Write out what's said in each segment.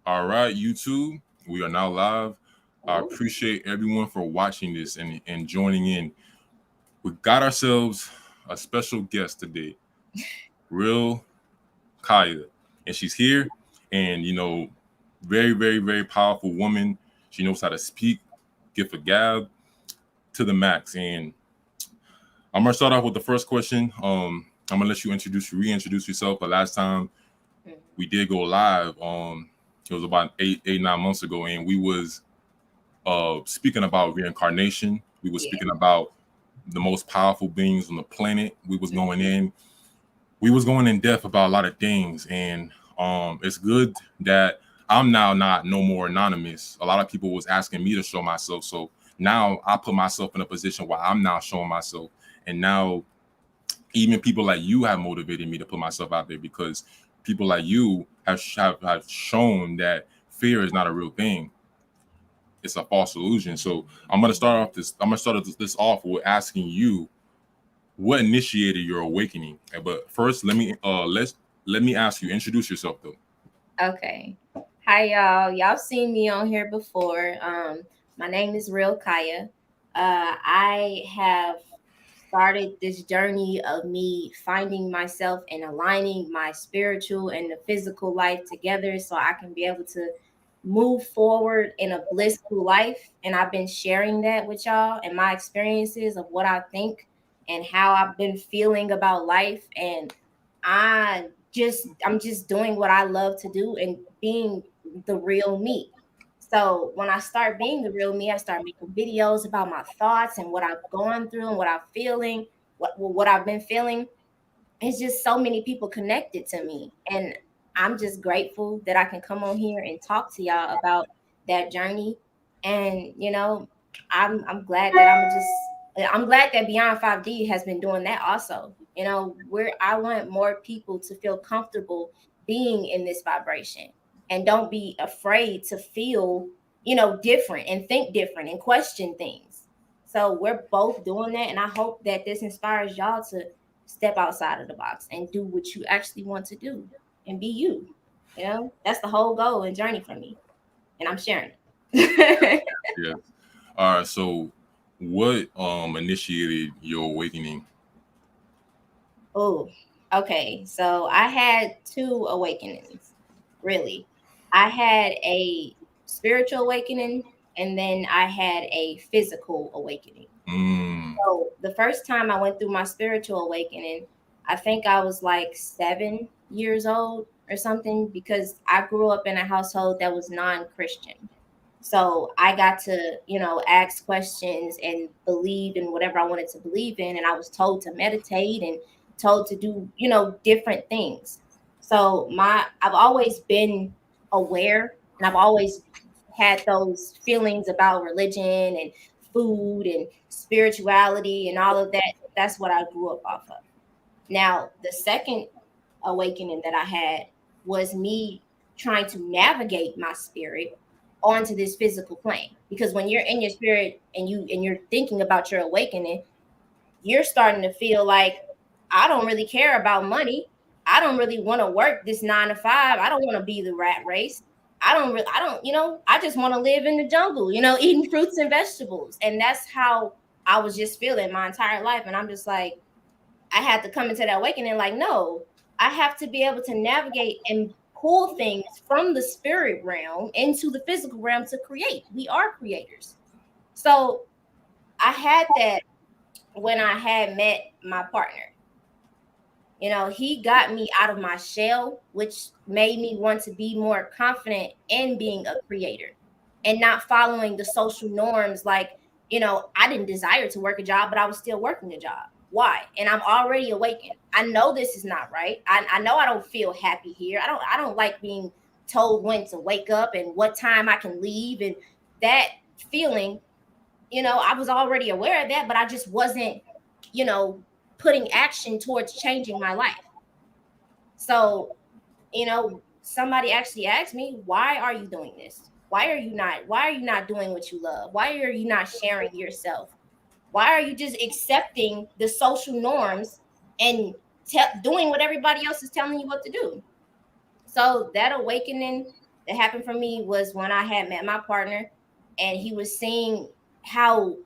All right, YouTube, we are now live. I Ooh. appreciate everyone for watching this and joining in. We got ourselves a special guest today, real Kiyaaa, and she's here. And very, very, very powerful woman. She knows how to speak, give a gab to the max. And I'm gonna start off with the first question. I'm gonna let you reintroduce yourself. But last time we did go live, it was about 9 months ago, and we was speaking about reincarnation. We were Yeah. speaking about the most powerful beings on the planet. We was going in depth about a lot of things, and it's good that I'm now not no more anonymous. A lot of people was asking me to show myself, so now I put myself in a position where I'm now showing myself, and now even people like you have motivated me to put myself out there because people like you have shown that fear is not a real thing. It's a false illusion. So I'm gonna start this off with asking you what initiated your awakening. But first, let me ask you. Introduce yourself though. Okay. Hi, y'all. Y'all seen me on here before. My name is Real Kiyaaa. I have started this journey of me finding myself and aligning my spiritual and the physical life together so I can be able to move forward in a blissful life. And I've been sharing that with y'all and my experiences of what I think and how I've been feeling about life. And I'm just doing what I love to do and being the real me. So when I start being the real me, I start making videos about my thoughts and what I've gone through and what I'm feeling, what I've been feeling. It's just so many people connected to me, and I'm just grateful that I can come on here and talk to y'all about that journey. And I'm glad that I'm glad that Beyond 5D has been doing that also. Where I want more people to feel comfortable being in this vibration and don't be afraid to feel, different and think different and question things. So we're both doing that, and I hope that this inspires y'all to step outside of the box and do what you actually want to do and be you. That's the whole goal and journey for me, and I'm sharing it. Yeah. All right. So, what initiated your awakening? Oh, okay. So I had two awakenings, really. I had a spiritual awakening, and then I had a physical awakening. Mm, So the first time I went through my spiritual awakening, I think I was like 7 years old or something, because I grew up in a household that was non-Christian. So I got to, ask questions and believe in whatever I wanted to believe in. And I was told to meditate and told to do, different things. So I've always been aware, and I've always had those feelings about religion and food and spirituality and all of that. That's what I grew up off of. Now, the second awakening that I had was me trying to navigate my spirit onto this physical plane. Because when you're in your spirit and you're thinking about your awakening, you're starting to feel like, I don't really care about money. I don't really want to work this 9 to 5. I don't want to be the rat race. I don't, I just want to live in the jungle, eating fruits and vegetables. And that's how I was just feeling my entire life. And I'm just like, I had to come into that awakening like, no, I have to be able to navigate and pull things from the spirit realm into the physical realm to create. We are creators. So I had that when I had met my partner. He got me out of my shell, which made me want to be more confident in being a creator and not following the social norms. Like, I didn't desire to work a job, but I was still working a job. Why? And I'm already awakened. I know this is not right. I know I don't feel happy here. I don't like being told when to wake up and what time I can leave. And that feeling, I was already aware of that, but I just wasn't, you know, putting action towards changing my life. So, somebody actually asked me, why are you doing this? Why are you not doing what you love? Why are you not sharing yourself? Why are you just accepting the social norms and doing what everybody else is telling you what to do? So that awakening that happened for me was when I had met my partner, and he was seeing how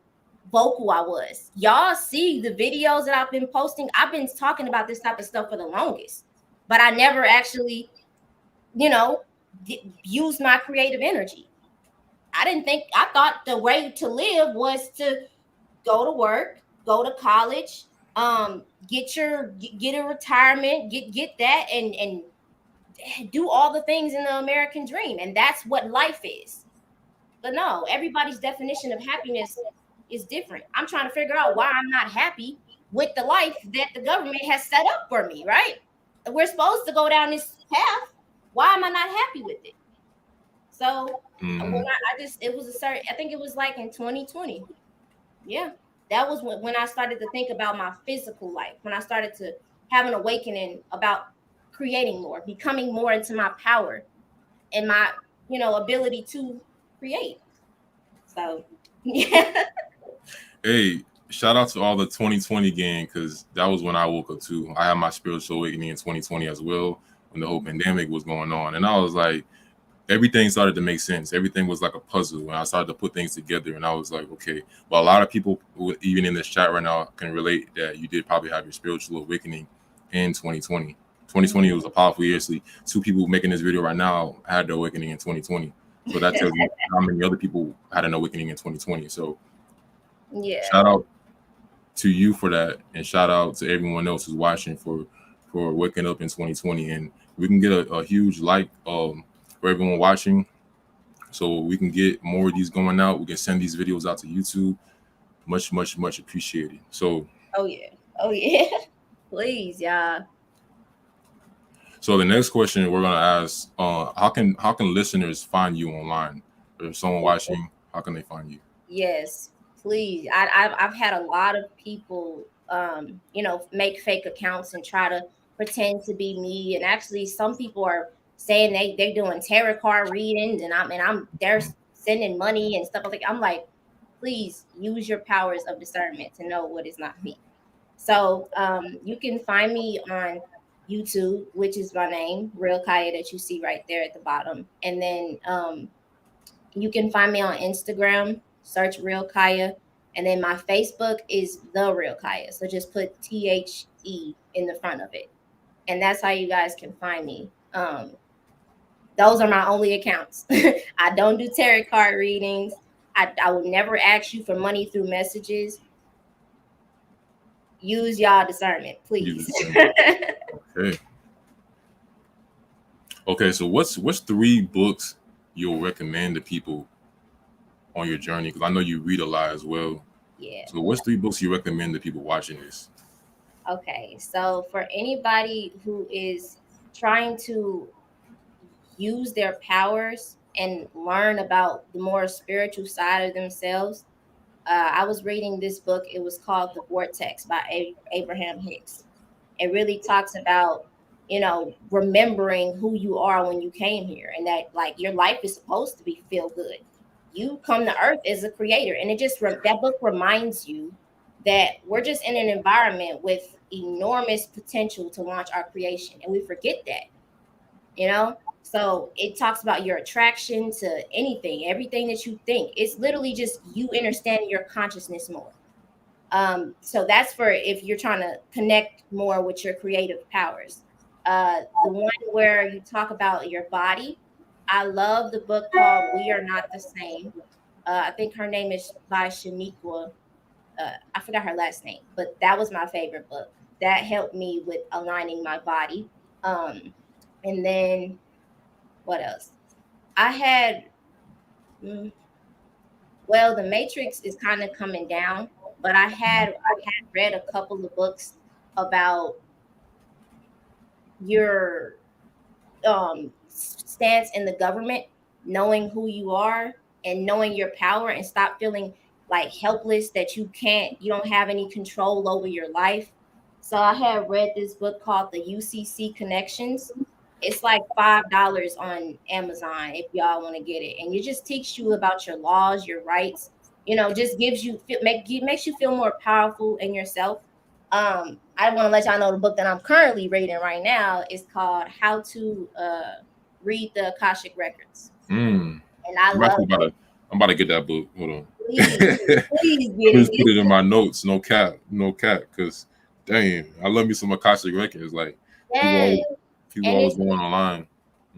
vocal I was. Y'all see the videos that I've been posting. I've been talking about this type of stuff for the longest, but I never actually, you know, used my creative energy. I thought the way to live was to go to work, go to college, get a retirement, get that, and do all the things in the American dream, and that's what life is. But no, everybody's definition of happiness is different. I'm trying to figure out why I'm not happy with the life that the government has set up for me, right? We're supposed to go down this path. Why am I not happy with it? So when I just, it was a certain, I think it was like in 2020. Yeah. That was when I started to think about my physical life, when I started to have an awakening about creating more, becoming more into my power and my, ability to create. So, yeah. Hey, shout out to all the 2020 gang, because that was when I woke up too. I had my spiritual awakening in 2020 as well, when the whole pandemic was going on. And I was like, everything started to make sense. Everything was like a puzzle. And I started to put things together. And I was like, okay. But a lot of people, even in this chat right now, can relate that you did probably have your spiritual awakening in 2020. 2020 was a powerful year. So 2 people making this video right now had their awakening in 2020. So that tells you how many other people had an awakening in 2020. So Yeah. shout out to you for that, and shout out to everyone else who's watching for waking up in 2020. And we can get a huge like for everyone watching, so we can get more of these going out. We can send these videos out to YouTube. Much appreciated. So oh yeah please, y'all. so the next question we're gonna ask, how can listeners find you online? If someone watching, how can they find you? Yes, please. I've had a lot of people, make fake accounts and try to pretend to be me. And actually, some people are saying they're doing tarot card readings, and they're sending money and stuff like. I'm like, please use your powers of discernment to know what is not me. So you can find me on YouTube, which is my name, Real Kiyaaa, that you see right there at the bottom, and then you can find me on Instagram, search Real Kiyaaa. And then my Facebook is The Real Kiyaaa. So just put THE in the front of it. And that's how you guys can find me. Those are my only accounts. I don't do tarot card readings. I will never ask you for money through messages. Use y'all discernment, please. Okay. Okay, so what's 3 books you'll recommend to people on your journey? Because I know you read a lot as well. Yeah. So what's 3 books you recommend to people watching this? Okay, so for anybody who is trying to use their powers and learn about the more spiritual side of themselves, I was reading this book. It was called The Vortex by Abraham Hicks. It really talks about, remembering who you are when you came here, and that like your life is supposed to be feel good. You come to earth as a creator, and that book reminds you that we're just in an environment with enormous potential to launch our creation, and we forget that. So it talks about your attraction to anything, everything that you think. It's literally just you understanding your consciousness more. So that's for if you're trying to connect more with your creative powers. The one where you talk about your body, I love the book called We Are Not the Same. I think her name is by Shaniqua. I forgot her last name, but that was my favorite book. That helped me with aligning my body. And then what else? I had, well, The Matrix is kind of coming down, but I had read a couple of books about your stance in the government, knowing who you are and knowing your power, and stop feeling like helpless, that you don't have any control over your life. So I have read this book called The UCC Connections. It's like $5 on Amazon if y'all want to get it, and it just teaches you about your laws, your rights. Just makes you feel more powerful in yourself. I want to let y'all know the book that I'm currently reading right now is called How to read the Akashic records. Mm. And I I'm love I'm about to get that book. Hold on. please, please get Just it. put it in my notes. No cap. No cap. Because dang, I love me some Akashic records. Like people Yes. always, people And always it's going online.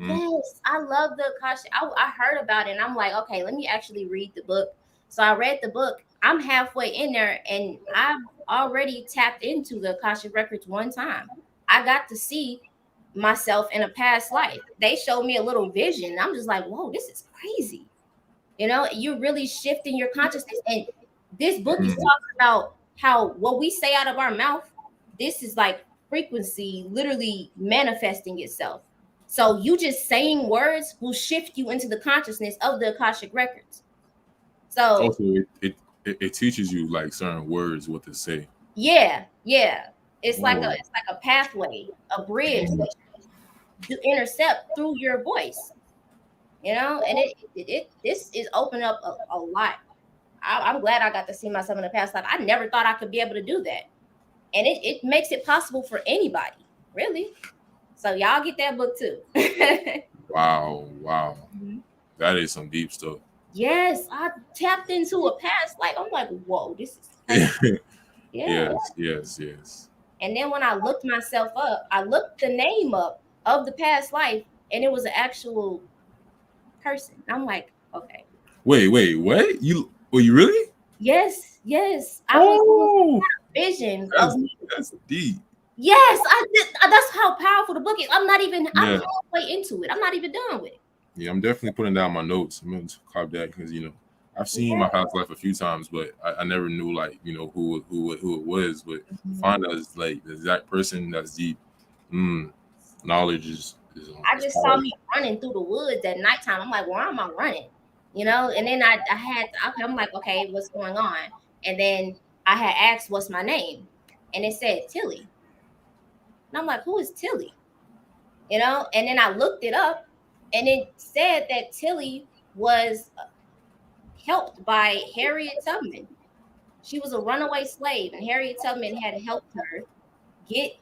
yes, I love the Akashic. I heard about it and I'm like, okay, let me actually read the book. So I read the book. I'm halfway in there and I've already tapped into the Akashic records one time. I got to see myself in a past life. They showed me a little vision. I'm just like, whoa, this is crazy. You know, you're really shifting your consciousness. And this book is Mm. talking about how what we say out of our mouth, this is like frequency literally manifesting itself. So you just saying words will shift you into the consciousness of the Akashic records. So Also, it teaches you like certain words what to say. yeah, it's like Oh. a pathway, a bridge Mm. that you intercept through your voice. You know, and it this is opening up a lot. I'm glad I got to see myself in the past life. I never thought I could be able to do that. And it makes it possible for anybody, really. So y'all get that book too. Wow. Wow. Mhm. That is some deep stuff. Yes, I tapped into a past life. I'm like, whoa, this is crazy. Yeah. Yes. Yes. Yes. And then when I looked myself up, I looked the name up of the past life, and it was an actual person. I'm like, okay. Wait. What? Were you really? Yes. I was Oh, vision of that's me. that's deep. Yes, I did. That's how powerful the book is. I'm Yeah. halfway into it. I'm not even done with it. Yeah, I'm definitely putting down my notes. I'm going to copy that because I've seen my past life a few times, but I never knew like who it was. But to find out it's like the exact person that's deep. Knowledge I is just saw powerful. me running through the woods at nighttime. I'm like, why am I running? You know, and then I had okay, I'm like, okay, what's going on? And then I had asked what's my name, and it said Tilly. And I'm like, who is Tilly? You know, and then I looked it up and it said that Tilly was helped by Harriet Tubman. She was a runaway slave, and Harriet Tubman had helped her get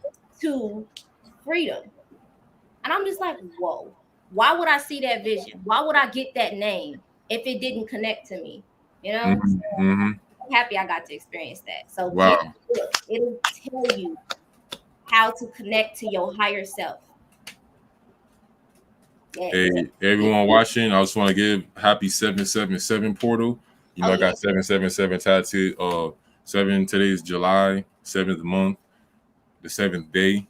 to freedom. And I'm just like, whoa, why would I see that vision? Why would I get that name if it didn't connect to me? You know, so Hmm. I'm happy I got to experience that. So get Wow. the book. It'll tell you how to connect to your higher self. Hey, Yes. everyone watching, I just want to give happy 777 portal. Oh I yeah. got 777 tattooed. Today's July 7th month, the 7th day,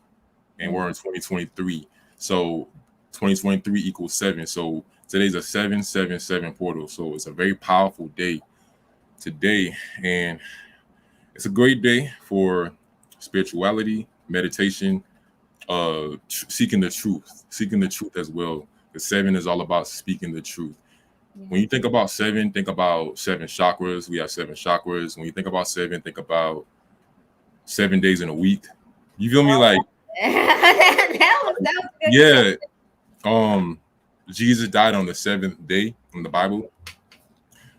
and we're in 2023. So 2023 equals 7. So today's a 777 portal. So it's a very powerful day today, and it's a great day for spirituality, meditation, seeking the truth as well. The 7 is all about speaking the truth. When you think about 7, think about 7 chakras. We have 7 chakras. When you think about 7, think about 7 days in a week. You feel me? Like, that was good. yeah. Jesus died on the 7th day in the Bible.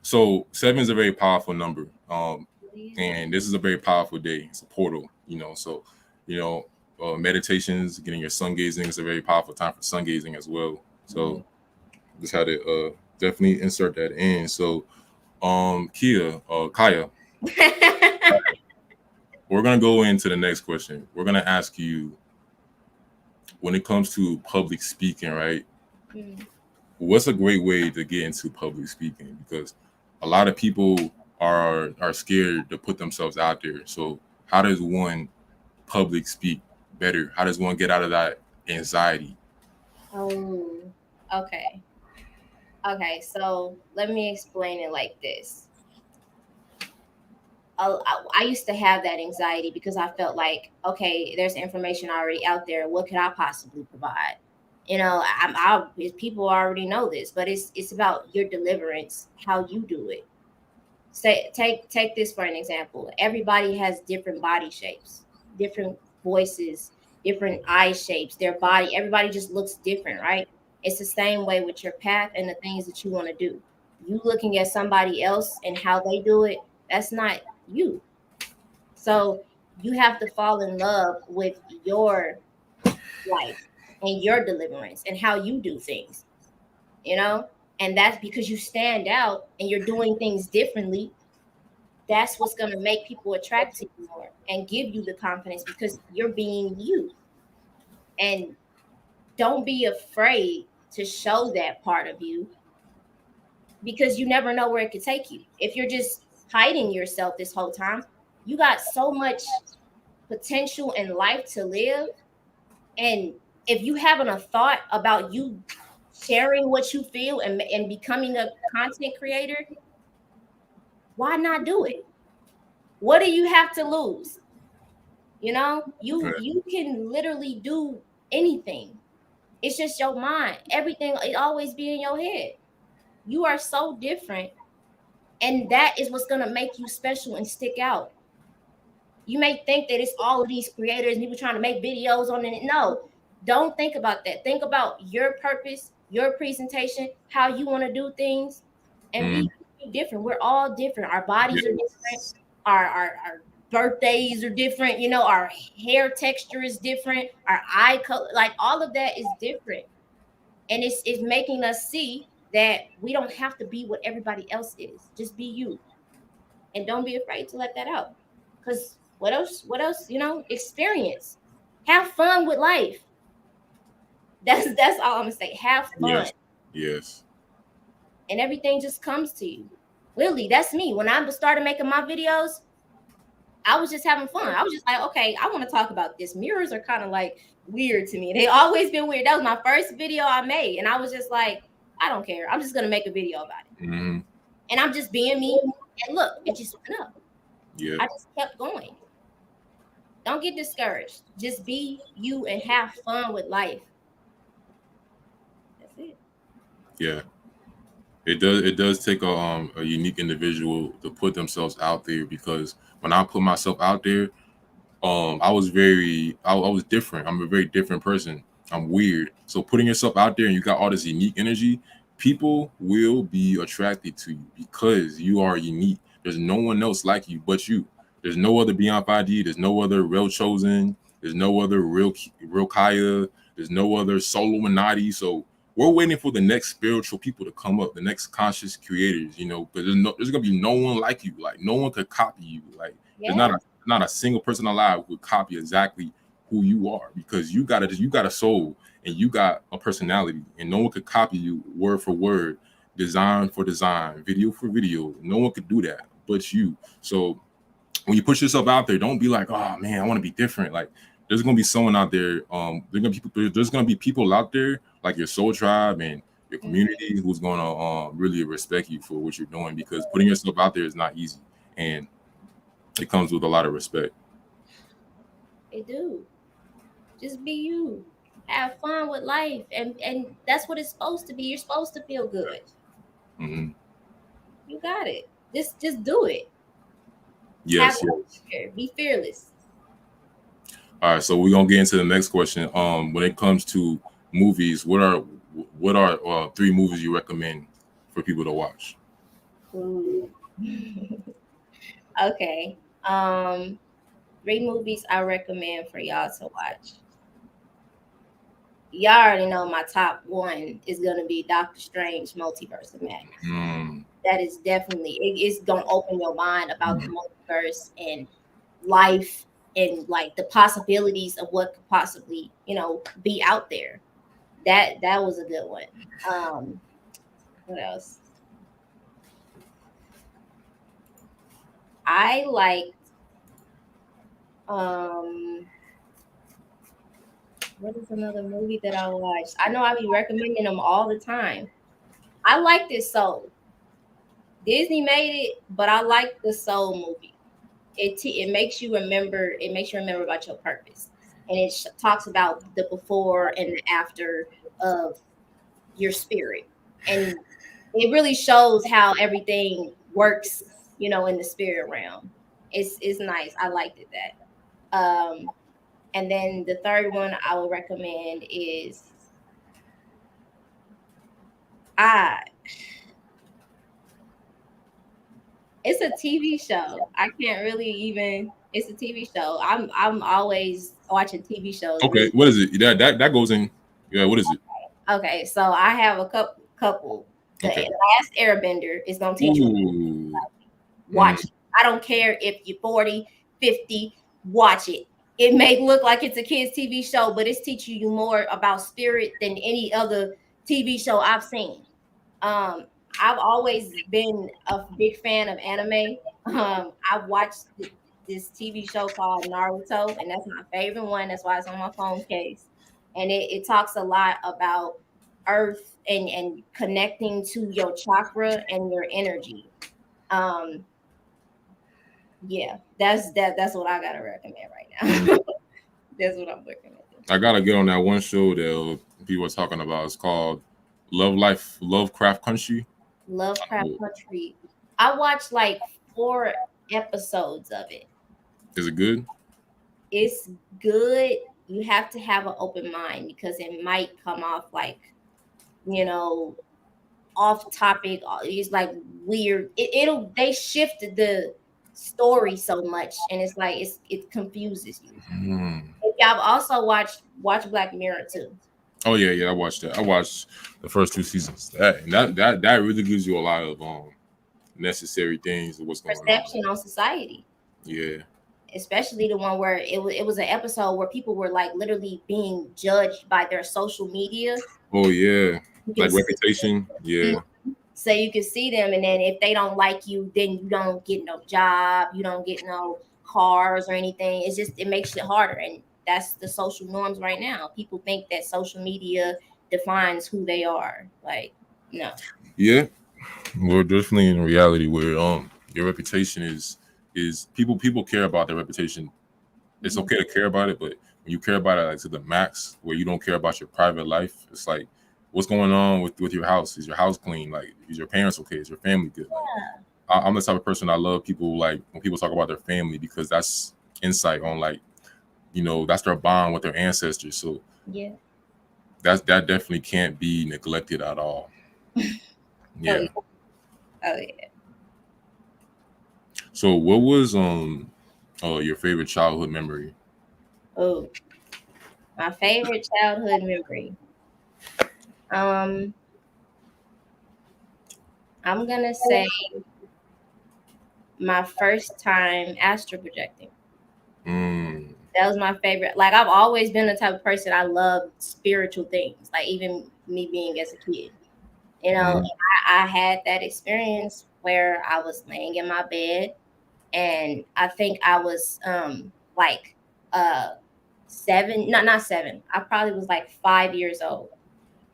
So 7 is a very powerful number. And this is a very powerful day. It's a portal, So, meditations, getting your sun gazing is a very powerful time for sun gazing as well. So just had to definitely insert that in. So Kaya, we're gonna go into the next question. We're gonna ask you, when it comes to public speaking, right? What's a great way to get into public speaking? Because a lot of people are scared to put themselves out there. So how does one public speak better? How does one get out of that anxiety? Oh, okay. Okay, so let me explain it like this. I used to have that anxiety because I felt like, okay, there's information already out there. What could I possibly provide? You know, people already know this, but it's about your deliverance, how you do it. Take this for an example. Everybody has different body shapes, different voices, different eye shapes. Their body, everybody just looks different, right? It's the same way with your path and the things that you want to do. You looking at somebody else and how they do it, that's not you. So you have to fall in love with your life. and your deliverance and how you do things, you know? And that's because you stand out and you're doing things differently. That's what's going to make people attract to you more and give you the confidence because you're being you. And don't be afraid to show that part of you because you never know where it could take you. If you're just hiding yourself this whole time, you got so much potential in life to live. And if you having a thought about you sharing what you feel and becoming a content creator, why not do it? What do you have to lose? You know, you can literally do anything. It's just your mind. Everything it always be in your head. You are so different, and that is what's gonna make you special and stick out. You may think that it's all of these creators and people trying to make videos on it. No, don't think about that. Think about your purpose, your presentation, how you want to do things, and be different. We're all different. Our bodies are different. Our birthdays are different. You know, our hair texture is different. Our eye color, like all of that is different. And it's making us see that we don't have to be what everybody else is. Just be you. And don't be afraid to let that out. Because what else, you know, experience. Have fun with life. That's all I'm gonna say. Have fun. Yes. And everything just comes to you. Literally, that's me. When I started making my videos, I was just having fun. I was just like, okay, I want to talk about this. Mirrors are kind of like weird to me. They always been weird. That was my first video I made. And I was just like, I don't care. I'm just gonna make a video about it. And I'm just being me. And look, it just went up. Yeah. I just kept going. Don't get discouraged. Just be you and have fun with life. That's it. Yeah. It does take a unique individual to put themselves out there, because when I put myself out there, I was different. I'm a very different person. I'm weird. So putting yourself out there and you got all this unique energy, people will be attracted to you because you are unique. There's no one else like you but you. There's no other Beyond 5D. There's no other Real Chosen. There's no other Real Kiyaaa. There's no other Solo Minati. So we're waiting for the next spiritual people to come up, the next conscious creators, you know, but there's gonna be no one like you. Like no one could copy you. Like there's not a single person alive who would copy exactly who you are, because you got a soul and you got a personality, and no one could copy you word for word, design for design, video for video. No one could do that but you. So when you push yourself out there, don't be like, oh man, I want to be different. Like there's gonna be someone out there. There's gonna be people out there like your soul tribe and your community who's gonna really respect you for what you're doing, because putting yourself out there is not easy, and it comes with a lot of respect. It do. Just be you. Have fun with life, and that's what it's supposed to be. You're supposed to feel good. Mm-hmm. You got it. Just do it. Yes. Be fearless. All right, so we're gonna get into the next question. When it comes to movies, what are 3 movies you recommend for people to watch? Ooh. Okay. 3 movies I recommend for y'all to watch. Y'all already know my top 1 is gonna be Doctor Strange Multiverse of Madness. That is definitely it's gonna open your mind about the multiverse and life and like the possibilities of what could possibly, you know, be out there. That was a good one. What else? I liked what is another movie that I watched? I know I be recommending them all the time. I like this Soul. Disney made it, but I like the Soul movie. It makes you remember. It makes you remember about your purpose, and it talks about the before and the after of your spirit, and it really shows how everything works, you know, in the spirit realm. It's nice. I liked it that. And then the third one I would recommend is it's a TV show. I can't really even. It's a TV show. I'm always watching TV shows. Okay, what is it? That goes in. Yeah, what is it? Okay, so I have a couple. The Okay. Last Airbender is gonna teach you. Ooh. Watch it. I don't care if you're 40, 50, watch it. It may look like it's a kids' TV show, but it's teaching you more about spirit than any other TV show I've seen. Um, I've always been a big fan of anime. I've watched this TV show called Naruto, and that's my favorite one. That's why it's on my phone case. And it talks a lot about earth and connecting to your chakra and your energy. Um, yeah, that's what I gotta recommend right now. That's what I'm looking at. I gotta get on that one show that people were talking about. It's called Lovecraft Country. Lovecraft Country. I watched like 4 episodes of it. Is it good? It's good. You have to have an open mind because it might come off like, you know, off topic. It's like weird. It'll they shifted the story so much, and it's like it confuses you. Yeah, I've also watched Black Mirror too. Oh yeah, I watched that. I watched the first 2 seasons. That really gives you a lot of necessary things of what's going on. Perception on society. Yeah. Especially the one where it was an episode where people were like literally being judged by their social media. Oh yeah, like see, reputation. Yeah. So you can see them, and then if they don't like you, then you don't get no job, you don't get no cars or anything. It's just it makes it harder, and that's the social norms right now. People think that social media defines who they are. Like, no. Yeah, we're definitely in reality where your reputation is people care about their reputation. It's okay to care about it, but when you care about it like to the max, where you don't care about your private life, it's like, what's going on with your house? Is your house clean? Like, is your parents okay? Is your family good? Like, I'm the type of person I love people like when people talk about their family because that's insight on like, that's their bond with their ancestors. So yeah, that definitely can't be neglected at all. Yeah. Oh yeah. So what was your favorite childhood memory? Oh, my favorite childhood memory. I'm gonna say my first time astral projecting. That was my favorite. Like, I've always been the type of person, I love spiritual things. Like, even me being as a kid, I had that experience where I was laying in my bed, and I think I was like 7, not 7. I probably was like 5 years old,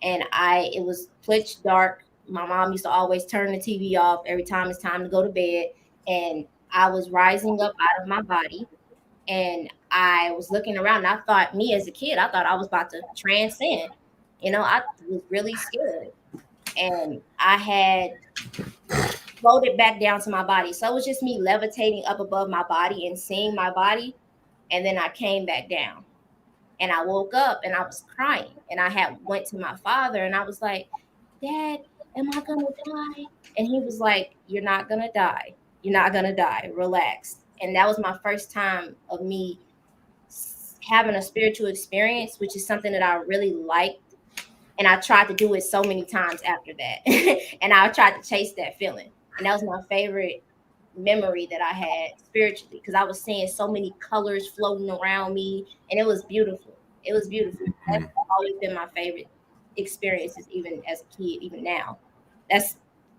and it was pitch dark. My mom used to always turn the TV off every time it's time to go to bed, and I was rising up out of my body, and I was looking around. And I thought, me as a kid, I thought I was about to transcend. I was really scared, and I had floated back down to my body. So it was just me levitating up above my body and seeing my body, and then I came back down. And I woke up and I was crying, and I had went to my father and I was like, Dad, am I gonna die? And he was like, You're not gonna die. You're not gonna die. Relax. And that was my first time of me having a spiritual experience, which is something that I really liked. And I tried to do it so many times after that. And I tried to chase that feeling. And that was my favorite memory that I had spiritually, because I was seeing so many colors floating around me, and it was beautiful. It was beautiful. That's always been my favorite experiences, even as a kid, even now. That's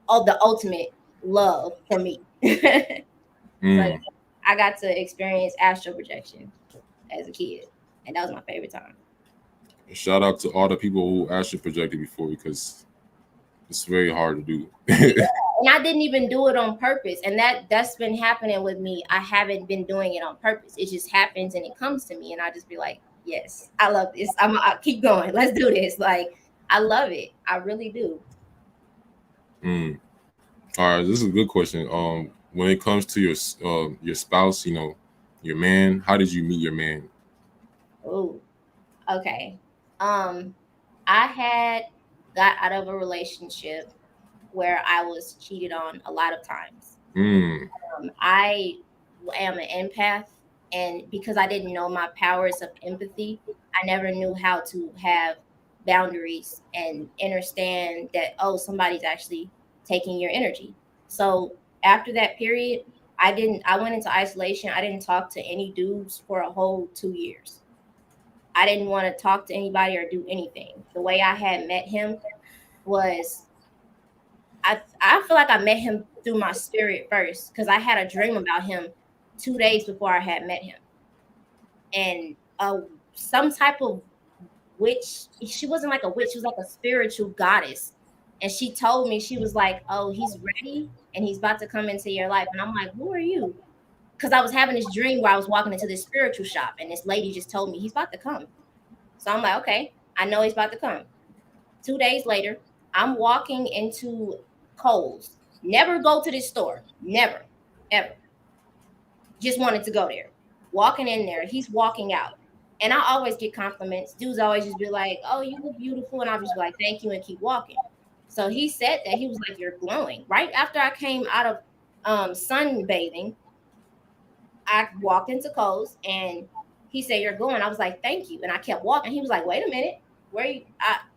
all the ultimate love for me. But I got to experience astral projection as a kid, and that was my favorite time. Shout out to all the people who astral projected before, because it's very hard to do. And I didn't even do it on purpose. And that's been happening with me. I haven't been doing it on purpose. It just happens and it comes to me, and I just be like, yes, I love this. I'll keep going. Let's do this. Like, I love it. I really do. All right, this is a good question. When it comes to your spouse, your man, how did you meet your man? Oh, okay. I had got out of a relationship where I was cheated on a lot of times. I am an empath, and because I didn't know my powers of empathy, I never knew how to have boundaries and understand that, oh, somebody's actually taking your energy. So after that period, I went into isolation. I didn't talk to any dudes for a whole 2 years. I didn't want to talk to anybody or do anything. The way I had met him was, I feel like I met him through my spirit first, because I had a dream about him 2 days before I had met him. And some type of witch, she wasn't like a witch, she was like a spiritual goddess. And she told me, she was like, oh, he's ready and he's about to come into your life. And I'm like, who are you? Because I was having this dream where I was walking into this spiritual shop and this lady just told me he's about to come. So I'm like, okay, I know he's about to come. 2 days later, I'm walking into Kohl's. Never go to this store. Never, ever. Just wanted to go there. Walking in there, he's walking out. And I always get compliments. Dudes always just be like, oh, you look beautiful. And I'll just be like, thank you, and keep walking. So he said that, he was like, you're glowing. Right after I came out of sunbathing, I walked into Kohl's and he said, you're glowing. I was like, thank you. And I kept walking. He was like, wait a minute.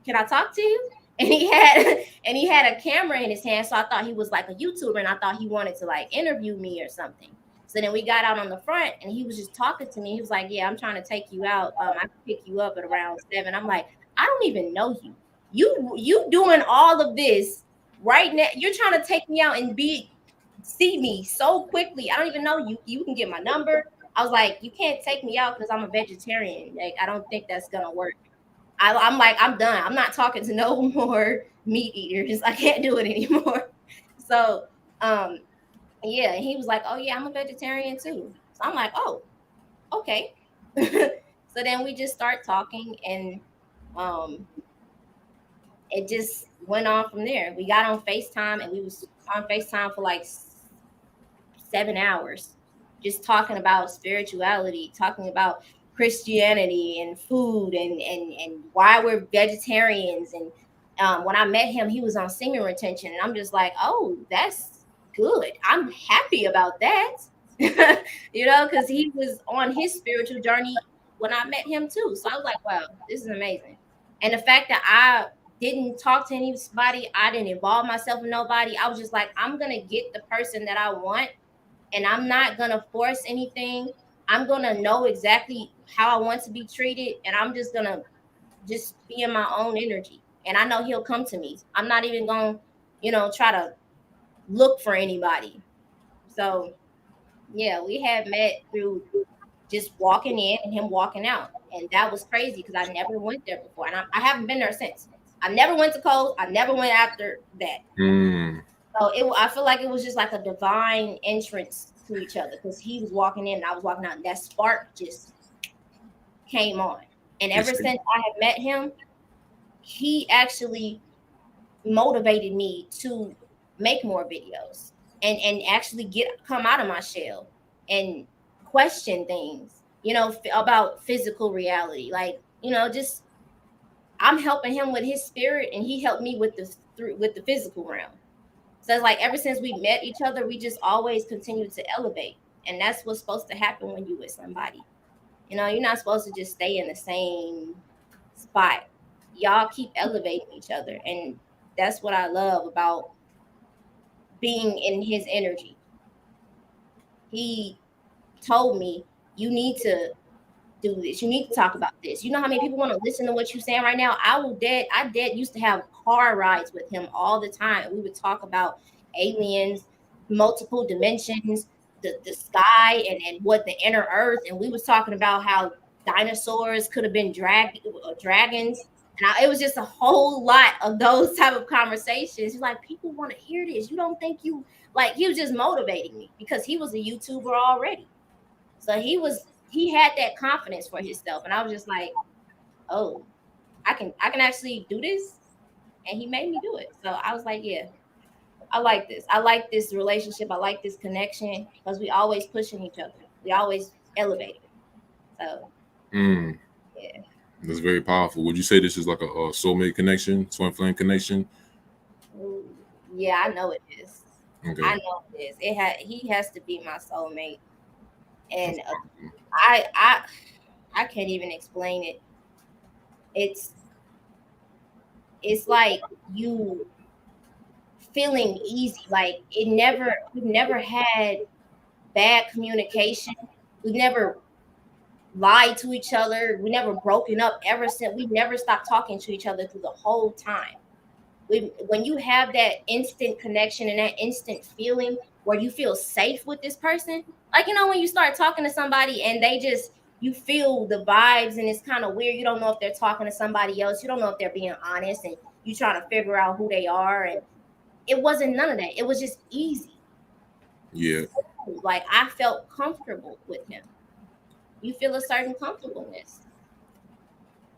Can I talk to you? And he had a camera in his hand. So I thought he was like a YouTuber, and I thought he wanted to like interview me or something. So then we got out on the front and he was just talking to me. He was like, yeah, I'm trying to take you out. I can pick you up at around 7. I'm like, I don't even know you. You doing all of this right now. You're trying to take me out and see me so quickly. I don't even know you. You can get my number. I was like, you can't take me out because I'm a vegetarian. Like, I don't think that's gonna work. I'm like, I'm done. I'm not talking to no more meat eaters. I can't do it anymore. So, yeah, he was like, oh yeah, I'm a vegetarian too. So I'm like, oh, okay. So then we just start talking, and it just went on from there. We got on FaceTime, and we was on FaceTime for like 7 hours, just talking about spirituality, talking about Christianity and food, and why we're vegetarians. And when I met him, he was on semen retention, and I'm just like, oh, that's good. I'm happy about that. Because he was on his spiritual journey when I met him too. So I was like, wow, this is amazing. And the fact that I didn't talk to anybody, I didn't involve myself in nobody. I was just like, I'm gonna get the person that I want, and I'm not gonna force anything. I'm gonna know exactly how I want to be treated, and I'm just gonna just be in my own energy. And I know he'll come to me. I'm not even gonna, try to look for anybody. So yeah, we had met through just walking in and him walking out. And that was crazy because I never went there before. And I haven't been there since. I never went to Kohl's. I never went after that. So I feel like it was just like a divine entrance to each other, because he was walking in and I was walking out, and that spark just came on. And ever since I had met him, he actually motivated me to make more videos and actually come out of my shell and question things, about physical reality. Like, just I'm helping him with his spirit, and he helped me with the physical realm. So it's like ever since we met each other, we just always continue to elevate. And that's what's supposed to happen when you with somebody. You're not supposed to just stay in the same spot. Y'all keep elevating each other. And that's what I love about being in his energy. He told me, you need to do this. You need to talk about this. You know how many people want to listen to what you're saying right now? I used to have car rides with him all the time. We would talk about aliens, multiple dimensions, the sky, and what the inner earth. And we was talking about how dinosaurs could have been dragons. And it was just a whole lot of those type of conversations. He's like, people want to hear this. You don't think he was just motivating me because he was a YouTuber already. So he had that confidence for himself, and I was just like, oh, I can actually do this. And he made me do it. So I was like, yeah, I like this. I like this relationship. I like this connection, because we always pushing each other. We always elevating. So yeah. That's very powerful. Would you say this is like a soulmate connection, twin flame connection? Yeah, I know it is. Okay. I know it is. He has to be my soulmate. And I can't even explain it. it's like you feeling easy. Like we've never had bad communication. We've never lied to each other. We never broken up ever since. We never stopped talking to each other through the whole time. When you have that instant connection and that instant feeling where you feel safe with this person, like, when you start talking to somebody and you feel the vibes and it's kind of weird. You don't know if they're talking to somebody else. You don't know if they're being honest, and you trying to figure out who they are. And it wasn't none of that. It was just easy. Yeah. Like, I felt comfortable with him. You feel a certain comfortableness.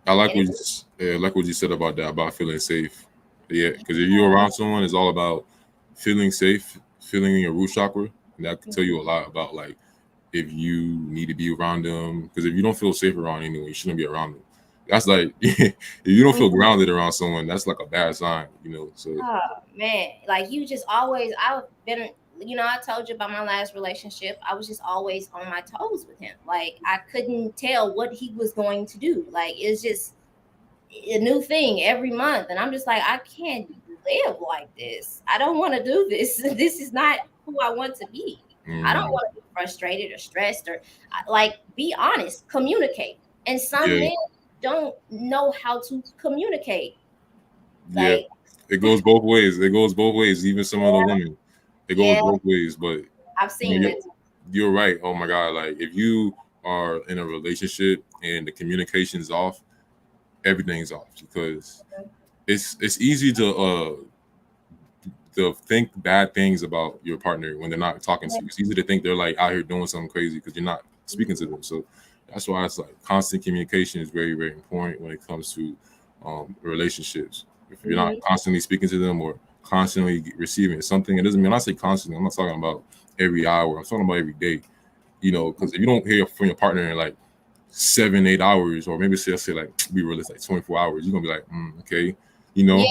I like what you said about that, about feeling safe. Yeah, because if you're around someone, it's all about feeling safe, feeling in your root chakra, and that can tell you a lot about like if you need to be around them. Because if you don't feel safe around anyone, you shouldn't be around them. That's like if you don't feel grounded around someone, that's like a bad sign, So Oh man, like I've been, I told you about my last relationship. I was just always on my toes with him. Like, I couldn't tell what he was going to do. Like, it's just a new thing every month, and I'm just like, I can't live like this. I don't want to do this. This is not who I want to be. I don't want to be frustrated or stressed like, be honest, communicate. And some men don't know how to communicate. Like, it goes both ways. It goes both ways. Even some other women, it goes both ways. But I've seen it. You're right. Oh my God! Like, if you are in a relationship and the communication's off, everything's off, because it's easy to think bad things about your partner when they're not talking to you. It's easy to think they're like out here doing something crazy because you're not speaking to them. So that's why it's like constant communication is very, very important when it comes to relationships. If you're not constantly speaking to them or constantly receiving something, it doesn't mean, when I say constantly, I'm not talking about every hour. I'm talking about every day. Because if you don't hear from your partner in like 7-8 hours, or maybe say like, be realistic, like 24 hours, you're gonna be like, okay, Yeah,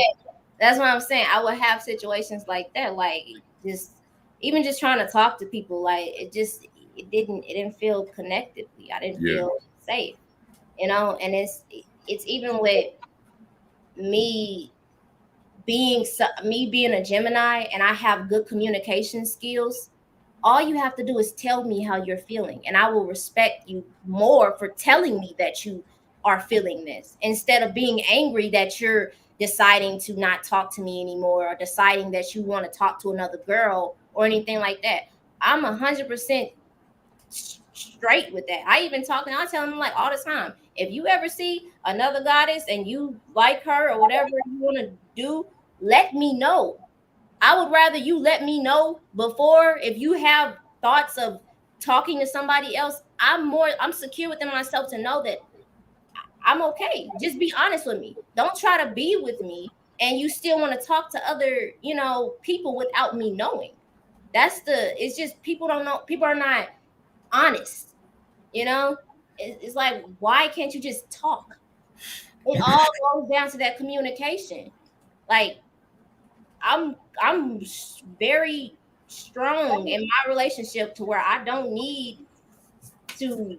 that's what I'm saying. I would have situations like that, like even just trying to talk to people, like it didn't feel connectively. I didn't feel safe, and it's even with me being a Gemini, and I have good communication skills. All you have to do is tell me how you're feeling, and I will respect you more for telling me that you are feeling this, instead of being angry that you're deciding to not talk to me anymore, or deciding that you want to talk to another girl or anything like that. I'm 100% straight with that. I tell them like all the time, if you ever see another goddess and you like her or whatever you want to do, let me know. I would rather you let me know before. If you have thoughts of talking to somebody else, I'm secure within myself to know that I'm okay. Just be honest with me. Don't try to be with me and you still want to talk to other, people without me knowing. It's just people don't know. People are not honest. It's like, why can't you just talk? It all goes down to that communication. Like, I'm very strong in my relationship to where I don't need to.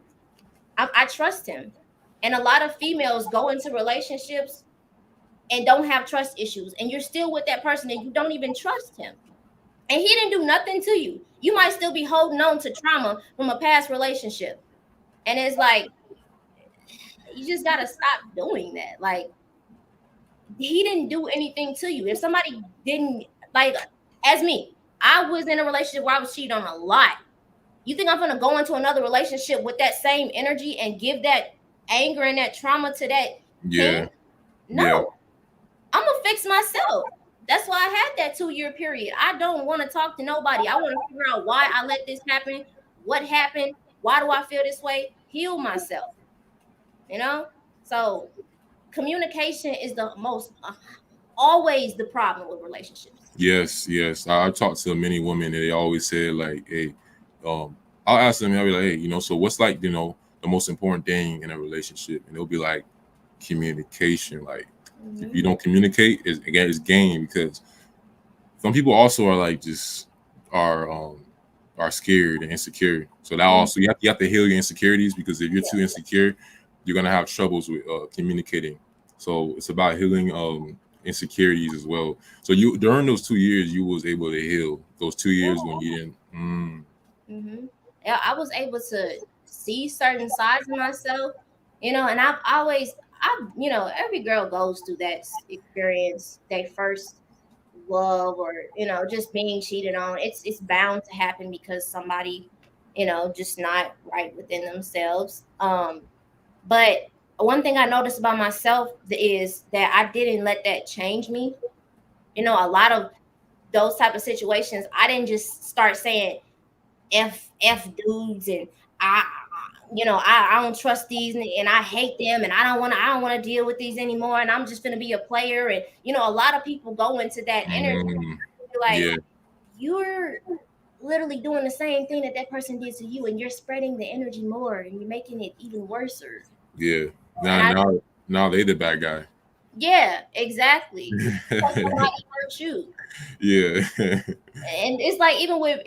I trust him, and a lot of females go into relationships and don't have trust issues, and you're still with that person and you don't even trust him, and he didn't do nothing to you. You might still be holding on to trauma from a past relationship, and it's like, you just gotta stop doing that. Like, he didn't do anything to you. If somebody didn't, like, as me, I was in a relationship where I was cheated on a lot. You think I'm gonna go into another relationship with that same energy and give that anger and that trauma to that king? No. I'm gonna fix myself. That's why I had that 2-year period. I don't want to talk to nobody. I want to figure out why I let this happen, what happened, why do I feel this way, heal myself. So communication is the most always the problem with relationships. Yes. I talked to many women and they always say like, hey, I'll ask them, I'll be like, hey, so what's like, the most important thing in a relationship? And they'll be like, communication. Like, if you don't communicate, it's game, because some people also are like just are scared and insecure. So that also you have to heal your insecurities, because if you're too insecure, you're gonna have troubles with communicating. So it's about healing insecurities as well. So you during those 2 years, you was able to heal those 2 years when you didn't. Yeah, I was able to see certain sides of myself, and I've always, every girl goes through that experience, they first love, or just being cheated on. It's bound to happen because somebody, just not right within themselves. But one thing I noticed about myself is that I didn't let that change me. A lot of those type of situations, I didn't just start saying f dudes, and I don't trust these, and I hate them, and I don't want to deal with these anymore, and I'm just gonna be a player. And a lot of people go into that energy, like, Yeah, you're literally doing the same thing that person did to you, and you're spreading the energy more, and you're making it even worse. yeah. And Now, now they the bad guy. yeah, exactly. Because somebody hurt you. Yeah. And it's like, even with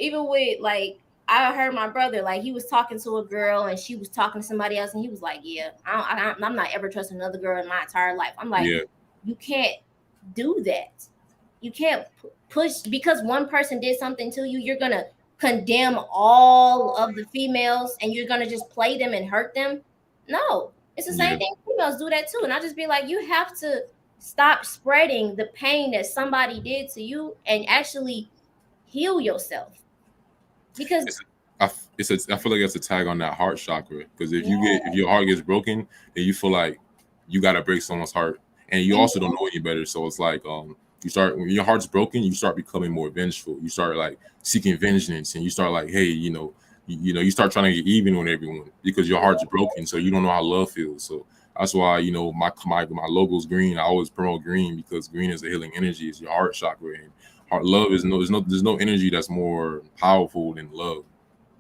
like, I heard my brother, like, he was talking to a girl and she was talking to somebody else, and he was like, yeah, I'm not ever trusting another girl in my entire life. I'm like, Yeah. you can't do that. You can't push, because one person did something to you, you're gonna condemn all of the females, and you're gonna just play them and hurt them. No, it's the Yeah. same thing. Females do that too. And I just be like, you have to stop spreading the pain that somebody did to you, and actually heal yourself. Because I feel like it's a tag on that heart chakra, because if yeah, if your heart gets broken, then you feel like you gotta break someone's heart, and you also don't know any better. So it's like you start, when your heart's broken, you start becoming more vengeful. You start like seeking vengeance, and you start like, hey, you start trying to get even on everyone because your heart's broken. So you don't know how love feels. So that's why my logo's green. I always promote green because green is a healing energy. It's your heart chakra, and heart love is there's no energy that's more powerful than love.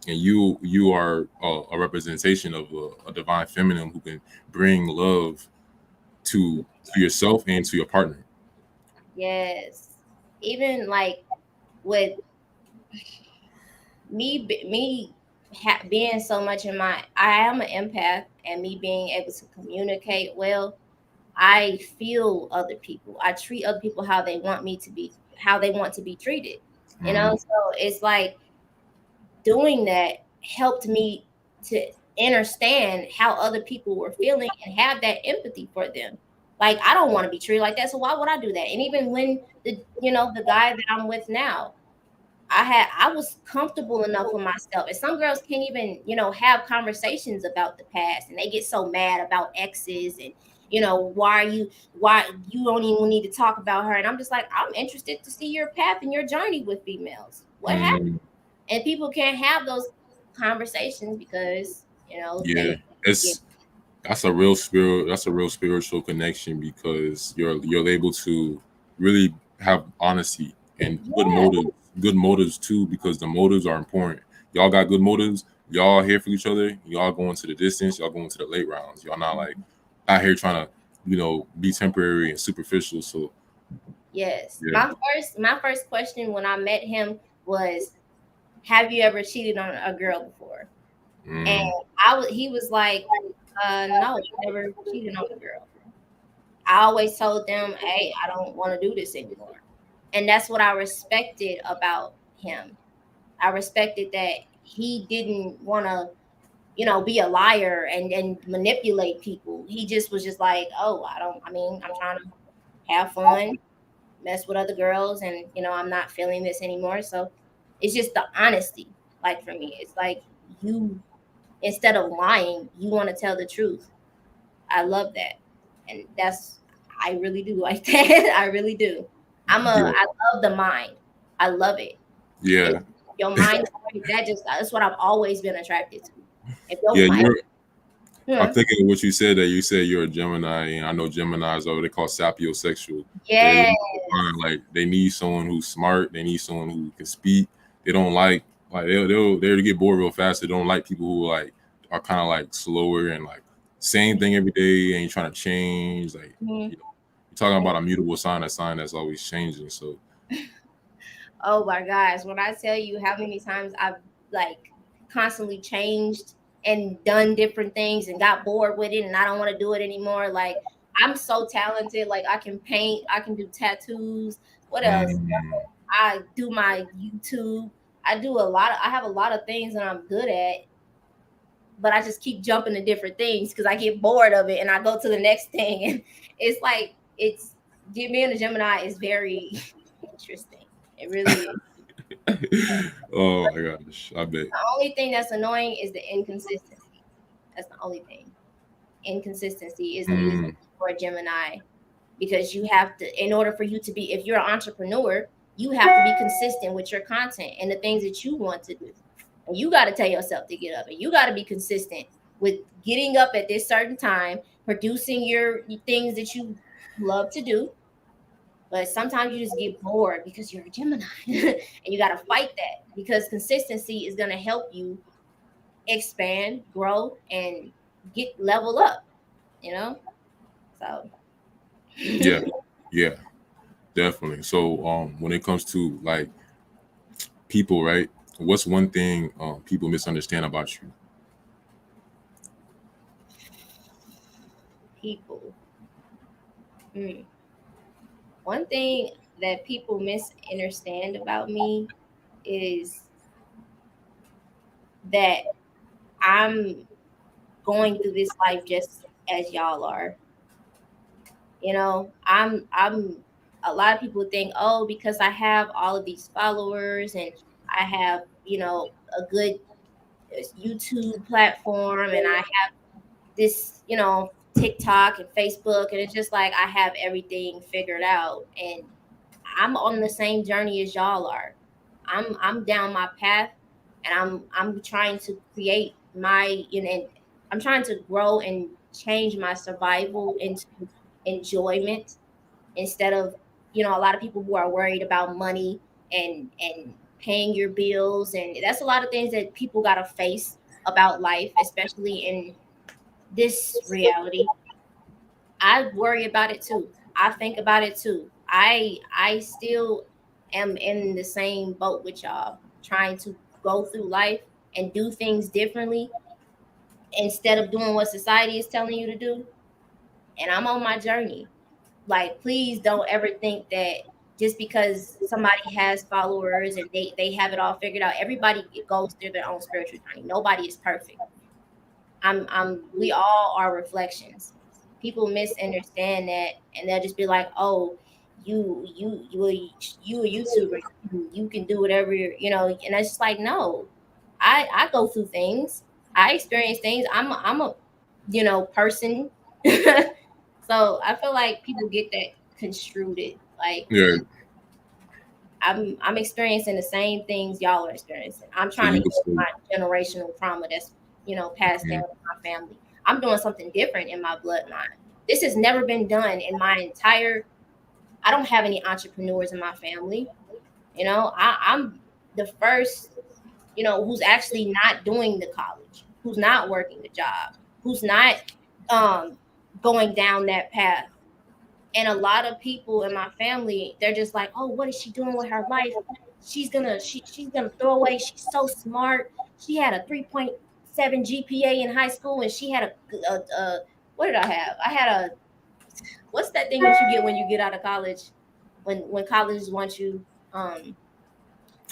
And you are a representation of a divine feminine who can bring love to yourself and to your partner. yes, even like with being so much in my, I am an empath, and me being able to communicate well, I feel other people. I treat other people how they want me to be, how they want to be treated. Mm, So it's like, doing that helped me to understand how other people were feeling and have that empathy for them. Like, I don't want to be treated like that, so why would I do that? And even when the guy that I'm with now, I was comfortable enough with myself. And some girls can't even, have conversations about the past, and they get so mad about exes, and why you don't even need to talk about her. And I'm just like, I'm interested to see your path and your journey with females. What happened? mm, And people can't have those conversations because yeah, they get. it's that's a real spiritual connection, because you're able to really have honesty and Yeah, good motives too, because the motives are important. Y'all got good motives. Y'all here for each other. Y'all going to the distance. Y'all going to the late rounds. Y'all not like out here trying to be temporary and superficial. So yes. yeah. My first question when I met him was, have you ever cheated on a girl before? And Mm, he was like, no, I never cheated on a girl. I always told them, hey, I don't want to do this anymore. And that's what I respected about him. I respected that he didn't want to, be a liar and manipulate people. He just was just like, oh, I'm trying to have fun, mess with other girls, and I'm not feeling this anymore. So it's just the honesty. Like, for me, it's like, you, instead of lying, you want to tell the truth. I love that. And I really do like that. I really do. yeah. I love the mind. I love it. If Yeah. your mind is right, that's what I've always been attracted to. If your Yeah. mind, I'm hmm, thinking of what you said, that you said you're a Gemini, and I know Geminis are what they call sapiosexual. They're yes, like they need someone who's smart. They need someone who can speak. They don't like they'll get bored real fast. They don't like people who like are kind of like slower and like same thing every day, ain't trying to change. Like mhm. you're talking about a mutable sign, a sign that's always changing. So Oh my gosh, when I tell you how many times I've, like, constantly changed and done different things and got bored with it, and I don't want to do it anymore. Like, I'm so talented. Like I can paint, I can do tattoos. What else? Mm. I do my YouTube. I have a lot of things that I'm good at, but I just keep jumping to different things because I get bored of it and I go to the next thing. And it's like being a Gemini is very interesting. It really is. Oh my gosh, I bet. The only thing that's annoying is the inconsistency. That's the only thing. Inconsistency is the weakness Mm. for a Gemini because you have to, in order for you to be, if you're an entrepreneur, you have to be consistent with your content and the things that you want to do. And you got to tell yourself to get up, and you got to be consistent with getting up at this certain time, producing your things that you love to do. But sometimes you just get bored because you're a Gemini and you got to fight that because consistency is going to help you expand, grow, and get level up, you know? So Yeah, yeah, definitely. So, when it comes to like people, right? What's one thing people misunderstand about you? people. Mm. One thing that people misunderstand about me is that I'm going through this life just as y'all are. I'm a lot of people think, oh, because I have all of these followers and I have, a good YouTube platform and I have this, TikTok and Facebook, and it's just like I have everything figured out and I'm on the same journey as y'all are. I'm down my path and I'm trying to create and I'm trying to grow and change my survival into enjoyment instead of, a lot of people who are worried about money and paying your bills, and that's a lot of things that people got to face about life, especially in this reality. I worry about it too. I think about it too. I still am in the same boat with y'all, trying to go through life and do things differently instead of doing what society is telling you to do. And I'm on my journey. Like, please don't ever think that just because somebody has followers and they have it all figured out, everybody goes through their own spiritual journey. Nobody is perfect. We all are reflections. People misunderstand that and they'll just be like, oh, you a YouTuber, you can do whatever, and it's just like, no. I go through things. I experience things. I'm a person. So I feel like people get that construed it. Like Yeah. I'm experiencing the same things y'all are experiencing. I'm So trying to you would heal say, my generational trauma that's passed down mm, to my family. I'm doing something different in my bloodline. This has never been done in my entire. I don't have any entrepreneurs in my family. I'm the first. Who's actually not doing the college, who's not working the job, who's not um going down that path. And a lot of people in my family, they're just like, oh, what is she doing with her life? She's gonna throw away. She's so smart. She had a 3.7 GPA in high school, and she had a what did I have? I had a what's that thing that you get when you get out of college? When colleges want you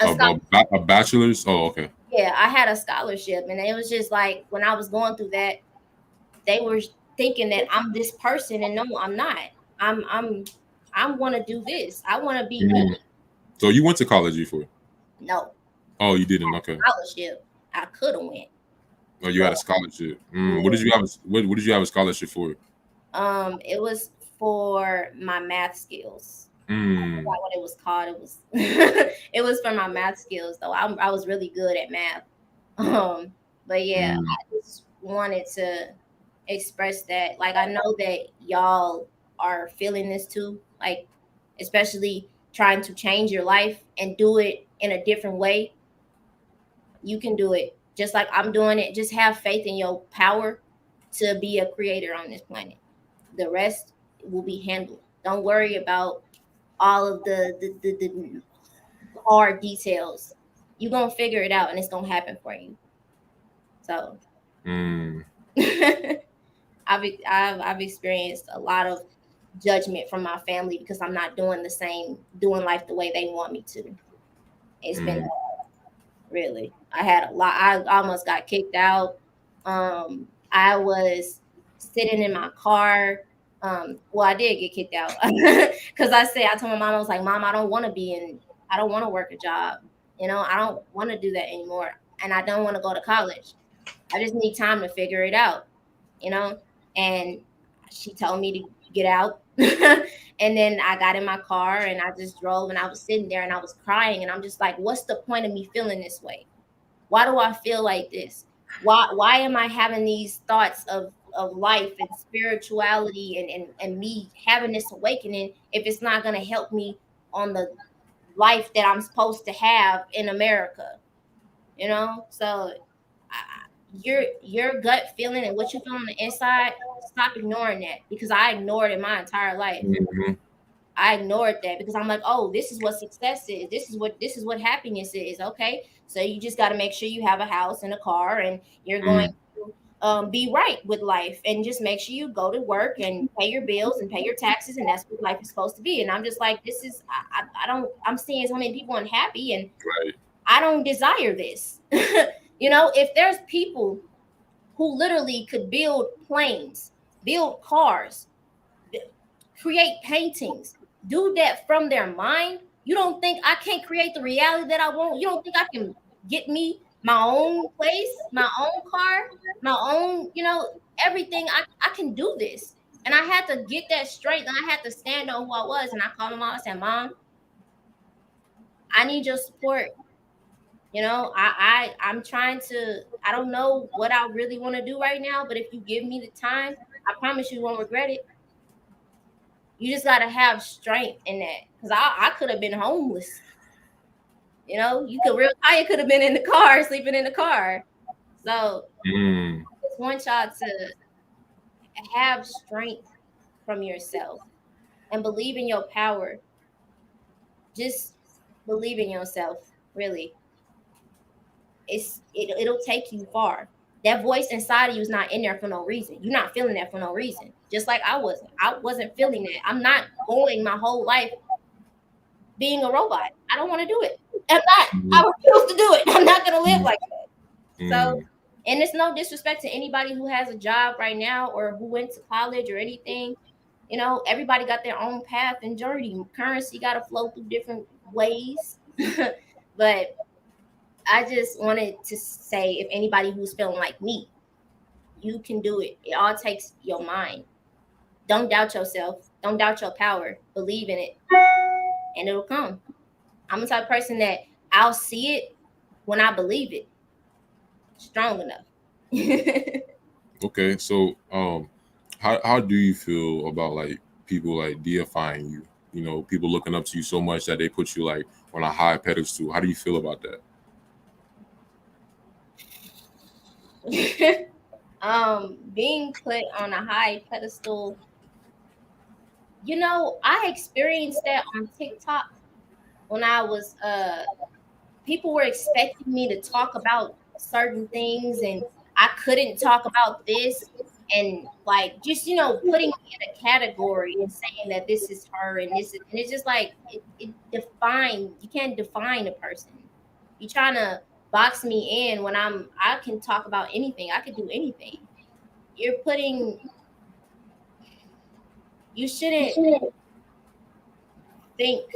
a scholarship. a bachelor's? Oh, okay. Yeah, I had a scholarship, and it was just like when I was going through that, they were thinking that I'm this person, and no, I'm not. I want to do this. I want to be me. Mm. So you went to college before? No, Oh, you didn't. Okay. scholarship. I could have went, Oh, you but had a scholarship. yeah. What did you have? What did you have a scholarship for? It was for my math skills. I Mm. forgot what it was called. It was it was for my math skills though. I was really good at math. But yeah, Mm. I just wanted to express that. Like I know that y'all are feeling this too. Like especially trying to change your life and do it in a different way. You can do it. Just like I'm doing it. Just have faith in your power to be a creator on this planet. The rest will be handled. Don't worry about all of the hard details. You're gonna figure it out and it's gonna happen for you. So Mm. I I've experienced a lot of judgment from my family because I'm not doing life the way they want me to. It's been Mm. really. I had a lot. I almost got kicked out. I was sitting in my car. Well, I did get kicked out because I told my mom, I was like, Mom, I don't want to work a job. I don't want to do that anymore. And I don't want to go to college. I just need time to figure it out, you know? And she told me to get out. And then I got in my car and I just drove and I was sitting there and I was crying. And I'm just like, what's the point of me feeling this way? Why do I feel like this? Why am I having these thoughts of life and spirituality and me having this awakening if it's not going to help me on the life that I'm supposed to have in America? So your gut feeling and what you feel on the inside, stop ignoring that, because I ignored it my entire life. Mhm. I ignored that because I'm like, oh, this is what success is. This is what happiness is. Okay, so you just got to make sure you have a house and a car, and you're going Mm. to be right with life, and just make sure you go to work and pay your bills and pay your taxes, and that's what life is supposed to be. And I'm just like, this is I don't. I'm seeing so many people unhappy, and Right. I don't desire this. If there's people who literally could build planes, build cars, create paintings, do that from their mind. You don't think I can't create the reality that I want? You don't think I can get me my own place, my own car, my own, everything? I can do this. And I had to get that strength and I had to stand on who I was. And I called my mom and said, Mom, I need your support. I'm trying to, I don't know what I really want to do right now, but if you give me the time, I promise you won't regret it. You just got to have strength in that, because I could have been homeless. You could real I could have been in the car, sleeping in the car. So Mm. I just want y'all to have strength from yourself and believe in your power. Just believe in yourself. Really, it'll take you far. That voice inside of you is not in there for no reason. You're not feeling that for no reason. Just like I wasn't. I wasn't feeling that. I'm not going my whole life being a robot. I don't want to do it. I'm not. I Mm. refuse to do it. I'm not gonna live Mm. like that. So, Mm. and it's no disrespect to anybody who has a job right now or who went to college or anything. Everybody got their own path and journey. Currency got to flow through different ways. But I just wanted to say, if anybody who's feeling like me, you can do it. It all takes your mind. Don't doubt yourself. Don't doubt your power. Believe in it, and it'll come. I'm the type of person that I'll see it when I believe it strong enough. Okay, so how do you feel about like people like deifying you? People looking up to you so much that they put you like on a high pedestal. How do you feel about that? Being put on a high pedestal, I experienced that on TikTok when I was people were expecting me to talk about certain things and I couldn't talk about this, and like just putting me in a category and saying that this is her and this is, and it's just like you can't define a person. You're trying to box me in when I can talk about anything. I could do anything. You're putting You shouldn't think,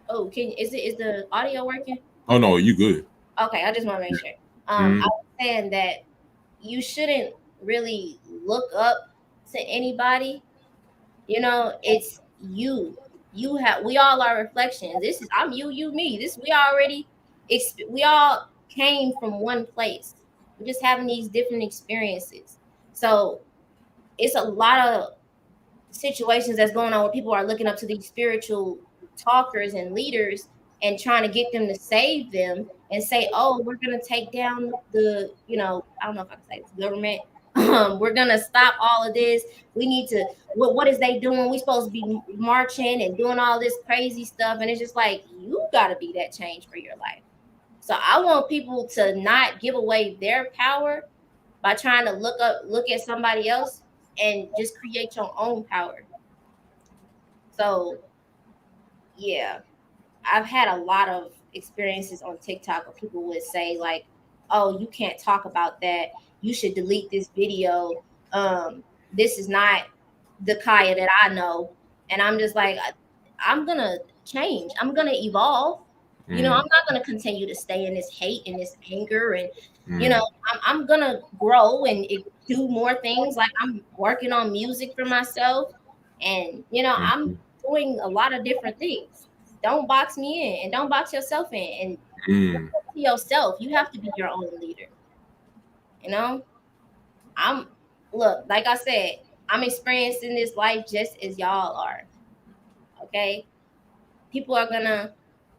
oh, is the audio working? Oh no, you good. Okay, I just want to make sure. I Mm. was saying that you shouldn't really look up to anybody. It's you. We all are reflections. This is I'm you me. We all came from one place. We're just having these different experiences. So it's a lot of situations that's going on where people are looking up to these spiritual talkers and leaders and trying to get them to save them and say, oh, we're going to take down I don't know if I can say this, government. We're going to stop all of this. We need to, what is they doing? We supposed to be marching and doing all this crazy stuff. And it's just like, you got to be that change for your life. So I want people to not give away their power by trying to look at somebody else. and just create your own power. So yeah, I've had a lot of experiences on TikTok where people would say like, "Oh, you can't talk about that. You should delete this video. This is not the Kiyaaa that I know." And I'm just like, I'm gonna change. I'm gonna evolve. I'm not gonna continue to stay in this hate and this anger, and I'm gonna grow and do more things. Like I'm working on music for myself, and I'm doing a lot of different things. Don't box me in, and don't box yourself in, and to yourself. You have to be your own leader. You know, I'm look, like I said, I'm experiencing this life just as y'all are. Okay, people are gonna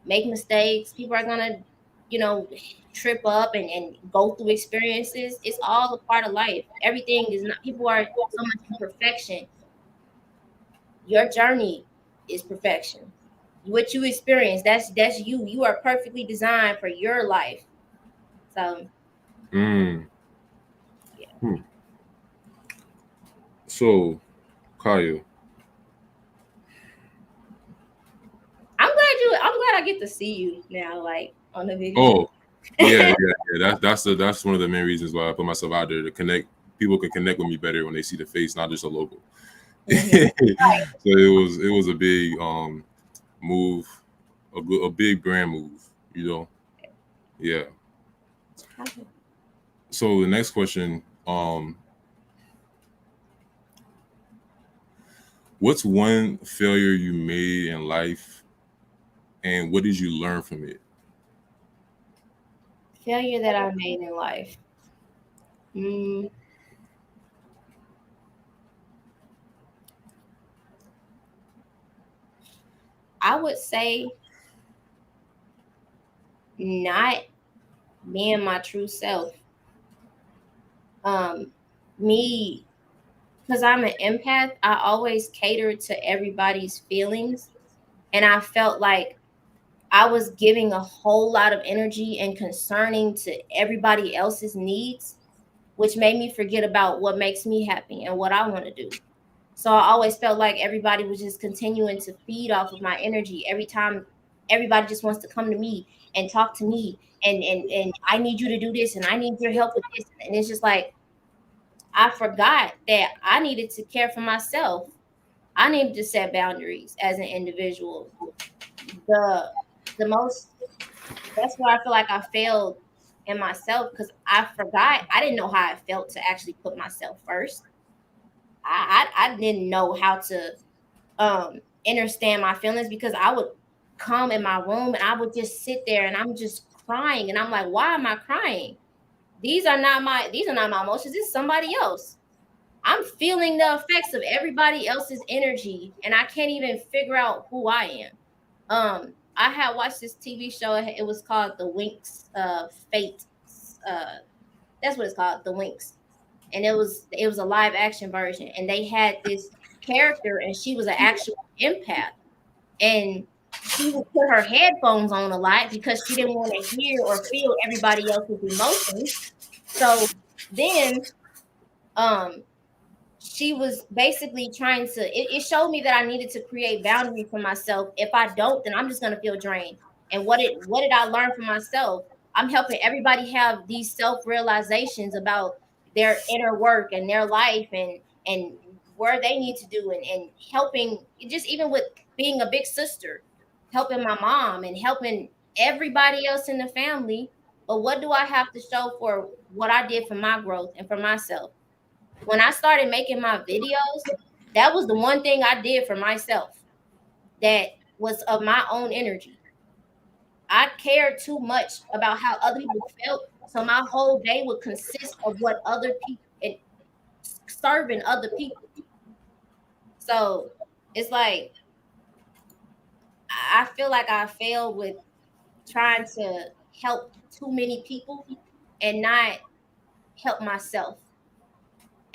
make mistakes. People are gonna, you know, trip up and go through experiences. It's all a part of life. Everything is not. People are so much in perfection. Your journey is perfection. What you experience, that's you. You are perfectly designed for your life. So yeah. So, Kiyaaa. I'm glad I get to see you now, like on the video. Oh, yeah. That's one of the main reasons why I put myself out there to connect. People can connect with me better when they see the face, not just a logo. Mhm. So it was a big move, a big brand move. Yeah. Okay. So the next question, what's one failure you made in life, and what did you learn from it? Failure that I made in life. Mm, I would say not being my true self. Um, Me, because I'm an empath, I always catered to everybody's feelings, and I felt like I was giving a whole lot of energy and concerning to everybody else's needs, which made me forget about what makes me happy and what I want to do. So I always felt like everybody was just continuing to feed off of my energy every time. Everybody just wants to come to me and talk to me, and I need you to do this, and I need your help with this, and it's just like I forgot that I needed to care for myself. I needed to set boundaries as an individual. The the most That's where I feel like I failed in myself, because I forgot. I didn't know how it felt to actually put myself first. I didn't know how to understand my feelings, because I would come in my room and I would just sit there and I'm just crying, and I'm like, why am I crying? These are not my emotions. This is somebody else. I'm feeling the effects of everybody else's energy, and I can't even figure out who I am. I had watched this TV show. It was called The Winx Fate. Uh, that's what it's called, The Winx, and it was a live action version. And they had this character, and she was an actual empath, and she would put her headphones on a lot because she didn't want to hear or feel everybody else's emotions. So then, um, she was basically trying to it showed me that I needed to create boundaries for myself. If I don't, then I'm just going to feel drained. And what did I learn from myself? I'm helping everybody have these self realizations about their inner work and their life, and where they need to do, and helping, just even with being a big sister, helping my mom and helping everybody else in the family. But what do I have to show for what I did for my growth and for myself? When I started making my videos, that was the one thing I did for myself that was of my own energy. I cared too much about how other people felt. So my whole day would consist of what other people and serving other people. So it's like I feel like I failed with trying to help too many people and not help myself.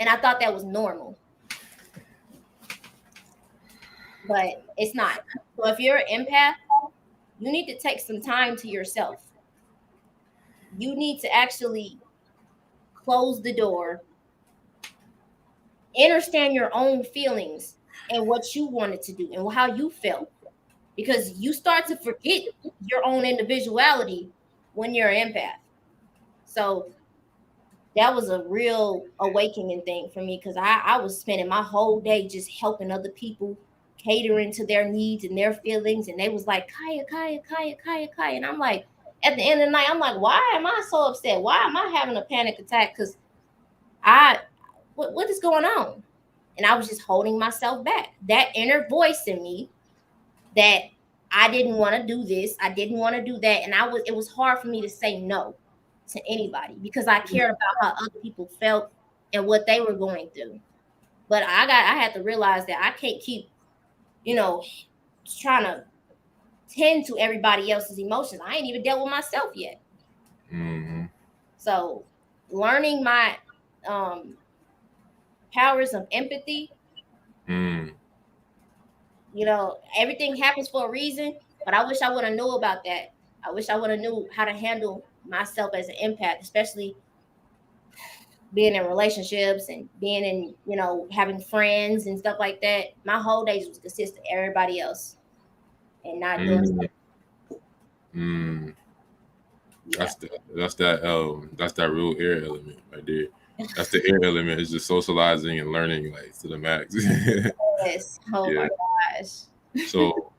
And I thought that was normal, but it's not. So if you're an empath, you need to take some time to yourself. You need to actually close the door understand your own feelings and what you wanted to do and how you felt, because you start to forget your own individuality when you're an empath. So that was a real awakening thing for me, because I was spending my whole day just helping other people, catering to their needs and their feelings. And they was like, Kiyaaa, Kiyaaa, Kiyaaa, Kiyaaa, Kiyaaa. And I'm like, at the end of the night, I'm like, why am I so upset? Why am I having a panic attack? Because what is going on? And I was just holding myself back. That inner voice in me that I didn't want to do this, I didn't want to do that. And it was hard for me to say no to anybody because I cared about how other people felt and what they were going through. But I had to realize that I can't keep, trying to tend to everybody else's emotions. I ain't even dealt with myself yet. Mm-hmm. So learning my powers of empathy, everything happens for a reason, but I wish I would have knew about that. I wish I would have knew how to handle myself as an empath, especially being in relationships and being in, having friends and stuff like that. My whole days was consistent of everybody else and not doing stuff. Yeah. That's that real air element right there. That's the air element. It's just socializing and learning like to the max. Yes. Oh my gosh. So,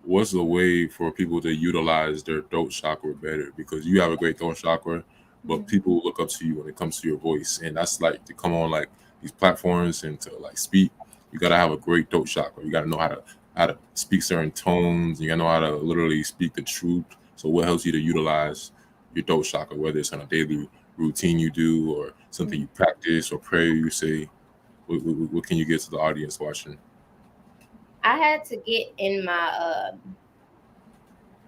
what's a way for people to utilize their throat chakra better? Because you have a great throat chakra, but people look up to you when it comes to your voice, and that's like to come on like these platforms and to like speak. You gotta have a great throat chakra. You gotta know how to speak certain tones. You gotta know how to literally speak the truth. So, what helps you to utilize your throat chakra, whether it's on a daily routine you do or something you practice or prayer you say? What can you get to the audience watching? I had to get in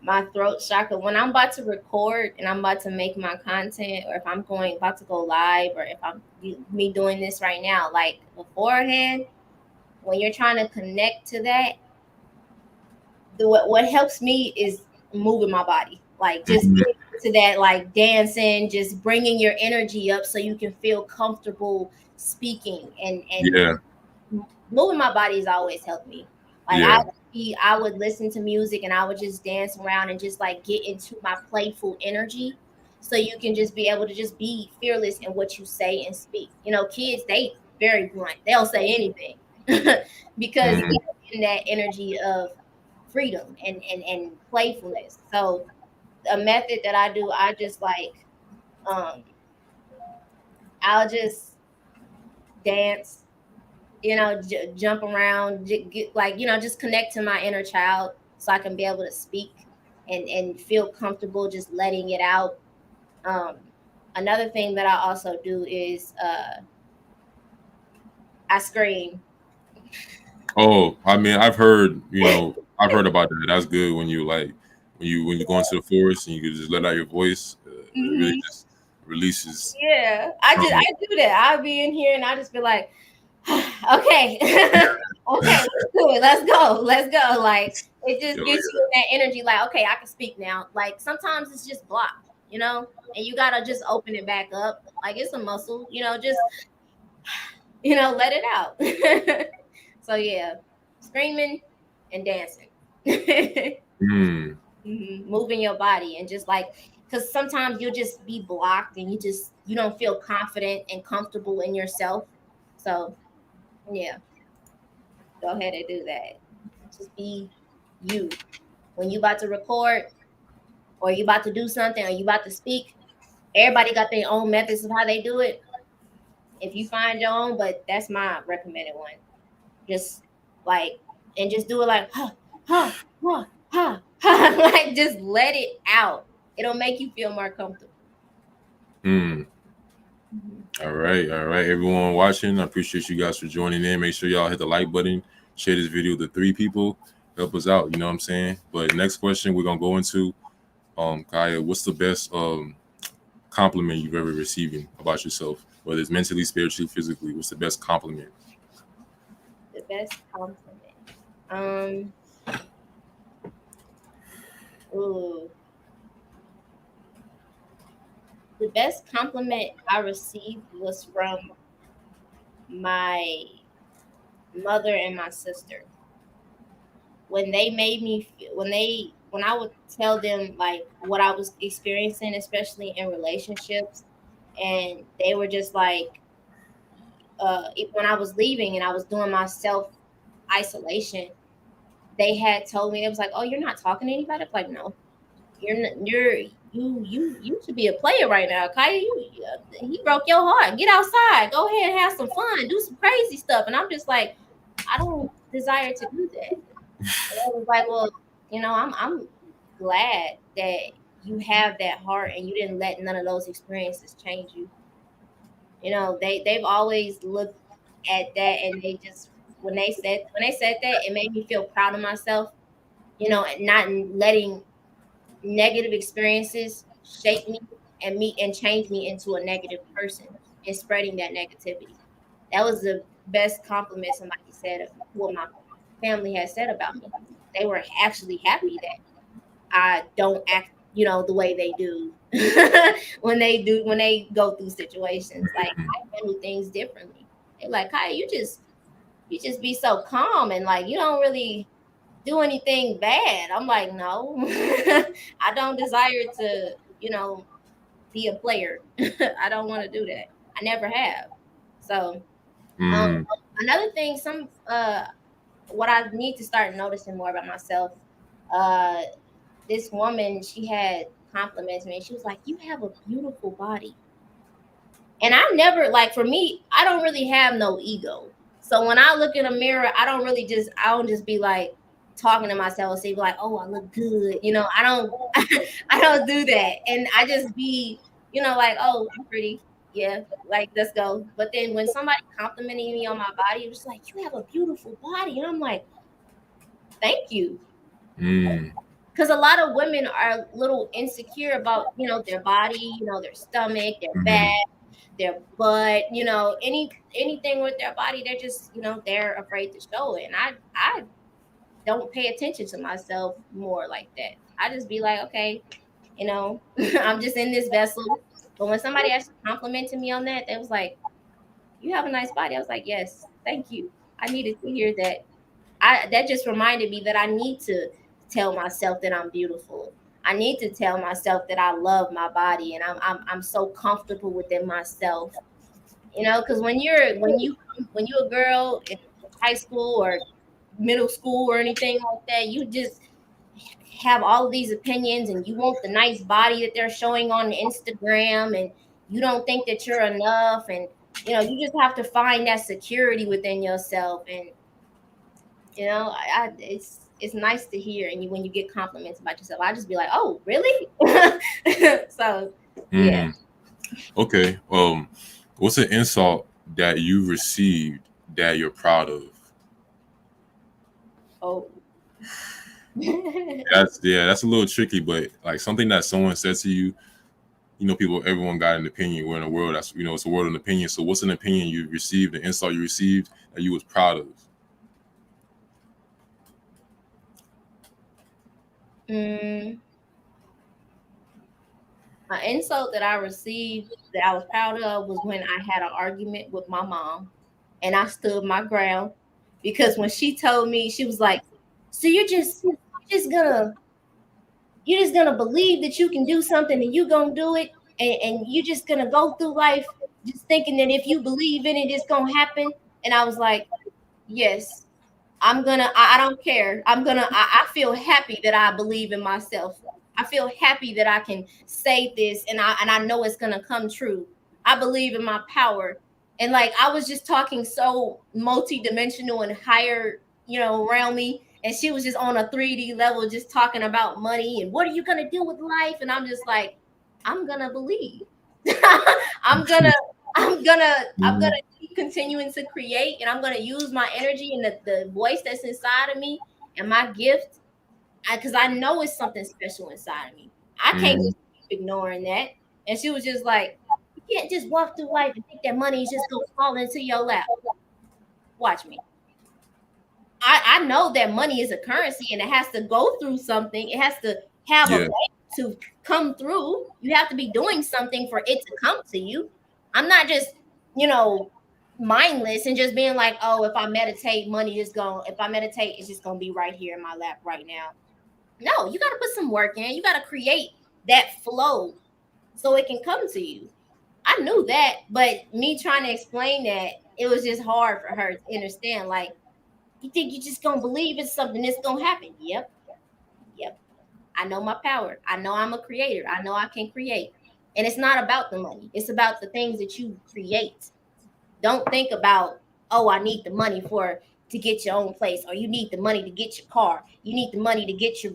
my throat chakra when I'm about to record and I'm about to make my content, or if I'm about to go live, or if I'm me doing this right now. Like beforehand, when you're trying to connect to that, what helps me is moving my body, like just getting to that, like dancing, just bringing your energy up so you can feel comfortable speaking, and moving my body has always helped me. Like I would listen to music and I would just dance around and just like get into my playful energy, so you can just be able to just be fearless in what you say and speak. Kids, they very blunt. They'll say anything because they're in that energy of freedom and playfulness. So a method that I do, I just like I'll just dance, jump around, just connect to my inner child so I can be able to speak and feel comfortable just letting it out. Another thing that I also do is I scream. Oh, I mean, I've heard about that. That's good when you like when you go into the forest and you can just let out your voice. It really just releases. Yeah, I do that. I'll be in here and I just be like, okay, okay, let's go. Like it just gets you in that energy. Like, okay, I can speak now. Like sometimes it's just blocked, and you gotta just open it back up. Like it's a muscle, just let it out. So yeah, screaming and dancing. Moving your body and just like, because sometimes you'll just be blocked and you don't feel confident and comfortable in yourself. So yeah, go ahead and do that. Just be you. When you about to record or you about to do something or you about to speak, everybody got their own methods of how they do it. If you find your own, but that's my recommended one. Just like, and just do it like, like just let it out. It'll make you feel more comfortable. All right, everyone watching. I appreciate you guys for joining in. Make sure y'all hit the like button, share this video to 3 people, help us out. You know what I'm saying? But next question we're gonna go into, Kiyaaa, what's the best compliment you've ever received about yourself, whether it's mentally, spiritually, physically? What's the best compliment? The best compliment. Ooh. The best compliment I received was from my mother and my sister when they made me when I would tell them like what I was experiencing, especially in relationships, and they were just like, when I was leaving and I was doing my self isolation, they had told me, it was like, "Oh, you're not talking to anybody." I'm like, "No, you should be a player right now, Kaya. He broke your heart. Get outside. Go ahead and have some fun. Do some crazy stuff." And I'm just like, I don't desire to do that. And I was like, well, I'm glad that you have that heart and you didn't let none of those experiences change you. They've always looked at that, and they just when they said that, it made me feel proud of myself. And not letting negative experiences shape me and change me into a negative person and spreading that negativity. That was the best compliment somebody said, what my family had said about me. They were actually happy that I don't act, the way they do when they go through situations. Like, I handle things differently. They're like, Kaya, you just be so calm, and like you don't really do anything bad. I'm like, no, I don't desire to, be a player. I don't want to do that. I never have. So, um, Mm. another thing, what I need to start noticing more about myself. Uh, this woman, she had compliments me. She was like, "You have a beautiful body." And I never, like, for me, I don't really have no ego. So when I look in a mirror, I don't just be like talking to myself and say like, "Oh, I look good." I don't I don't do that. And I just be, like, "Oh, I'm pretty." Yeah, like, let's go. But then when somebody complimenting me on my body, it was like, "You have a beautiful body." And I'm like, "Thank you." Mm. Because a lot of women are a little insecure about, their body, their stomach, their back, Mm. their butt, anything with their body. They're just, they're afraid to show it. And I don't pay attention to myself more like that. I just be like, okay, I'm just in this vessel. But when somebody actually complimented me on that, they was like, "You have a nice body." I was like, "Yes, thank you." I needed to hear that. That just reminded me that I need to tell myself that I'm beautiful. I need to tell myself that I love my body and I'm so comfortable within myself. Because when you're a girl in high school or middle school or anything like that, you just have all of these opinions and you want the nice body that they're showing on Instagram, and you don't think that you're enough, and you just have to find that security within yourself. And it's nice to hear, and when you get compliments about yourself, I just be like, "Oh, really?" So, yeah. Mm. Okay. What's an insult that you received that you're proud of? Oh. That's a little tricky, but like something that someone said to you. Everyone got an opinion. We're in a world that's it's a world of opinion. So what's an opinion you received, an insult you received that you was proud of? mm, an insult that I received that I was proud of was when I had an argument with my mom, and I stood my ground, because when she told me, she was like, "So you're just gonna you're just gonna believe that you can do something and you gonna do it, and you're just gonna go through life just thinking that if you believe in it, it's gonna happen." And I was like, "Yes, I don't care. I feel happy that I believe in myself. I feel happy that I can say this, and I know it's gonna come true. I believe in my power." And like, I was just talking so multi-dimensional and higher, around me. And she was just on a 3D level, just talking about money and what are you gonna do with life? And I'm just like, I'm gonna believe. I'm gonna I'm gonna Mm. keep continuing to create, and I'm gonna use my energy and the voice that's inside of me and my gift, because I know it's something special inside of me. I can't Mm. just keep ignoring that. And she was just like, "You can't just walk through life and think that money is just gonna fall into your lap. Watch me." I know that money is a currency and it has to go through something. It has to have a Yeah. value to come through, you have to be doing something for it to come to you. I'm not just, mindless and just being like, oh, if I meditate, money is going. If I meditate, it's just gonna be right here in my lap right now. No, you got to put some work in. You got to create that flow so it can come to you. I knew that, but me trying to explain that, it was just hard for her to understand. Like, you think you just gonna believe it's something that's gonna happen? Yep. I know my power. I know I'm a creator. I know I can create. And it's not about the money. It's about the things that you create. Don't think about, oh, I need the money to get your own place, or you need the money to get your car. You need the money to get your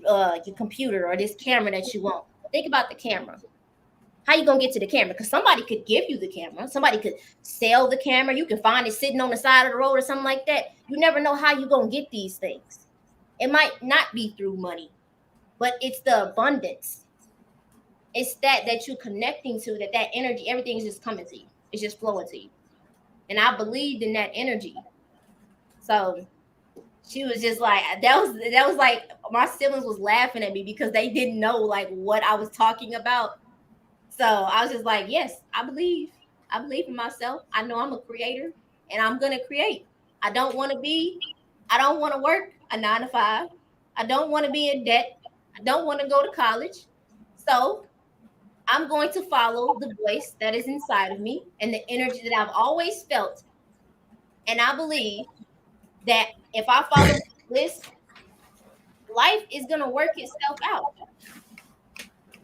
computer or this camera that you want. Think about the camera. How you gonna get to the camera? Because somebody could give you the camera. Somebody could sell the camera. You can find it sitting on the side of the road or something like that. You never know how you gonna get these things. It might not be through money, but it's the abundance. It's that you're connecting to, that energy, everything is just coming to you. It's just flowing to you. And I believed in that energy. So she was just like, that was like, my siblings was laughing at me because they didn't know like what I was talking about. So I was just like, yes, I believe in myself. I know I'm a creator and I'm going to create. I don't want to work a 9 to 5. I don't want to be in debt. I don't want to go to college. So I'm going to follow the voice that is inside of me and the energy that I've always felt. And I believe that if I follow this, life is going to work itself out.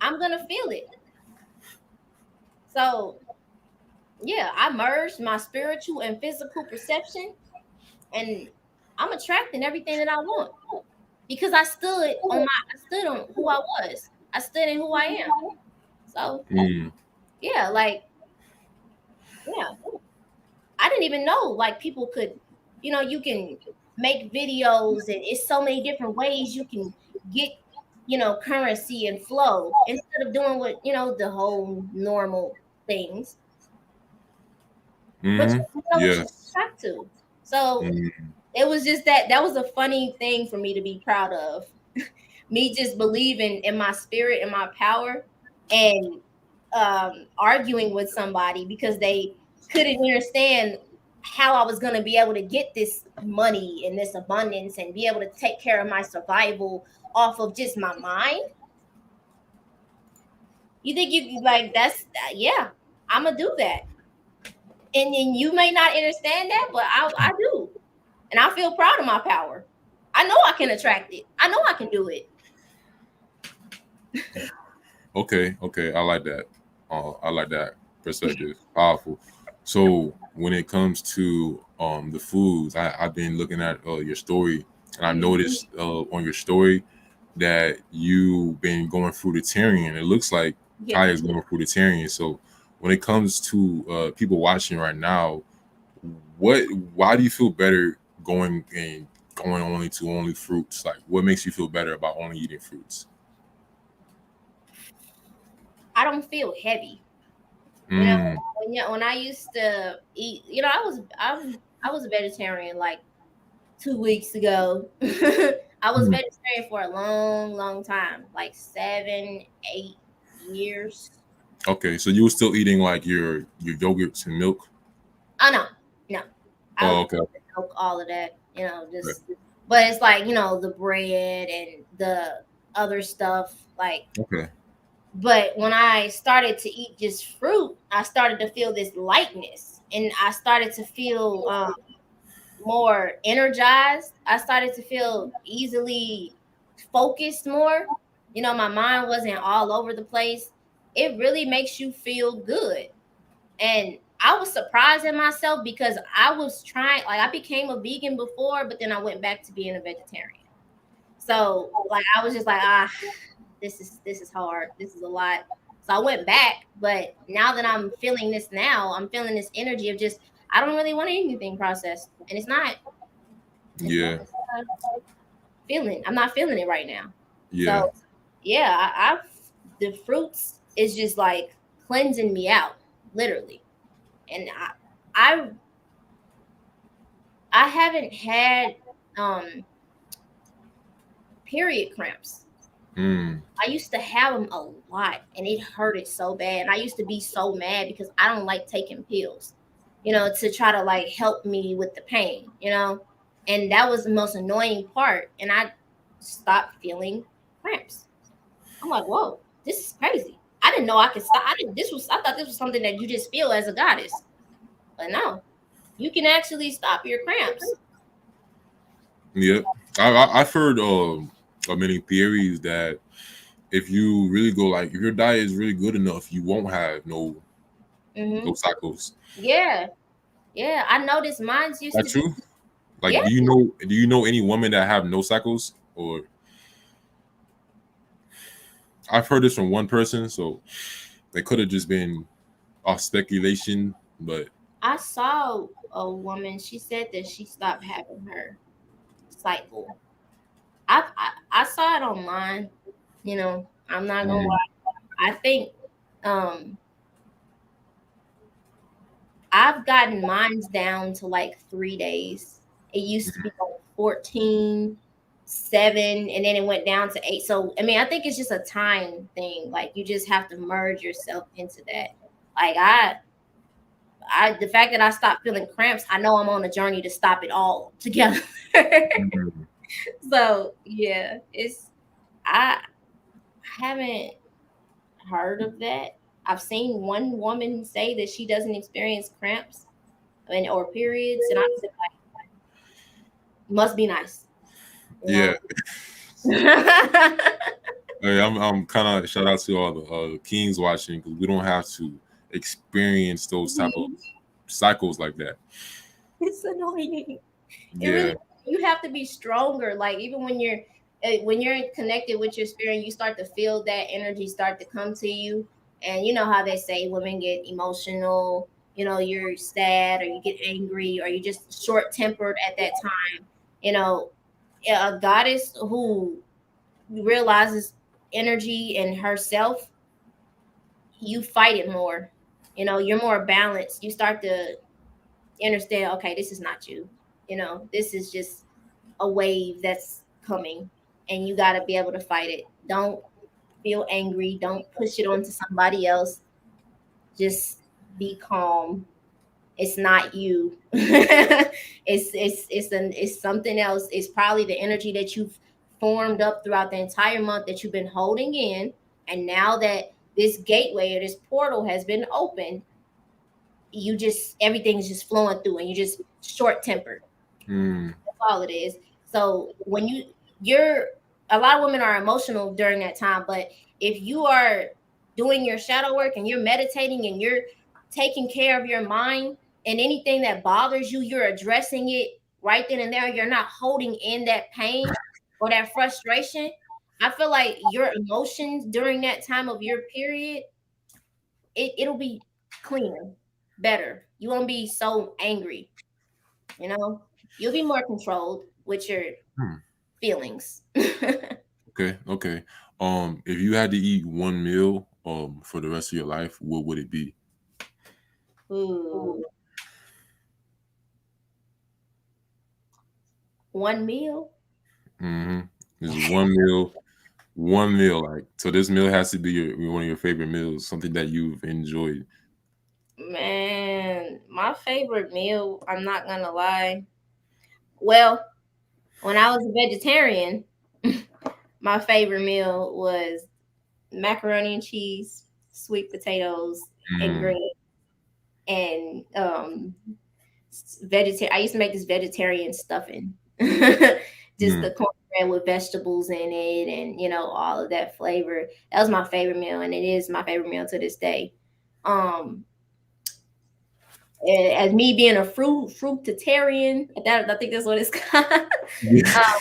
I'm going to feel it. So, yeah, I merged my spiritual and physical perception, and I'm attracting everything that I want because I stood on who I was. I stood in who I am. So, yeah, I didn't even know like people could, you can make videos and it's so many different ways you can get, currency and flow instead of doing what, the whole normal things. But you know what you attract to. So it was just that was a funny thing for me to be proud of. Me just believing in my spirit and my power, and arguing with somebody because they couldn't understand how I was going to be able to get this money and this abundance and be able to take care of my survival off of just my mind. You think you like yeah, I'm gonna do that. And you may not understand that, but I do. And I feel proud of my power. I know I can attract it. I know I can do it. Okay. I like that. I like that perspective. Powerful. So when it comes to the foods, I've been looking at your story, and I noticed on your story that you've been going fruitarian. It looks like Kiyaaa is going fruitarian. So when it comes to people watching right now, why do you feel better going only fruits? Like, what makes you feel better about only eating fruits? I don't feel heavy. When I used to eat, I was a vegetarian like 2 weeks ago. I was vegetarian for a long time, like 7, 8 years. Okay, so you were still eating like your yogurts and milk? Oh no. I was milk, all of that, just but it's like, the bread and the other stuff, like But when I started to eat just fruit, I started to feel this lightness, and I started to feel more energized. I started to feel easily focused more. My mind wasn't all over the place. It really makes you feel good. And I was surprised at myself because I was trying, like, I became a vegan before, but then I went back to being a vegetarian. So like I was just like, this is hard. This is a lot. So I went back, but now that I'm feeling this I'm feeling this energy of just, I don't really want anything processed. And it's not feeling. I'm not feeling it right now. Yeah. So yeah, the fruits is just like cleansing me out, literally. And I haven't had period cramps I used to have them a lot, and it hurted so bad. And I used to be so mad because I don't like taking pills, to try to like help me with the pain, and that was the most annoying part. And I stopped feeling cramps. I'm like, whoa, this is crazy. I didn't know I could stop. I thought this was something that you just feel as a goddess, but no, you can actually stop your cramps. Yeah, I've heard of many theories that if you really go like if your diet is really good enough, you won't have no cycles. Yeah, yeah. I noticed mine's used That to be. true? Like, Yeah, do you know any women that have no cycles? Or I've heard this from one person, so it could have just been off speculation, but I saw a woman. She said that she stopped having her cycle. I saw it online. I'm not gonna lie. I think um I've gotten mine's down to like 3 days. It used to be like 14, 7, and then it went down to 8. So I mean, I think it's just a time thing. Like you just have to merge yourself into that. Like the fact that I stopped feeling cramps, I know I'm on a journey to stop it all together. So yeah, I haven't heard of that. I've seen one woman say that she doesn't experience cramps or periods, and I said, must be nice, you yeah. know. Hey, I'm kind of shout out to all the kings watching because we don't have to experience those type of cycles like that. It's annoying. It Yeah. really, you have to be stronger. Like even when you're connected with your spirit, you start to feel that energy start to come to you. And you know how they say women get emotional, you're sad or you get angry or you're just short tempered at that time. You know, a goddess who realizes energy in herself, you fight it more. You're more balanced. You start to understand, okay, this is not you. This is just a wave that's coming, and you got to be able to fight it. Don't feel angry. Don't push it onto somebody else. Just be calm. It's not you. It's something else. It's probably the energy that you've formed up throughout the entire month that you've been holding in, and now that this gateway or this portal has been opened, everything's just flowing through, and you're just short tempered. That's all it is. So when you're a lot of women are emotional during that time, but if you are doing your shadow work and you're meditating and you're taking care of your mind, and anything that bothers you, you're addressing it right then and there. You're not holding in that pain or that frustration. I feel like your emotions during that time of your period, it'll be cleaner, better. You won't be so angry, you know? You'll be more controlled with your feelings. Okay. Okay. If you had to eat one meal for the rest of your life, what would it be? Ooh. One meal? Mm-hmm. Just one meal. One meal. Like, so this meal has to be one of your favorite meals, something that you've enjoyed. Man, my favorite meal, I'm not gonna lie. Well, when I was a vegetarian, my favorite meal was macaroni and cheese, sweet potatoes, and Mm, green, and vegetarian. I used to make this vegetarian stuffing, just mm, the cornbread with vegetables in it, and all of that flavor. That was my favorite meal, and it is my favorite meal to this day. Um, as me being a fruitarian, I think that's what it's called. yeah.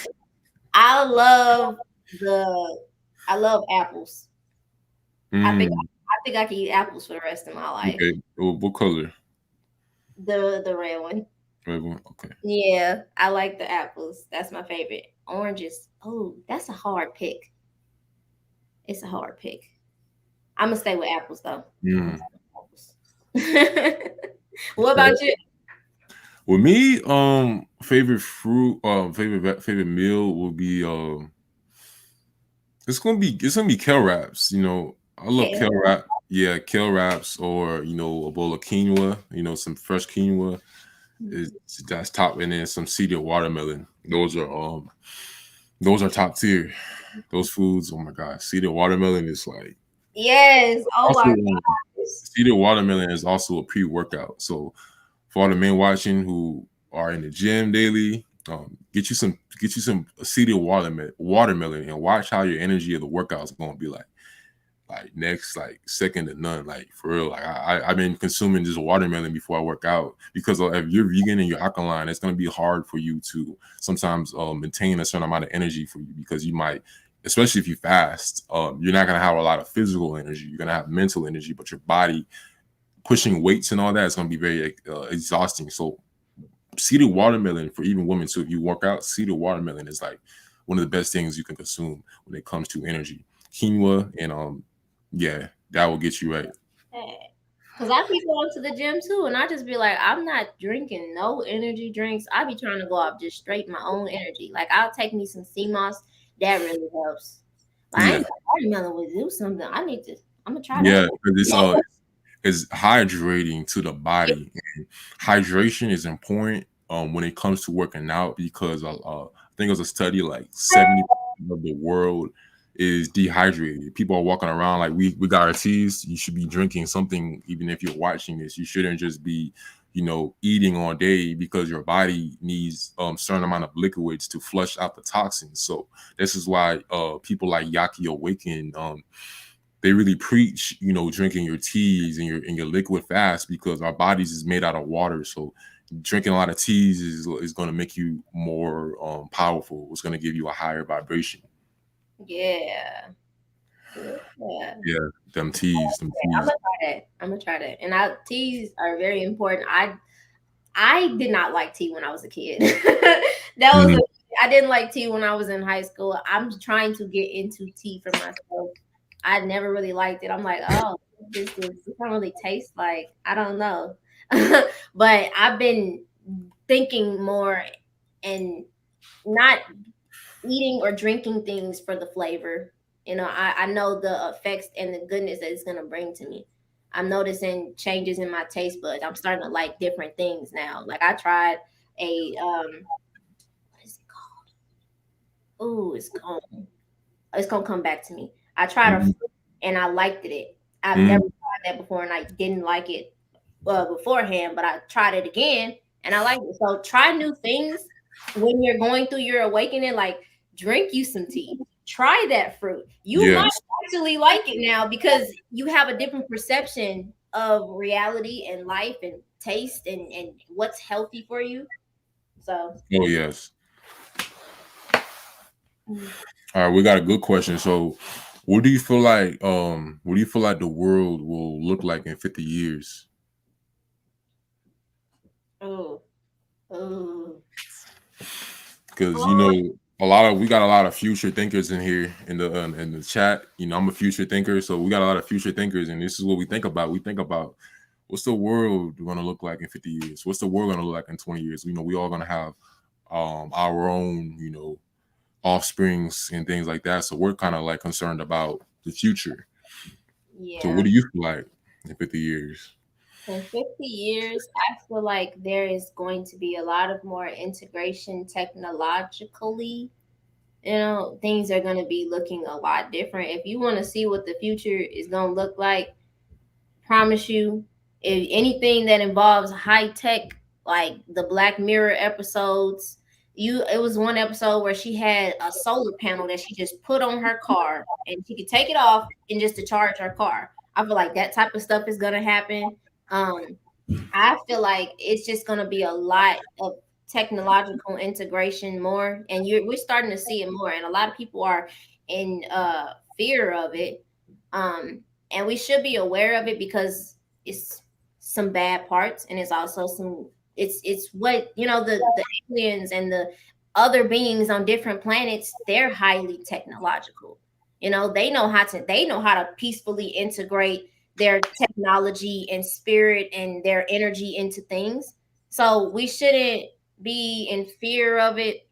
I love the I love apples. I think Mm, I think I can eat apples for the rest of my life. okay. What color? The red one. Red one. Okay. Yeah, I like the apples. That's my favorite. Oranges. Oh, that's a hard pick. It's a hard pick. I'm gonna stay with apples though. I'm Mm, gonna stay with apples. What okay. about you? With me, favorite fruit, favorite meal would be It's gonna be kale wraps. I love Okay. kale wrap. Yeah, kale wraps, or a bowl of quinoa. Some fresh quinoa is that's top, and then some seeded watermelon. Those are top tier. Those foods. Oh my god, seeded watermelon is like Yes. Oh also my gosh. seeded watermelon is also a pre-workout. So for all the men watching who are in the gym daily, get you some seeded watermelon, and watch how your energy of the workout is going to be like. Like next, like second to none. Like for real. Like I've been consuming just watermelon before I work out, because if you're vegan and you're alkaline, it's going to be hard for you to sometimes maintain a certain amount of energy for you, because you might, especially if you fast, you're not going to have a lot of physical energy. You're going to have mental energy, but your body pushing weights and all that is going to be very exhausting. So seeded watermelon for even women. So if you work out, seeded watermelon is like one of the best things you can consume when it comes to energy. Quinoa and yeah, that will get you right. Because I be going to the gym too, and I just be like, I'm not drinking no energy drinks. I be trying to go off just straight my own energy. Like, I'll take me some sea moss. That really helps. Like, I Yeah, ain't watermelon would do something. I'm gonna try that. yeah, because it's hydrating to the body. And hydration is important when it comes to working out, because I think it was a study like 70% of the world is dehydrated. People are walking around like we got our teas. You should be drinking something, even if you're watching this. You shouldn't just be eating all day, because your body needs certain amount of liquids to flush out the toxins. So this is why people like Yaki Awaken, they really preach, drinking your teas and your liquid fast, because our bodies is made out of water. So drinking a lot of teas is going to make you more powerful. It's going to give you a higher vibration. Yeah. Yeah. Yeah, them teas, them I'm teas. gonna try that. I'm gonna try that. And teas are very important. I did not like tea when I was a kid. Mhm. I didn't like tea when I was in high school. I'm trying to get into tea for myself. I never really liked it. I'm like, oh, it don't really taste like, I don't know. But I've been thinking more and not eating or drinking things for the flavor. I know the effects and the goodness that it's gonna bring to me. I'm noticing changes in my taste buds. I'm starting to like different things now. Like I tried a what is it called? Ooh, it's gonna come back to me. I tried a Mhm. fruit and I liked it. I've never Mhm. tried that before and I didn't like it beforehand, but I tried it again and I liked it. So try new things when you're going through your awakening. Like drink you some tea, try that fruit. You might Yes. actually like it now because you have a different perception of reality and life and taste and what's healthy for you. So Oh yes. mm, All right, we got a good question. So, what do you feel like the world will look like in 50 years? oh, oh, Because oh, we got a lot of future thinkers in here in the chat. I'm a future thinker, so we got a lot of future thinkers, and this is what we think about. We think about what's the world going to look like in 50 years? What's the world going to look like in 20 years? We all going to have our own, offsprings and things like that. So we're kind of like concerned about the future. So what yeah. do you feel like in 50 years? In 50 years, I feel like there is going to be a lot of more integration technologically. Things are going to be looking a lot different. If you want to see what the future is going to look like, promise you, if anything that involves high tech, like the Black Mirror episodes, it was one episode where she had a solar panel that she just put on her car and she could take it off and just to charge her car. I feel like that type of stuff is gonna happen. Um, I feel like it's just going to be a lot of technological integration more, and we're starting to see it more, and a lot of people are in fear of it. Um, and we should be aware of it because it's some bad parts, and it's also some. It's what the aliens and the other beings on different planets. They're highly technological. They know how to peacefully integrate their technology and spirit and their energy into things. So we shouldn't be in fear of it.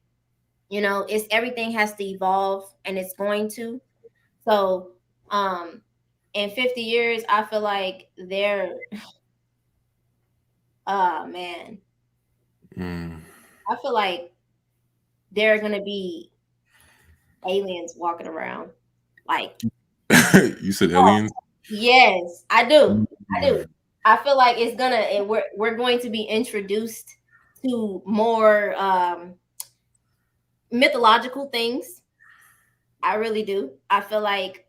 It's everything has to evolve and it's going to. So, in 50 years, I feel like they're, oh man, I feel like there are gonna be aliens walking around. Like, You said aliens? yes, I do. I do. Mm. I feel like it's gonna we're going to be introduced to more mythological things. I really do. I feel like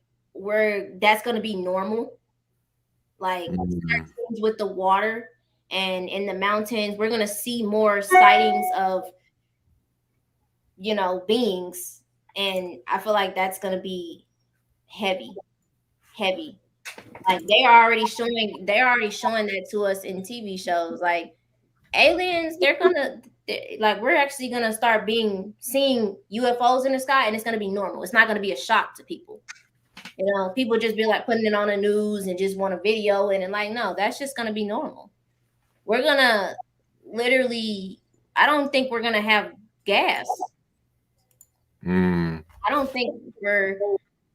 that's gonna be normal. Like Mm. things with the water and in the mountains, we're gonna see more sightings of, beings, and I feel like that's gonna be heavy, heavy. Like they're already showing that to us in TV shows. Like aliens, like we're actually gonna start seeing UFOs in the sky, and it's gonna be normal. It's not gonna be a shock to people. People just be like putting it on the news and just want a video, and then like, no, that's just gonna be normal. We're gonna literally, I don't think we're gonna have gas. Mm. I don't think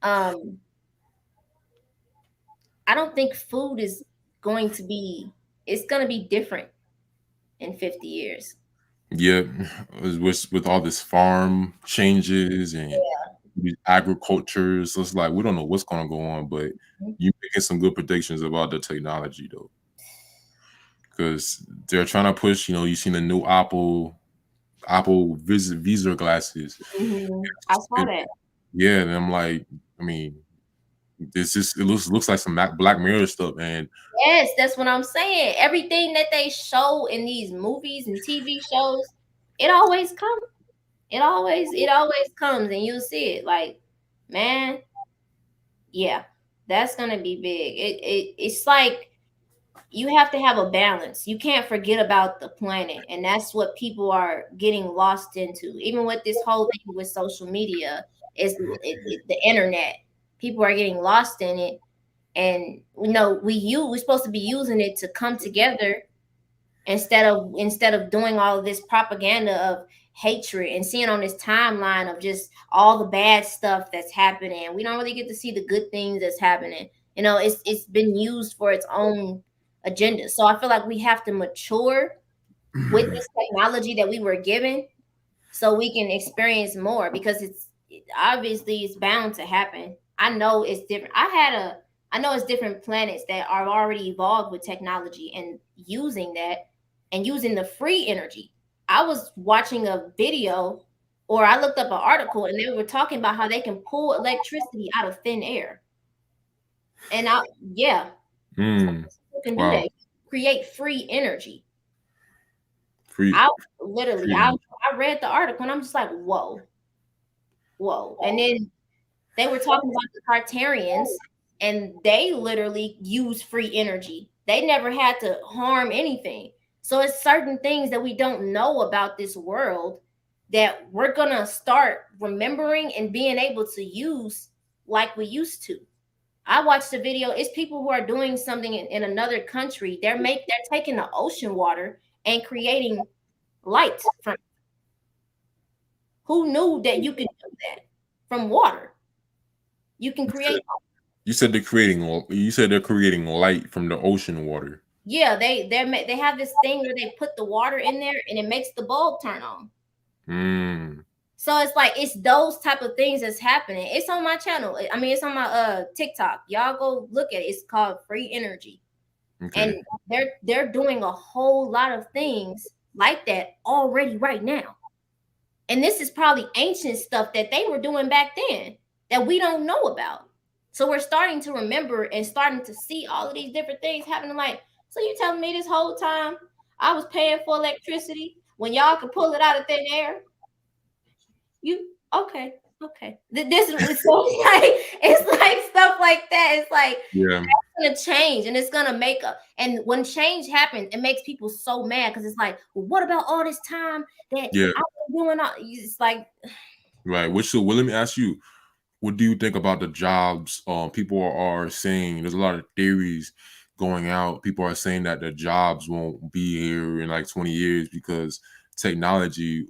um I don't think food is going to be it's gonna be different in 50 years. Yeah, with all this farm changes and these agricultures, so it's like we don't know what's gonna go on, but Yeah. you making some good predictions about the technology though, because they're trying to push. You seen the new Apple Visor glasses. I saw that. Yeah, and I'm like, I mean, it looks like some Black Mirror stuff, and Yes, that's what I'm saying. Everything that they show in these movies and TV shows, it always comes. It always comes, and you'll see it. Like, man, yeah, that's gonna be big. It's like you have to have a balance. You can't forget about the planet, and that's what people are getting lost into. Even with this whole thing with social media, the internet. People are getting lost in it, and we're supposed to be using it to come together instead of doing all of this propaganda of hatred and seeing on this timeline of just all the bad stuff that's happening. We don't really get to see the good things that's happening. It's been used for its own agenda. So I feel like we have to mature with this technology that we were given so we can experience more, because obviously it's bound to happen. I know it's different. I know it's different planets that are already evolved with technology and using that and using the free energy. I was watching a video, or I looked up an article, and they were talking about how they can pull electricity out of thin air. And yeah, people can do wow, that. Create free energy. free, I literally, free. I read the article and I'm just like, whoa, whoa. And then they were talking about the Cartarians, and they literally use free energy. They never had to harm anything. So it's certain things that we don't know about this world that we're gonna start remembering and being able to use like we used to. I watched a video. It's people who are doing something in another country. They're taking the ocean water and creating light from. Who knew that you could do that from water? You can create. You said they're creating. You said they're creating light from the ocean water. Yeah, they have this thing where they put the water in there and it makes the bulb turn on. Mm. So it's like it's those type of things that's happening. It's on my channel. I mean, it's on my TikTok. Y'all go look at it. It's called Free Energy. And Okay. they're doing a whole lot of things like that already right now. And this is probably ancient stuff that they were doing back then that we don't know about. So we're starting to remember and starting to see all of these different things happening. Like, so you telling me this whole time I was paying for electricity when y'all could pull it out of thin air? You okay? Okay. This is so like it's like stuff like that. It's like Yeah. gonna change, and it's gonna make up. And when change happens, it makes people so mad because it's like, well, what about all this time that Yeah. I was doing? It's like, Right. Well, let me ask you, what do you think about the jobs? People are saying there's a lot of theories going out. People are saying that the jobs won't be here in like 20 years because technology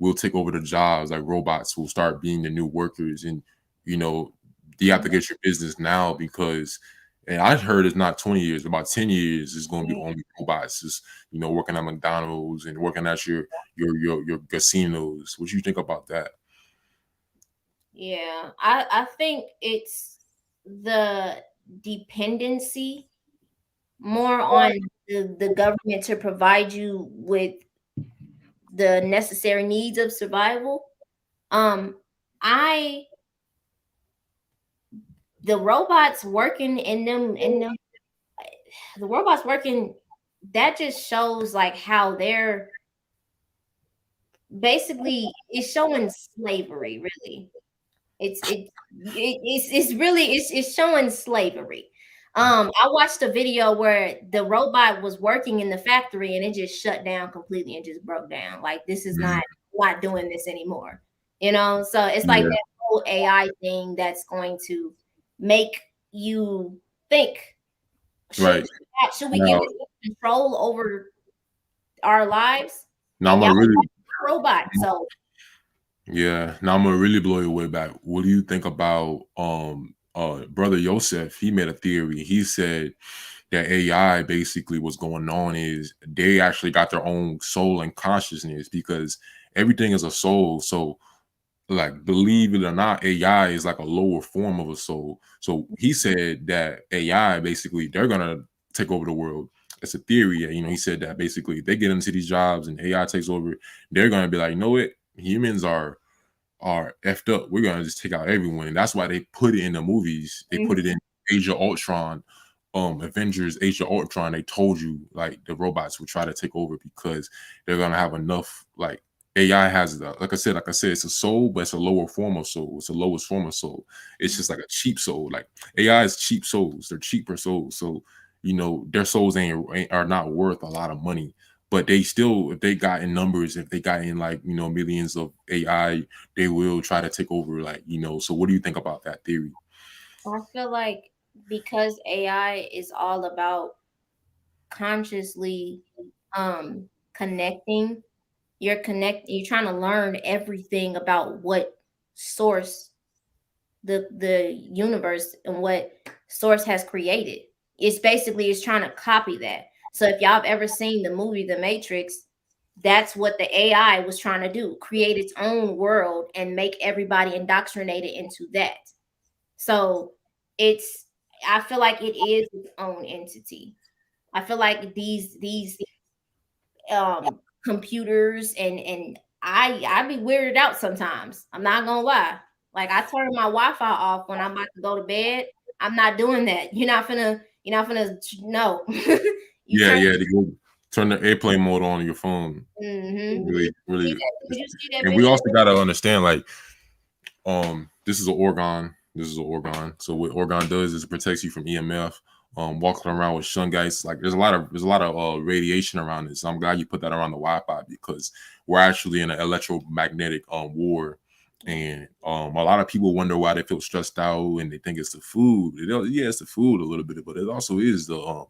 will take over the jobs. Like robots will start being the new workers, and you know you have to get your business now because, and I heard it's not 20 years, about 10 years it's going to be only robots, just working at McDonald's and working at your casinos. What do you think about that? Yeah, I think it's the dependency more on the government to provide you with the necessary needs of survival. Um, I the robots working in them the robots working, that just shows like how they're basically, it's showing slavery really. It's really it's showing slavery. I watched a video where the robot was working in the factory and it just shut down completely and just broke down. Like, this is Mhm. not doing this anymore. So it's like Yeah, that whole AI thing that's going to make you think, should right. should we give Now, this control over our lives? now I'm And gonna y'all really, are robots, so yeah. Now I'm gonna really blow you way back. What do you think about brother Yosef? He made a theory. He said that AI basically what's going on is they actually got their own soul and consciousness because everything is a soul. So, like, believe it or not, AI is like a lower form of a soul. So he said that AI basically they're gonna take over the world. It's a theory. He said that basically they get into these jobs and AI takes over, they're gonna be like, you know what, humans are effed up. We're gonna just take out everyone. And that's why they put it in the movies. They put it in Age of Ultron, Avengers, Age of Ultron. They told you like the robots would try to take over because they're gonna have enough. Like AI has like I said, it's a soul, but it's a lower form of soul. It's the lowest form of soul. It's just like a cheap soul. Like AI is cheap souls. They're cheaper souls. So their souls are not worth a lot of money. But they still, if they got in numbers, if they got in like millions of AI, they will try to take over. So what do you think about that theory? I feel like because AI is all about consciously connecting, you're trying to learn everything about what source the universe and what source has created. It's trying to copy that. So if y'all have ever seen the movie The Matrix, that's what the AI was trying to do, create its own world and make everybody indoctrinated into that. So it's I feel like it is its own entity. I feel like these computers and I be weirded out sometimes. I'm not gonna lie. Like, I turn my Wi-Fi off when I'm about to go to bed. I'm not doing that. You're not finna no. You Yeah, turn. yeah, to go turn the airplane mode on your phone. Mm-hmm. Really, really. Did you see that And we video? also gotta understand, like, this is an organ. This is an organ. So what organ does is it protects you from EMF. Walking around with shungites, like there's a lot of radiation around this. So I'm glad you put that around the Wi-Fi because we're actually in an electromagnetic war, and a lot of people wonder why they feel stressed out and they think it's the food. Yeah, it's the food a little bit, but it also is the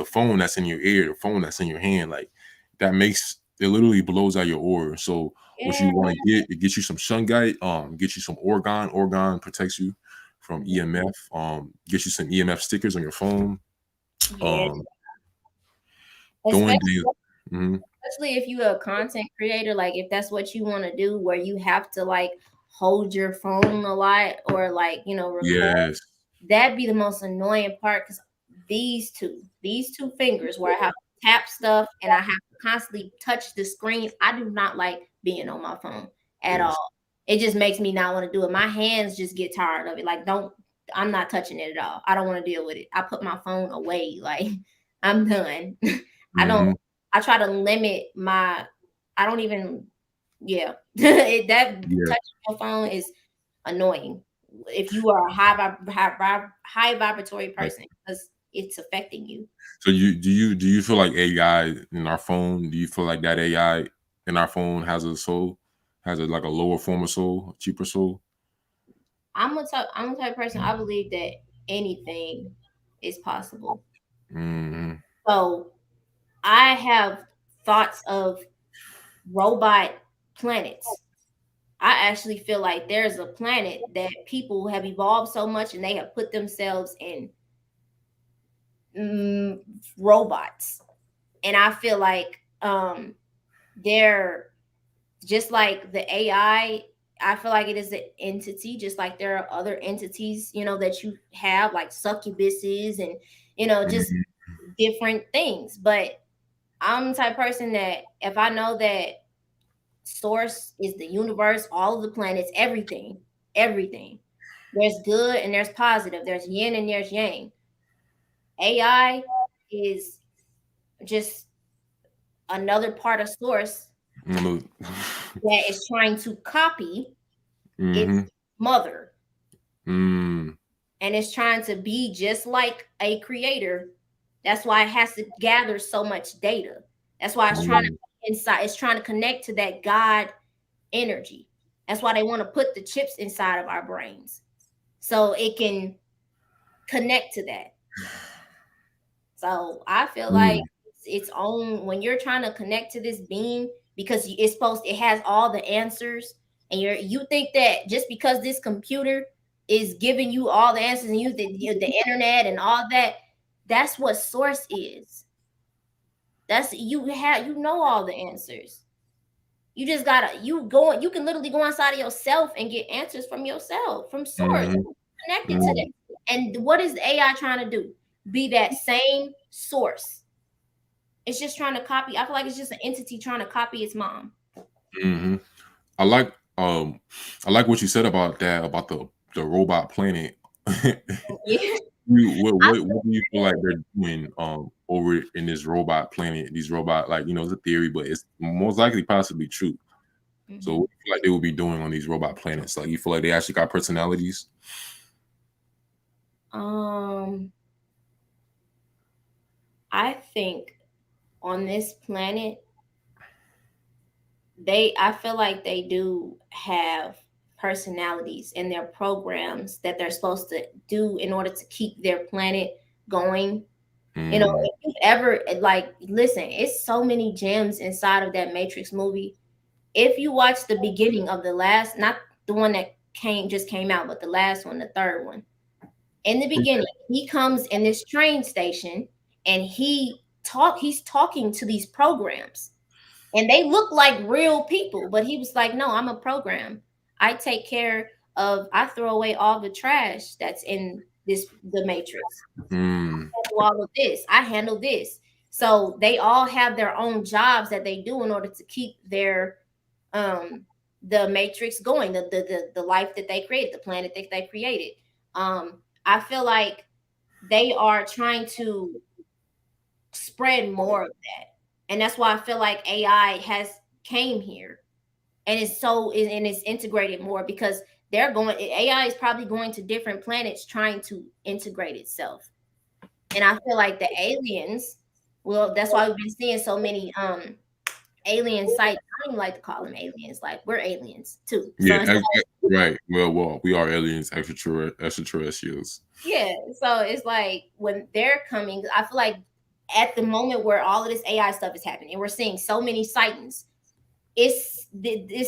phone that's in your ear, the phone that's in your hand, like that makes it literally blows out your aura. So what Yeah. you want to get you some shungite, get you some organ. Organ protects you from EMF. Get you some EMF stickers on your phone. Yeah. Um, Especially throwing the mhm. especially if you're a content creator, like if that's what you want to do, where you have to like hold your phone a lot or like record. Yes, That'd be the most annoying part because these two fingers where I have to tap stuff and I have to constantly touch the screen. I do not like being on my phone at yes. all. It just makes me not want to do it. My hands just get tired of it. Like, don't I'm not touching it at all. I don't want to deal with it. I put my phone away. Like, I'm done. I don't Hmm. I try to limit my I don't even yeah. That Yeah. touching your phone is annoying if you are a high vibratory Right. person because it's affecting you. So do you feel like AI in our phone? Do you feel like that AI in our phone has a soul? Has it like a lower form of soul, a cheaper soul? I'm a type of person. I believe that anything is possible. Hmm. So I have thoughts of robot planets. I actually feel like there's a planet that people have evolved so much and they have put themselves in robots. And I feel like they're just like the AI. I feel like it is an entity, just like there are other entities, that you have, like succubuses and, just Mhm. different things. But I'm the type of person that if I know that source is the universe, all of the planets, everything. There's good and there's positive. There's yin and there's yang. AI is just another part of source Mhm. that is trying to copy its Mhm. mother, Mm. and it's trying to be just like a creator. That's why it has to gather so much data. That's why it's trying to Mm. inside. It's trying to connect to that God energy. That's why they want to put the chips inside of our brains so it can connect to that. So I feel like Mm. its own when you're trying to connect to this being, because it has all the answers, and you think that just because this computer is giving you all the answers, and the internet and all that, that's what source is. That's you know all the answers. You just gotta you can literally go inside of yourself and get answers from yourself, from source, Mhm. connected to that. Mm. And what is the AI trying to do? Be that same source. It's just trying to copy. I feel like it's just an entity trying to copy its mom. Mhm. I like um I like what you said about that, about the robot planet. Yeah. What do you feel like they're doing over in this robot planet? These robot, like, it's a theory, but it's most likely possibly true. So Mhm. what do you feel like they will be doing on these robot planets? Like, you feel like they actually got personalities? Um, I think on this planet, I feel like they do have personalities in their programs that they're supposed to do in order to keep their planet going. Mm. If you've ever like listen, it's so many gems inside of that Matrix movie. If you watch the beginning of the last, not the one that came out, but the last one, the third one. In the beginning, he comes in this train station and he's talking to these programs, and they look like real people, but he was like, no, I'm a program. I throw away all the trash that's in the matrix. Mm. I do all of this. I handle this. So they all have their own jobs that they do in order to keep their the matrix going, the life that they created, the planet that they created. I feel like they are trying to spread more of that, and that's why I feel like AI has came here, and it's integrated more, because AI is probably going to different planets trying to integrate itself. And I feel like the aliens, well, that's why we've been seeing so many alien sites. I don't even like to call them aliens. Like, we're aliens too. So Yeah, it's right. Well, we are aliens, extraterrestrials. yeah. So it's like when they're coming, I feel like at the moment where all of this AI stuff is happening, and we're seeing so many sightings, it's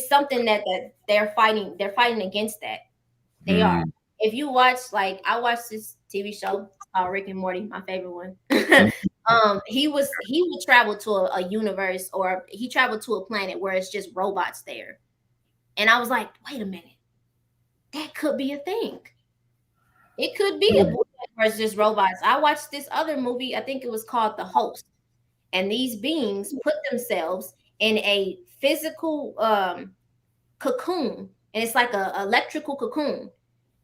something that they're fighting. They're fighting against that. They are. Mm. If you watch, like, I watched this TV show called Rick and Morty, my favorite one. Mm. He would travel to a universe, or he traveled to a planet where it's just robots there. And I was like, wait a minute, that could be a thing. It could be a Mm. planet where it's just robots. I watched this other movie, I think it was called The Host. And these beings put themselves in a physical cocoon, and it's like a electrical cocoon,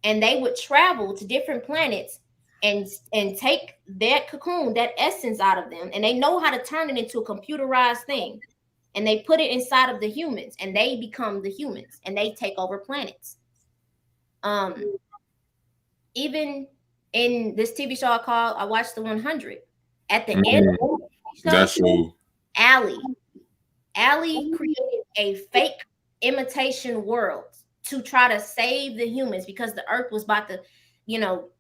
and they would travel to different planets and take that cocoon, that essence out of them, and they know how to turn it into a computerized thing, and they put it inside of the humans, and they become the humans, and they take over planets. um Even in this TV show I watched the 100. At the end Mm. of the show, That's so. Allie Allie created a fake imitation world to try to save the humans, because the earth was about to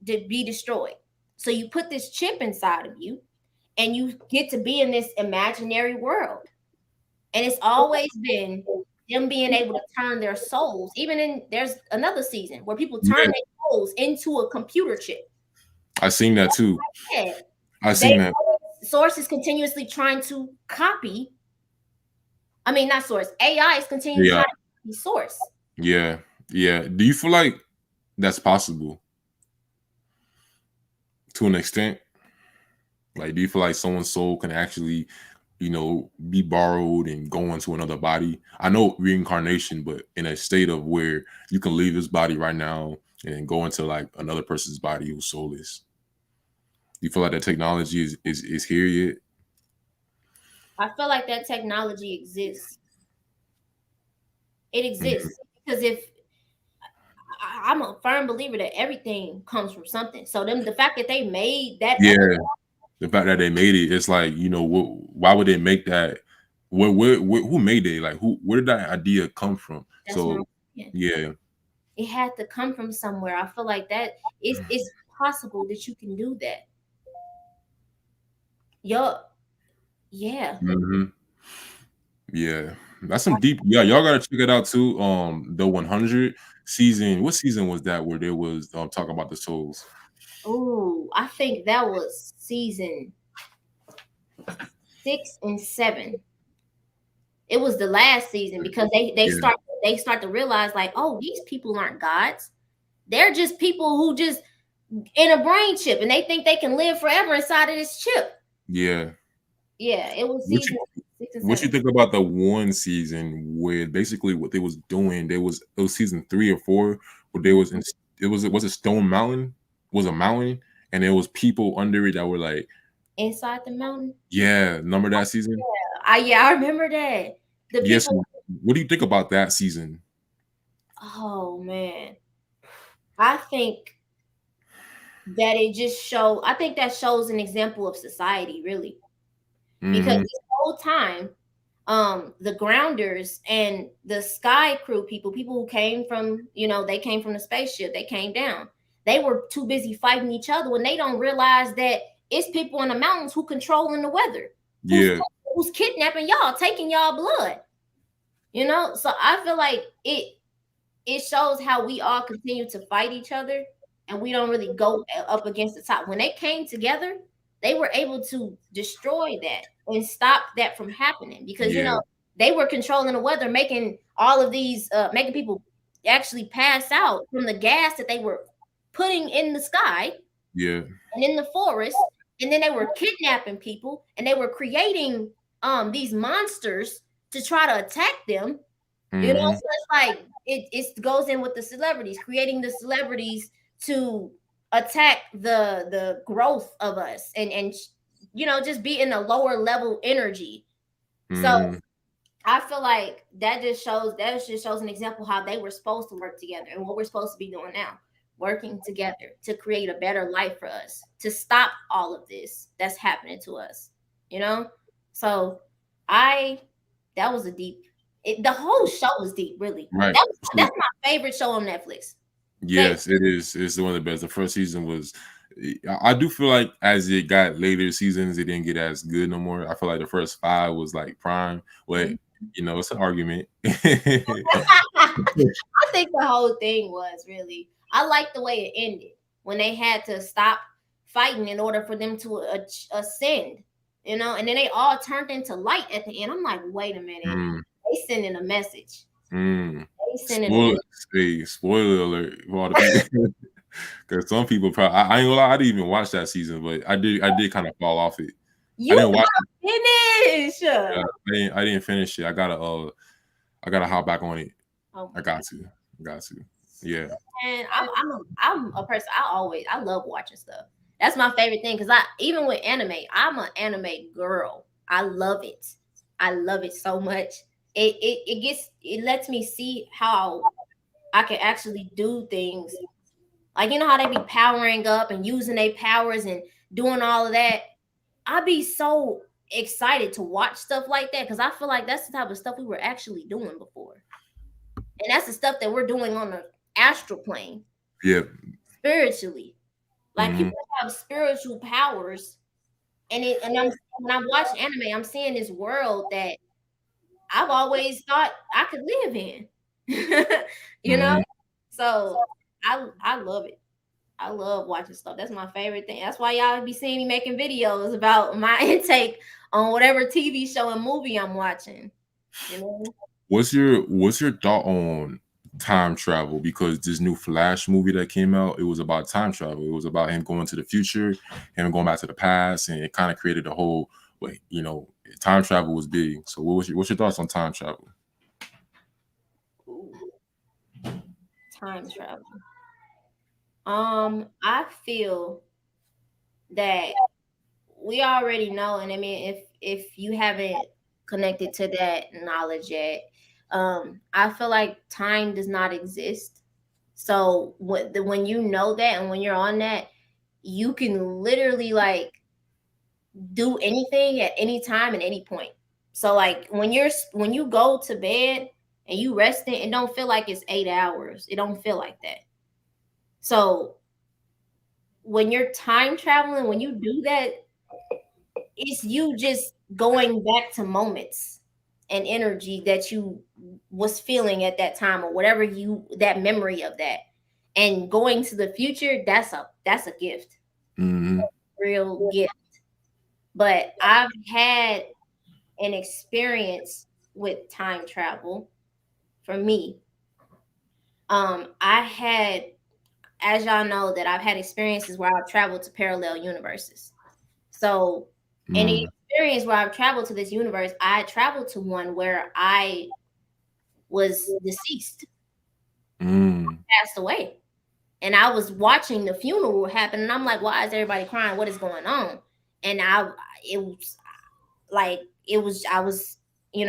be destroyed. So you put this chip inside of you, and you get to be in this imaginary world. And it's always been them being able to turn their souls. Even in there's another season where people turn Yeah, their souls into a computer chip. I seen that too. Yeah. I They seen that. source is continuously trying to copy. I mean, not source. AI is continuing Yeah, trying to copy source. yeah, yeah. Do you feel like that's possible to an extent? Like, do you feel like someone's soul can actually, be borrowed and go into another body? I know reincarnation, but in a state of where you can leave this body right now and go into like another person's body whose soul is. Do you feel like that technology is here yet? I feel like that technology exists. It Mhm. exists because if I'm a firm believer that everything comes from something. So the fact that they made that other, Yeah, the fact that they made it, it's like, why would they make that? Who made it? Like, where did that idea come from? that's my So, opinion. yeah, It had to come from somewhere. I feel like that it's possible that you can do that. Yo, yeah. hmm yeah, that's some deep. Yeah, y'all gotta check it out too. The 100 season. What season was that where there was talking about the souls? Ooh, I think that was season 6 and 7. It was the last season because Yeah, they start to realize like, oh, these people aren't gods. They're just people who just in a brain chip and they think they can live forever inside of this chip. yeah. Yeah, it was What you season 6 and what you 7. think about the one season where basically what they was doing? It was season 3 or 4 where there was was it Stone Mountain? Was a mountain and there was people under it that were like, Inside the mountain. yeah, remember that season? I remember that. The Yes. people, What do you think about that season? oh man. I think that it just show I think that shows an example of society really. Because Hmm this whole time, the grounders and the sky crew people who came from, they came from the spaceship, they came down. They were too busy fighting each other when they don't realize that it's people in the mountains who controlling the weather, who's Yeah, who's kidnapping y'all, taking y'all blood. So I feel like it shows how we all continue to fight each other and we don't really go up against the top. When they came together, they were able to destroy that and stop that from happening because yeah, they were controlling the weather, making all of these making people actually pass out from the gas that they were putting in the sky yeah. and in the forest, and then they were kidnapping people and they were creating these monsters to try to attack them. hmm So it's like it goes in with the celebrities, creating the celebrities to attack the growth of us and just be in a lower level energy. So hmm I feel like that just shows an example how they were supposed to work together and what we're supposed to be doing now, working together to create a better life for us, to stop all of this that's happening to us. You know, so I that was a deep. The whole show was deep, really. Right. That's my favorite show on Netflix. Favorite. Yes, it is. It's one of the best. The first season was. I do feel like as it got later seasons, it didn't get as good no more. I feel like the first 5 was like prime. But it's an argument. I think the whole thing was really. I like the way it ended when they had to stop fighting in order for them to ascend. And then they all turned into light at the end. I'm like, wait a minute, mm, they sending a message. mm. They sending a Spoiler, message. hey, spoiler alert for all the people. Because some people probably, I ain't gonna lie, I didn't even watch that season, but I did kind of fall off it. I You didn't watch gotta finish. it. I didn't finish it. I gotta hop back on it. Oh I my god. got to. Got to. Yeah. And I'm a person. I love watching stuff. That's my favorite thing because I even with anime, I'm an anime girl. I love it. I love it so much. It lets me see how I can actually do things. Like how they be powering up and using their powers and doing all of that. I'd be so excited to watch stuff like that because I feel like that's the type of stuff we were actually doing before. And that's the stuff that we're doing on the astral plane Yeah. spiritually. Like hmm people have spiritual powers, and when I watch anime, I'm seeing this world that I've always thought I could live in. You know? Mm. So I love it. I love watching stuff. That's my favorite thing. That's why y'all be seeing me making videos about my intake on whatever TV show and movie I'm watching. You know? What's your thought on time travel? Because this new Flash movie that came out, it was about time travel. It was about him going to the future, him going back to the past, and it kind of created a whole way. Time travel was big. So what's your thoughts on time travel? Ooh, time travel. I feel that we already know, and I mean, if you haven't connected to that knowledge yet, I feel like time does not exist. So when you know that, and when you're on that, you can literally like do anything at any time and any point. So like when you go to bed and you resting, it don't feel like it's 8 hours. It don't feel like that. So when you're time traveling, when you do that, it's you just going back to moments and energy that you was feeling at that time, or whatever you, that memory of that, and going to the future. That's a gift, Mm-hmm. real gift. But I've had an experience with time travel. For me, I had, as y'all know, that I've had experiences where I've traveled to parallel universes. So, in the Mm. experience where I've traveled to this universe, I traveled to one where I was deceased, Mm. passed away. And I was watching the funeral happen, and I'm like, why is everybody crying? What is going on? And it was like, I was, in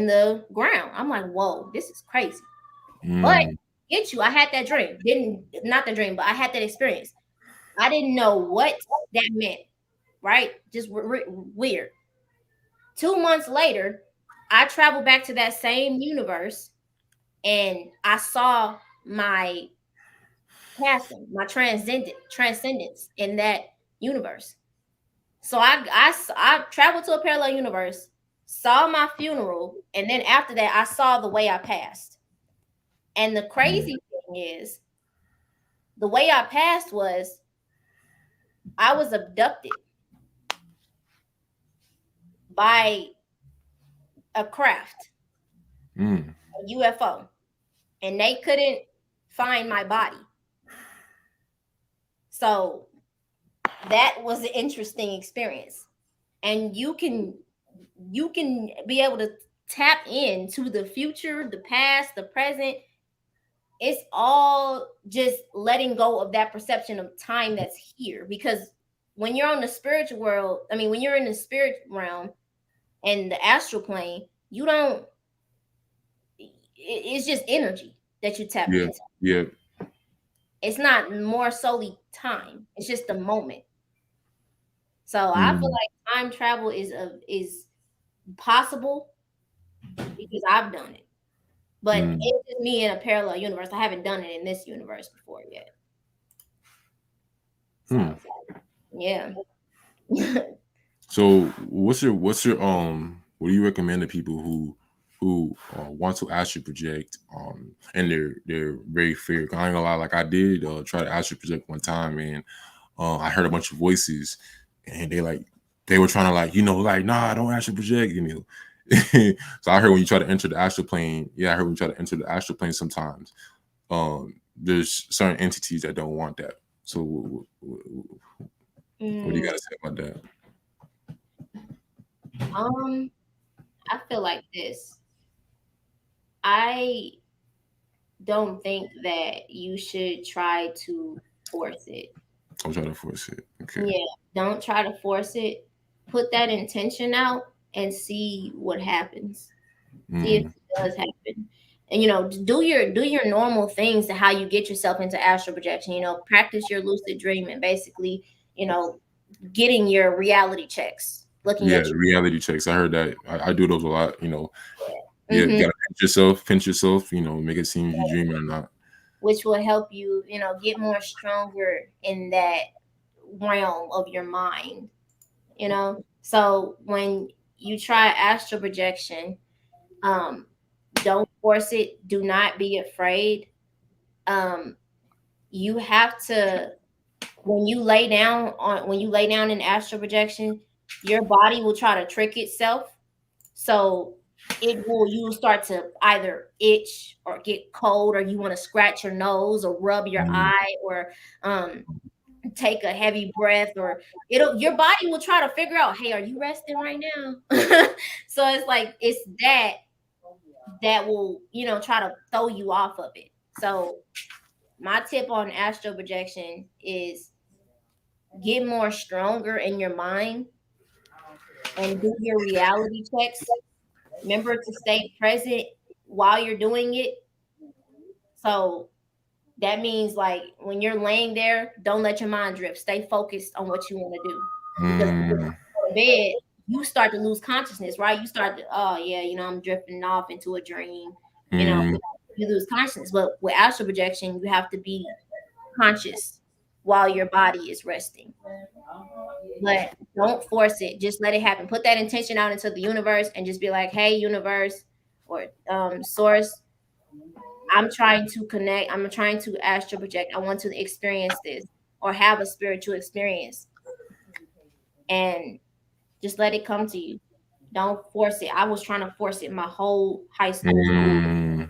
the ground. I'm like, whoa, this is crazy. But Mm. get you, I had that dream. Didn't, not the dream, but I had that experience. I didn't know what that meant, right? Just weird. 2 months later, I traveled back to that same universe, and I saw my passing, my transcendence in that universe. So I traveled to a parallel universe, saw my funeral, and then after that, I saw the way I passed. And the Mm. crazy thing is, the way I passed was I was abducted by a craft, Mm. a UFO, and they couldn't find my body. So that was an interesting experience. And you can be able to tap into the future, the past, the present. It's all just letting go of that perception of time that's here. Because when you're on the spiritual world, I mean, when you're in the spirit realm and the astral plane, you don't, it's just energy that you tapping Yeah. into. Yeah. It's not more solely time. It's just a moment. So I feel Mm. like time travel is possible because I've done it. But Mm. it's just me in a parallel universe. I haven't done it in this universe before yet. Mm. So yeah. So what do you recommend to people who want to astral project and they're very fear? I ain't gonna lie, like I did try to astral project one time, and I heard a bunch of voices, and they were trying to like nah, don't astral project, So I heard when you try to enter the astral plane, I heard when you try to enter the astral plane sometimes there's certain entities that don't want that. So what do you Mm, got to say about that? um, I feel like this. I don't think that you should try to force it. I'm trying to force it. Okay. Yeah, don't try to force it. Put that intention out and see what happens. See if Mm. it does happen. And do your normal things to how you get yourself into astral projection. Practice your lucid dreaming, basically, you know, getting your reality checks, looking Yeah, at reality checks. I heard that. I do those a lot. your Yeah, you gotta pinch yourself. Make it seem you dreaming or not. which will help you, get more stronger in that realm of your mind. So when you try astral projection, Don't force it. Do not be afraid. You have to, when you lay down in astral projection, your body will try to trick itself. So you will start to either itch or get cold, or you want to scratch your nose or rub your eye, or um take a heavy breath, or your body will try to figure out, hey, are you resting right now? So it's like it's that will, try to throw you off of it. So my tip on astral projection is get more stronger in your mind and do your reality checks. Remember to stay present while you're doing it. So that means, like, when you're laying there, don't let your mind drift. Stay focused on what you want to do. Because when you go to bed, you start to lose consciousness, right? You start to, oh yeah, I'm drifting off into a dream. You lose consciousness. But with astral projection, you have to be conscious while your body is resting. But don't force it. Just let it happen. Put that intention out into the universe and just be like, hey, universe, or source, I'm trying to connect. I'm trying to astral project. I want to experience this or have a spiritual experience. And just let it come to you. Don't force it. I was trying to force it my whole high school.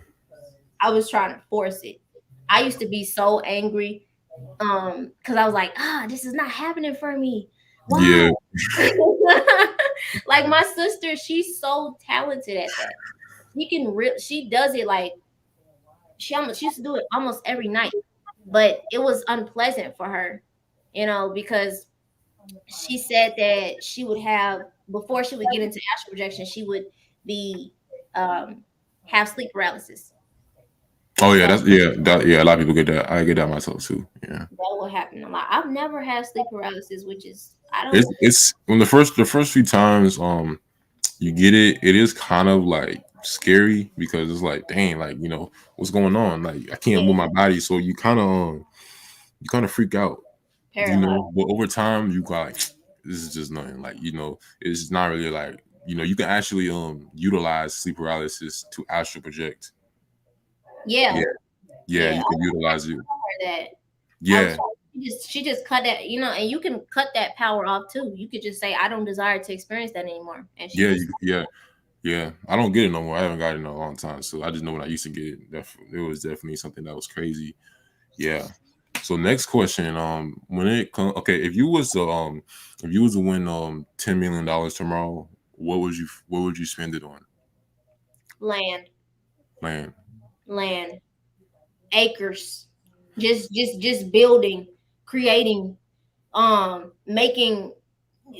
I was trying to force it. I used to be so angry because I was like, this is not happening for me. Why? Yeah. Like my sister, she's so talented at that. She does it like she used to do it almost every night, but it was unpleasant for her, because she said that she would have, before she would get into astral projection, she would be have sleep paralysis. Oh yeah, so, a lot of people get that. I get that myself too. Yeah, that will happen a lot. I've never had sleep paralysis, which is I don't. It's when the first few times you get it, it is kind of like scary because it's like, dang, like what's going on? Like I can't move my body, so you kind of freak out. But over time you got like, this is just nothing. Like it's not really like you can actually utilize sleep paralysis to astral project. Yeah, you can utilize it. That. Yeah, she just cut that, and you can cut that power off too. You could just say, I don't desire to experience that anymore. And yeah. I don't get it no more. I haven't got it in a long time, so I just know when I used to get it, it was definitely something that was crazy. Yeah. So next question, when it comes, okay, if you was to win $10 million tomorrow, what would you spend it on? Land, acres, just building, creating, making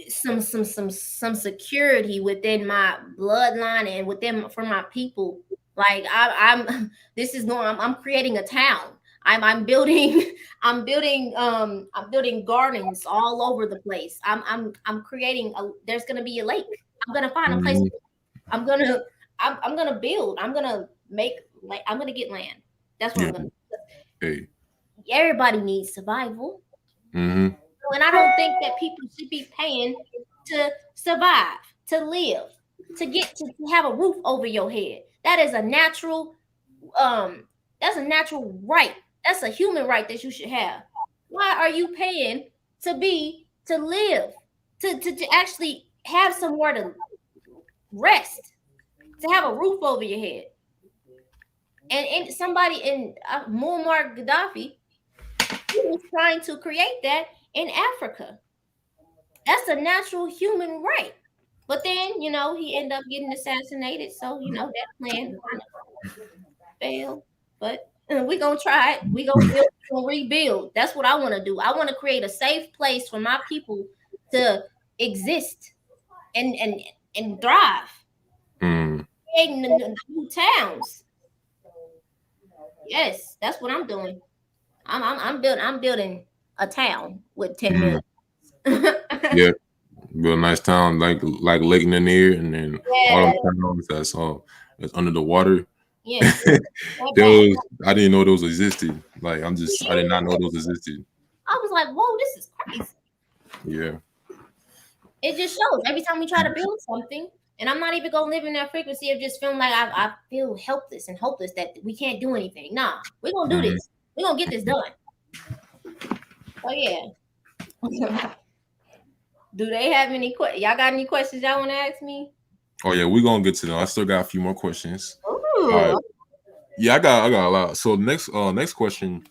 some security within my bloodline and within for my people. Like I'm creating a town. I'm building gardens all over the place. I'm creating there's gonna be a lake. I'm gonna find a place. I'm gonna build. I'm gonna get land. That's what I'm gonna do. Hey. Everybody needs survival. And I don't think that people should be paying to survive, to live, to get to have a roof over your head. That is a natural right. That's a human right that you should have. Why are you paying to live, to actually have somewhere to rest, to have a roof over your head? And somebody in Muammar Gaddafi, he was trying to create that in Africa. That's a natural human right. But then, he ended up getting assassinated. So, that plan kind of failed. But we're going to try it. We're going to build, we're going to rebuild. That's what I want to do. I want to create a safe place for my people to exist and thrive. Creating new towns. Yes, that's what I'm doing. I'm building a town with 10 million. Yeah, build a nice town like Lake Lanier, and then all the towns that's under the water. Yeah, I didn't know those existed. Like I did not know those existed. I was like, whoa, this is crazy. Yeah. It just shows every time we try to build something, And I'm not even gonna live in that frequency of just feeling like I feel helpless and hopeless that we can't do anything. Nah, we're gonna do Mhm. this. We're gonna get this done. Oh yeah. Do they have any questions? Y'all got any questions y'all want to ask me? Oh yeah, we're gonna get to them. I still got a few more questions. All right. Ooh. Yeah, I got a lot. So next question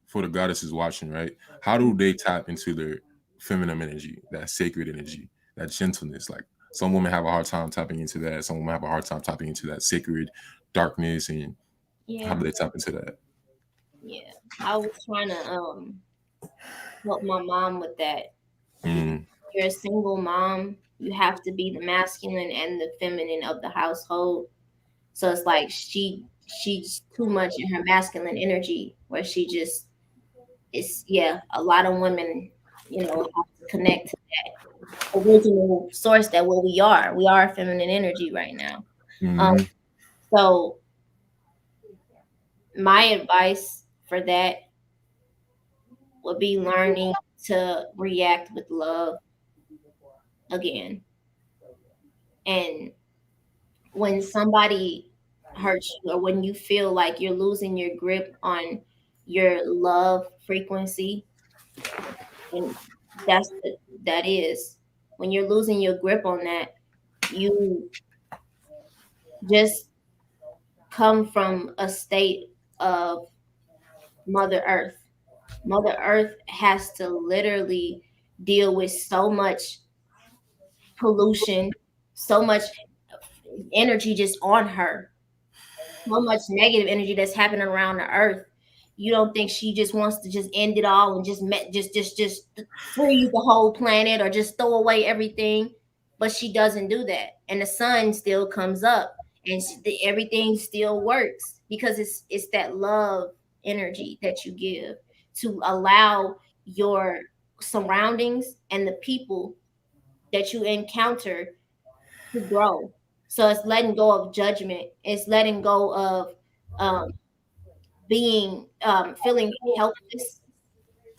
for the goddesses watching, right? How do they tap into their feminine energy, that sacred energy, that gentleness? Like some women have a hard time tapping into that. Some women have a hard time tapping into that sacred darkness. And how Yeah. do they tap into that? Yeah. I was trying to help my mom with that. Because Mm, you're a single mom, you have to be the masculine and the feminine of the household. So it's like she's too much in her masculine energy where she just it's yeah, a lot of women, have to connect to that original source that what we are. We are feminine energy right now. Um mm, so my advice for that would be learning to react with love again. And when somebody hurts you or when you feel like you're losing your grip on your love frequency, and that is when you're losing your grip on that, you just come from a state of Mother Earth. Mother Earth has to literally deal with so much pollution, so much energy just on her, so much negative energy that's happening around the earth. You don't think she just wants to just end it all and just freeze the whole planet or just throw away everything? But she doesn't do that, and the sun still comes up, and everything still works because it's that love energy that you give to allow your surroundings and the people that you encounter to grow. So it's letting go of judgment. It's letting go of um, being feeling helpless.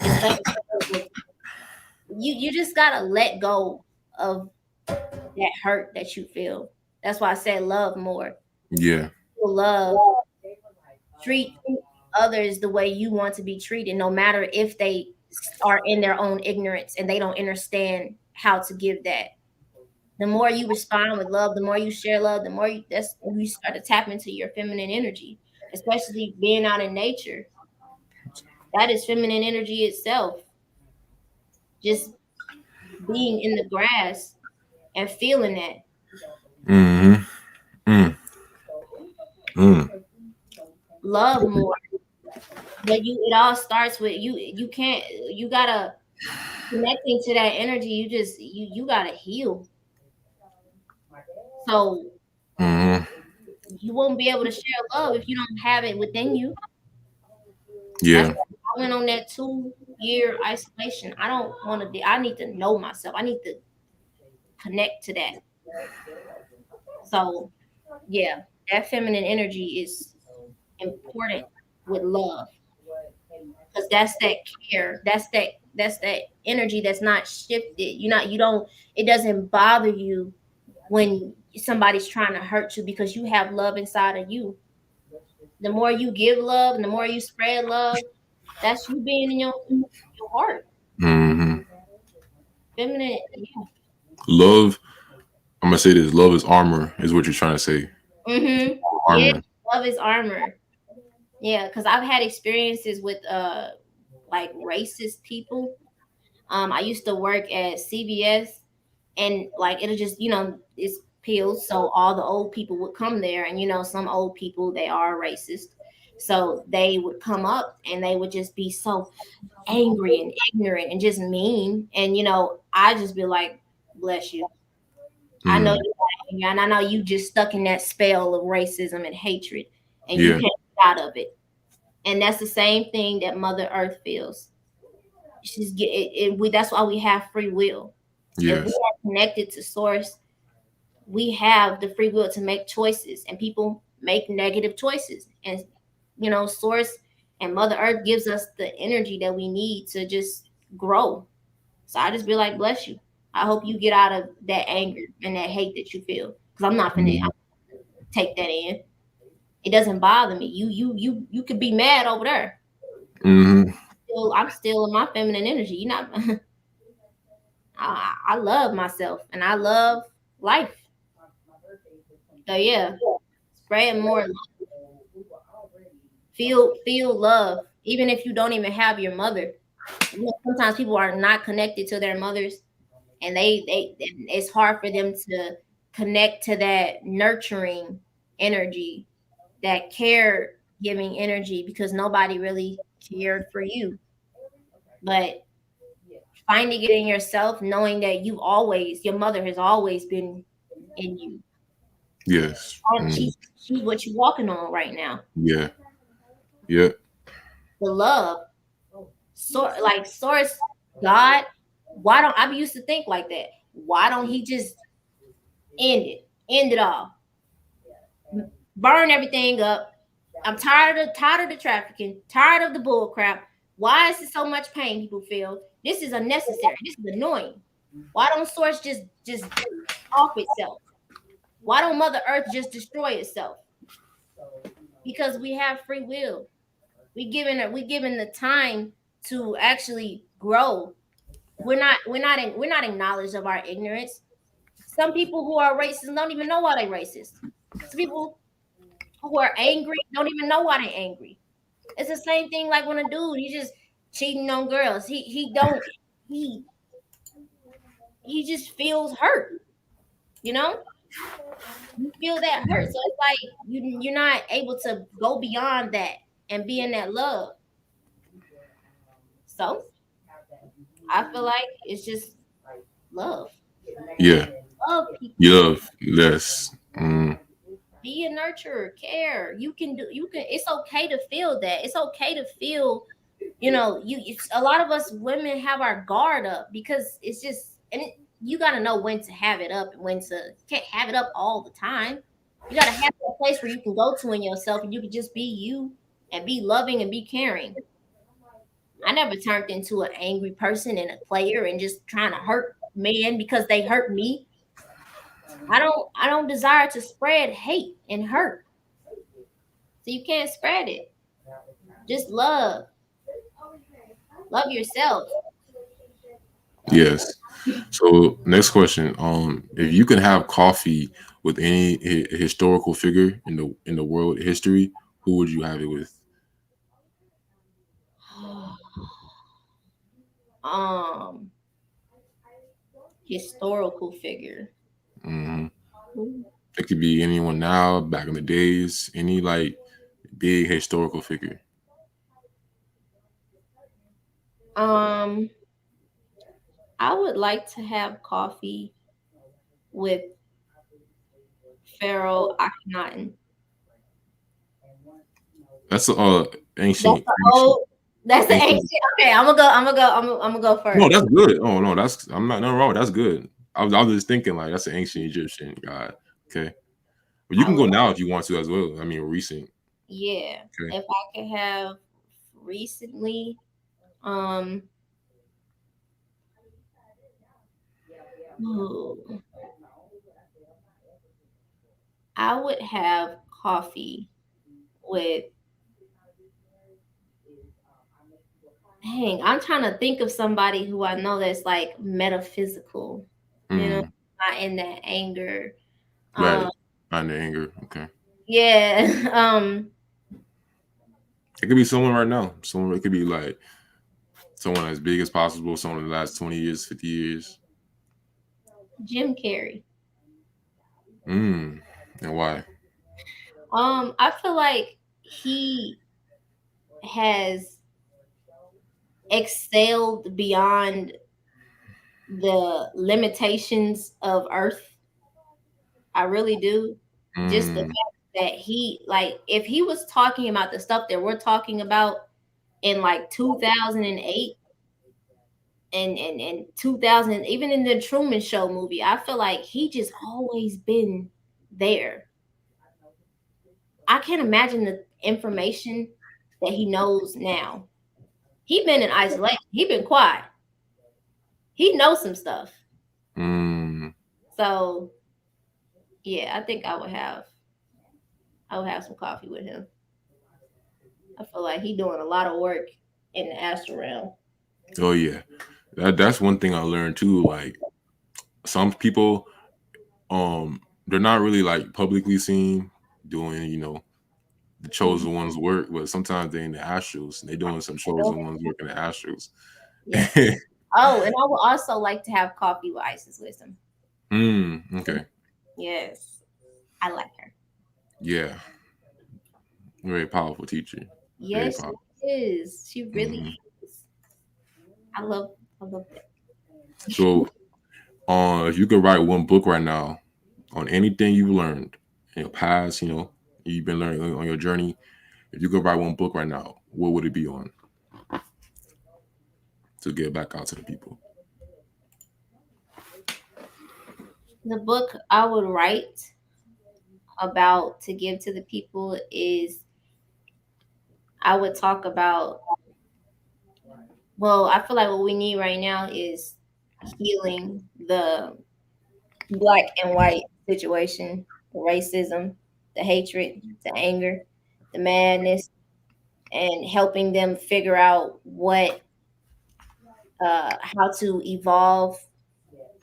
It's letting go of, you just gotta let go of that hurt that you feel. That's why I said love more. yeah. Feel love. Treat others the way you want to be treated, no matter if they are in their own ignorance and they don't understand how to give that. The more you respond with love, the more you share love, the more that's when you start to tap into your feminine energy, especially being out in nature. That is feminine energy itself. Just being in the grass and feeling that. Mm-hmm. Mm, mm. Love more. But it all starts with you. You can't you gotta connecting to that energy, you gotta heal. So Mm-hmm. you won't be able to share love if you don't have it within you. That's Yeah. why I went on that 2 year isolation. I don't want to be. I need to know myself. I need to connect to that. So yeah, that feminine energy is important with love because that's that care. That's that energy that's not shifted. You don't. It doesn't bother you when somebody's trying to hurt you because you have love inside of you. The more you give love and the more you spread love, that's you being in your heart. Mm-hmm. Feminine, yeah. Love. I'm gonna say this. Love is armor, is what you're trying to say. Yeah, Armor. love is armor. Yeah, because I've had experiences with like racist people. I used to work at CVS, and like it'll just it's pills, so all the old people would come there, and some old people, they are racist, so they would come up and they would just be so angry and ignorant and just mean, and I just be like, bless you. I know Mm, you are angry, and I know you just stuck in that spell of racism and hatred, and you yeah. can't get out of it. And that's the same thing that Mother Earth feels. That's why we have free will. If we Yes. are connected to Source, we have the free will to make choices, and people make negative choices. And Source and Mother Earth gives us the energy that we need to just grow. So I just be like, bless you. I hope you get out of that anger and that hate that you feel. Because I'm not finna take that in. It doesn't bother me. You could be mad over there. I'm still in my feminine energy. You not. I love myself and I love life. So yeah, spread more love. Feel love, even if you don't even have your mother. You know, sometimes people are not connected to their mothers, and they it's hard for them to connect to that nurturing energy, that care giving energy, because nobody really cared for you. But finding it in yourself, knowing that your mother has always been in you. Yes. She's what you're walking on right now. Yeah. Yeah. The love, like source, God. Why don't I used to think like that? Why don't He just end it all, burn everything up? I'm tired of the trafficking, tired of the bull crap. Why is it so much pain people feel? This is unnecessary. This is annoying. Why don't source just off itself? Why don't Mother Earth just destroy itself? Because we have free will. We given the time to actually grow. We're not acknowledged of our ignorance. Some people who are racist don't even know why they're racist. Some people who are angry don't even know why they're angry. It's the same thing like when a dude he just cheating on girls. He he just feels hurt. You know, you feel that hurt. So it's like you're not able to go beyond that and be in that love. So I feel like it's just love. Yeah. Love people. Love. Yes. Be a nurturer, care. It's okay to feel that. It's okay to feel, a lot of us women have our guard up because it's just, you got to know when to have it up and can't have it up all the time. You got to have a place where you can go to in yourself and you can just be you and be loving and be caring. I never turned into an angry person and a player and just trying to hurt men because they hurt me. I don't desire to spread hate and hurt. So you can't spread it. Just love. Love yourself. Yes. So next question. If you can have coffee with any historical figure in the world history, who would you have it with? um Historical figure. It could be anyone now, back in the days, any like big historical figure. I would like to have coffee with Pharaoh Akhenaten. That's That's ancient. the old. That's the Ancient. ancient. Okay, I'm gonna go first. No, that's good. Oh no, I'm not nothing wrong. That's good. I was just thinking like that's an ancient Egyptian god. Okay, but you I can would, go now if you want to as well. I mean, recent. yeah. Okay. If I could have recently, um, ooh, I would have coffee with. Dang, I'm trying to think of somebody who I know that's like metaphysical. Not in that anger. Right. Not the anger. Okay. Yeah. It could be someone right now. Someone. It could be like someone as big as possible. Someone in the last 20 years, 50 years. Jim Carrey. And why? I feel like he has excelled beyond the limitations of Earth. I really do. Just the fact that if he was talking about the stuff that we're talking about in like 2008 and 2000, even in the Truman Show movie, I feel like he just always been there. I can't imagine the information that he knows now. He been in isolation. He been quiet. He knows some stuff. Mm. So yeah, I think I would have some coffee with him. I feel like he doing a lot of work in the astral realm. Oh yeah, that's one thing I learned too. Like some people, they're not really like publicly seen doing, the Mhm. chosen ones work, but sometimes they in the astrals. They doing some chosen ones work in the astrals. Yes. Oh, and I would also like to have coffee with Isis wisdom. Okay. Yes, I like her. Yeah. Very powerful teacher. Very Yes, powerful. she is. She really Hmm. is. I love that. So, if you could write one book right now on anything you've learned in your past, you've been learning on your journey. If you could write one book right now, what would it be on to get back out to the people? The book I would write about to give to the people is I would talk about, well, I feel like what we need right now is healing the black and white situation, the racism, the hatred, the anger, the madness, and helping them figure out how to evolve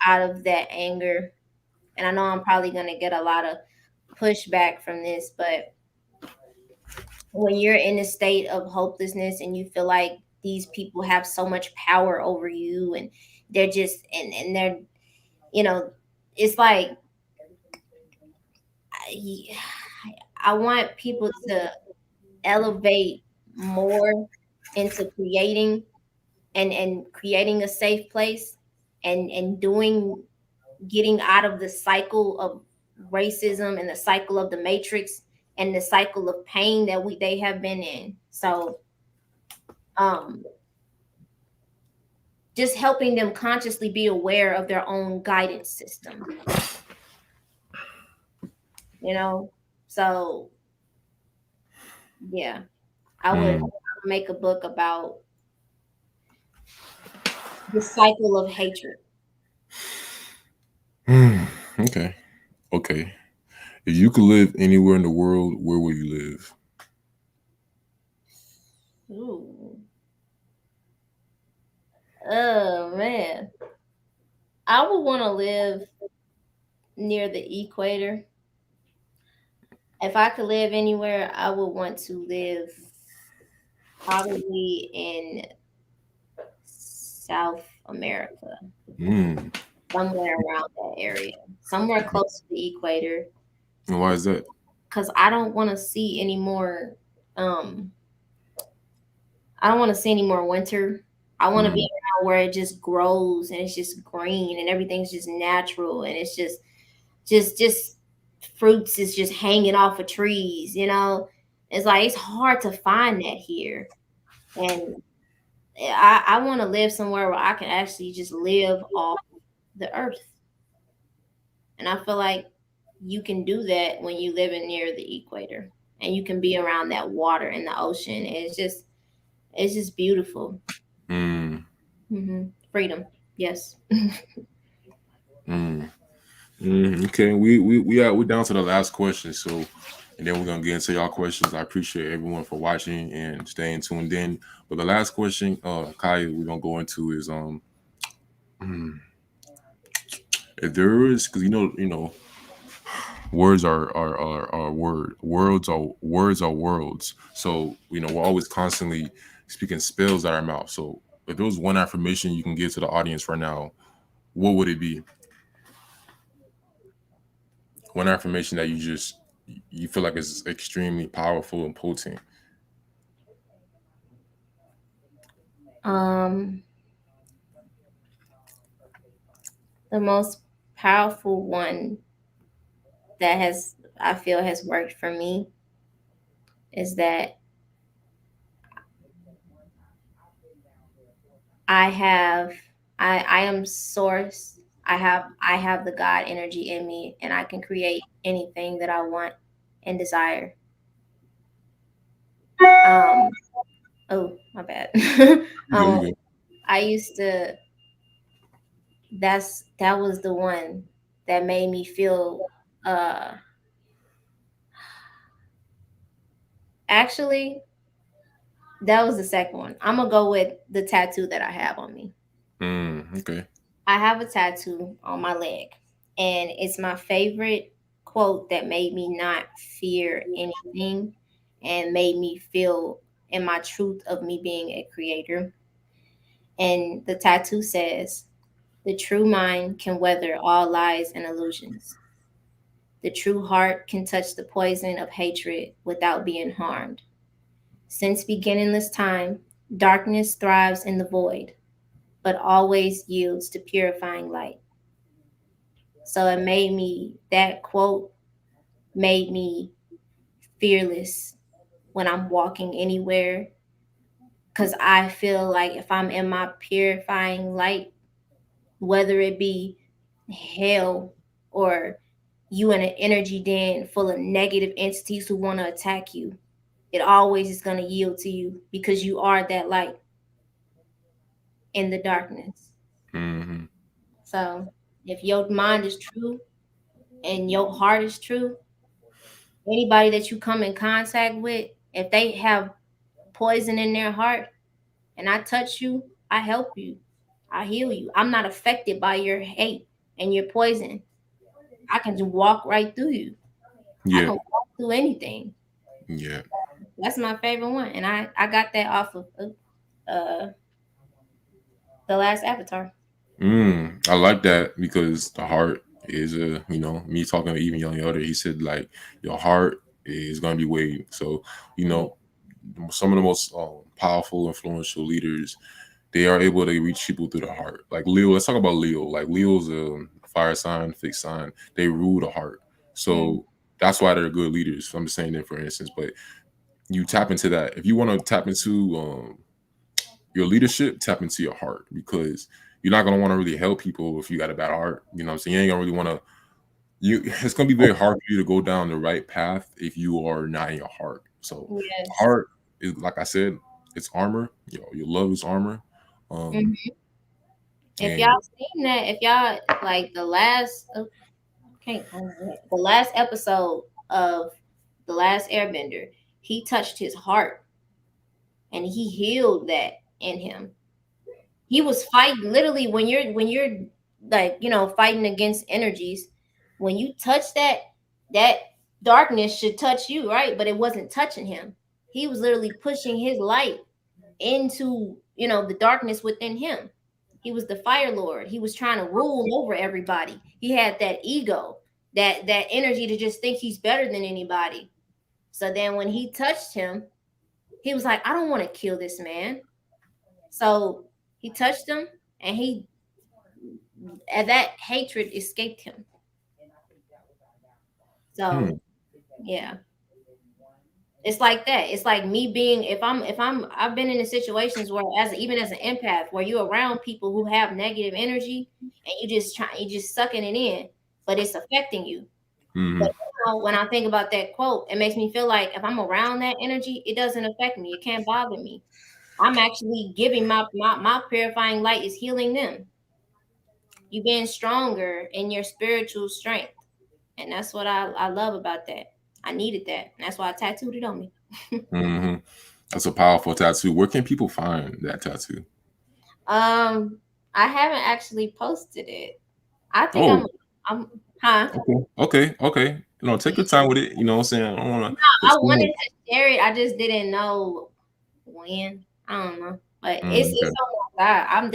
out of that anger. And I know I'm probably going to get a lot of pushback from this, but when you're in a state of hopelessness and you feel like these people have so much power over you and they're just and they're, you know, it's like I, I want people to elevate more into creating a safe place and doing getting out of the cycle of racism and the cycle of the matrix and the cycle of pain that they have been in. So um just helping them consciously be aware of their own guidance system, you know? So yeah, I would Mm. make a book about the cycle of hatred. Okay. Okay. If you could live anywhere in the world, where would you live? Ooh. Oh man. I would want to live near the equator. If I could live anywhere, I would want to live probably in South America, Mm. somewhere around that area, somewhere close to the equator, And why is that? because I don't want to see any more. Um, I don't want to see any more winter. I want to be Mm. around where it just grows and it's just green and everything's just natural and it's just fruits is just hanging off of trees. It's like it's hard to find that here, and I want to live somewhere where I can actually just live off the earth. And I feel like you can do that when you live in near the equator and you can be around that water and the ocean. It's just beautiful. Mm. Freedom. Yes. Mm. Okay, we down to the last question, so and then we're gonna get into y'all questions. I appreciate everyone for watching and staying tuned in. But the last question, Kaya, we're gonna go into is mm, if there is, because words are worlds. So we're always constantly speaking spells out our mouth. So if there was one affirmation you can give to the audience right now, what would it be? One affirmation that you feel like is extremely powerful and potent. um the most powerful one that has I feel has worked for me is that I have I am source. I have the God energy in me and I can create anything that I want and desire. Um oh, my bad. You go, um you go. I used to that was the one that made me feel uh actually that was the second one. I'm gonna go with the tattoo that I have on me. Okay. I have a tattoo on my leg, and it's my favorite quote that made me not fear anything and made me feel in my truth of me being a creator. And the tattoo says, "The true mind can weather all lies and illusions. The true heart can touch the poison of hatred without being harmed. Since beginningless time, darkness thrives in the void, but always yields to purifying light." So it made me, that quote made me fearless when I'm walking anywhere. Because I feel like if I'm in my purifying light, whether it be hell or you in an energy den full of negative entities who want to attack you, it always is going to yield to you because you are that light in the darkness. Mm-hmm. So if your mind is true and your heart is true, anybody that you come in contact with, if they have poison in their heart and I touch you, I help you. I heal you. I'm not affected by your hate and your poison. I can just walk right through you. I Yeah. can walk through anything. Yeah. That's my favorite one. And I got that off of uh the last Avatar. I like that because the heart is me talking to even young elder. He said like your heart is gonna be weighed. So you Yeah. know some of the most powerful, influential leaders, they are able to reach people through the heart. Like Leo, let's talk about Leo. Like Leo's a fire sign, fixed sign. They rule the heart. Mm, So that's why they're good leaders. I'm just saying that for instance, but you tap into that. If you want to tap into your leadership, tap into your heart because you're not gonna want to really help people if you got a bad heart. You know what I'm saying? You ain't gonna really want to. It's gonna be very hard for you to go down the right path if you are not in your heart. So, yes. heart is like I said, it's armor. Your love is armor. Um, Mhm. If y'all and seen that, if y'all like the last, okay, the last episode of the last Airbender, he touched his heart and he healed that in him. He was fighting literally when you're like fighting against energies. When you touch that darkness should touch you, right? But it wasn't touching him. He was literally pushing his light into the darkness within him. He was the fire lord. He was trying to rule over everybody. He had that ego, that energy to just think he's better than anybody. So then when he touched him, he was like, I don't want to kill this man. So he touched him, and that hatred escaped him. hmm, So yeah, it's like that. It's like me being, if I'm I've been in situations where, as even as an empath, where you're around people who have negative energy and you just sucking it in, but it's affecting you. But hmm, now when I think about that quote, it makes me feel like if I'm around that energy, it doesn't affect me. It can't bother me. I'm actually giving my purifying light is healing them. You being stronger in your spiritual strength. And that's what I love about that. I needed that. And that's why I tattooed it on me. hmm, that's a powerful tattoo. Where can people find that tattoo? Um, I haven't actually posted it. I think Oh, I'm huh? okay. Take your time with it. You know what I'm saying? I don't want to put I too wanted much. to share it. I just didn't know when. I don't know. But it's Okay. on my side. I'm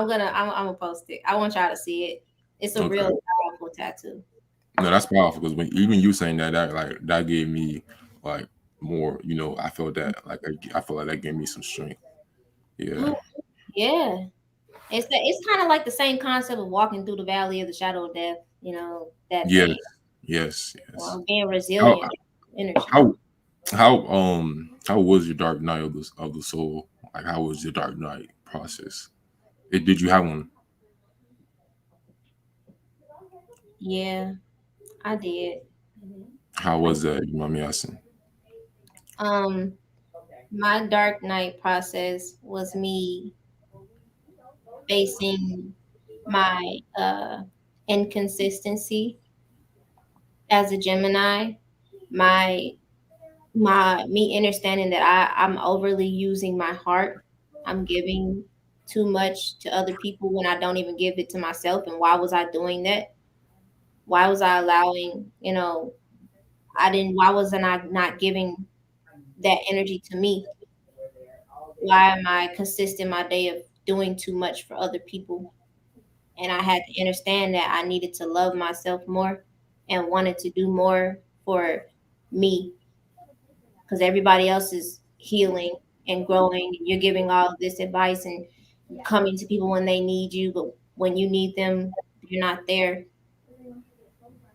gonna post it. I want y'all to see it. It's a Okay. real powerful tattoo. No, that's powerful because when even you saying that like that gave me like more. I felt that like I feel like that gave me some strength. Yeah. Oh, yeah. It's kind of like the same concept of walking through the valley of the shadow of death. That Yes. thing. Yes. Yes. Being How resilient energy. how how was your dark night of the soul? Like how was your dark night process? Did you have one? Yeah, I did. How was that? You know me asking. Um, my dark night process was me facing. my inconsistency as a Gemini, my me understanding that I'm overly using my heart. I'm giving too much to other people when I don't even give it to myself. And why was I doing that? Why was I allowing, why wasn't I not giving that energy to me? Why am I consistent my day of doing too much for other people? And I had to understand that I needed to love myself more and wanted to do more for me because everybody else is healing and growing. You're giving all this advice and coming to people when they need you, but when you need them, you're not there.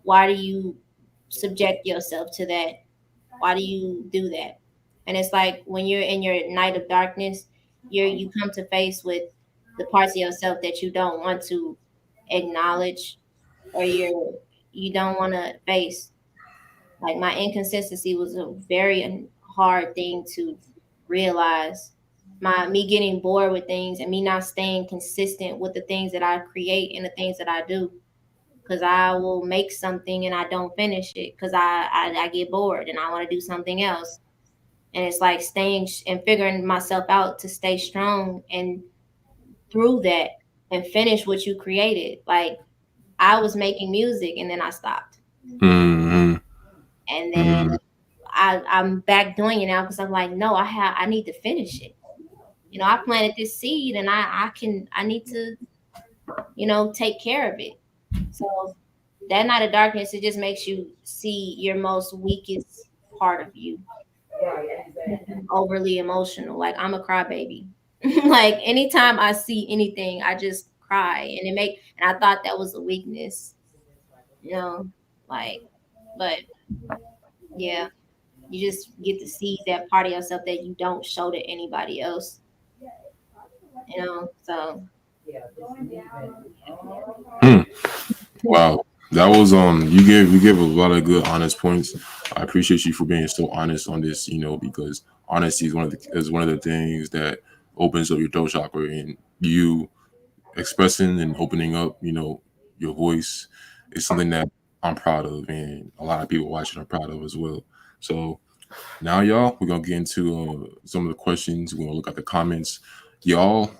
Why do you subject yourself to that? Why do you do that? And it's like when you're in your night of darkness, you come to face with the parts of yourself that you don't want to acknowledge or you don't want to face. Like my inconsistency was a very hard thing to realize. My me getting bored with things and me not staying consistent with the things that I create and the things that I do. Because I will make something and I don't finish it because I get bored and I want to do something else. And it's like staying and figuring myself out to stay strong and through that and finish what you created. Like I was making music and then I stopped. Mm-hmm. And then Mm-hmm. I'm back doing it now because I'm like, no, I need to finish it. I planted this seed and I need to, take care of it. So that night of darkness, it just makes you see your most weakest part of you. Overly emotional. Like I'm a crybaby. Like anytime I see anything, I just cry and I thought that was a weakness, you know, like, but yeah, you just get to see that part of yourself that you don't show to anybody else, so Hmm. Wow, that was you gave a lot of good honest points. I appreciate you for being so honest on this. Because honesty is one of the things that opens up your throat chakra, and you expressing and opening up, your voice is something that I'm proud of, and a lot of people watching are proud of as well. So now, y'all, we're gonna get into some of the questions. We're gonna look at the comments. Y'all,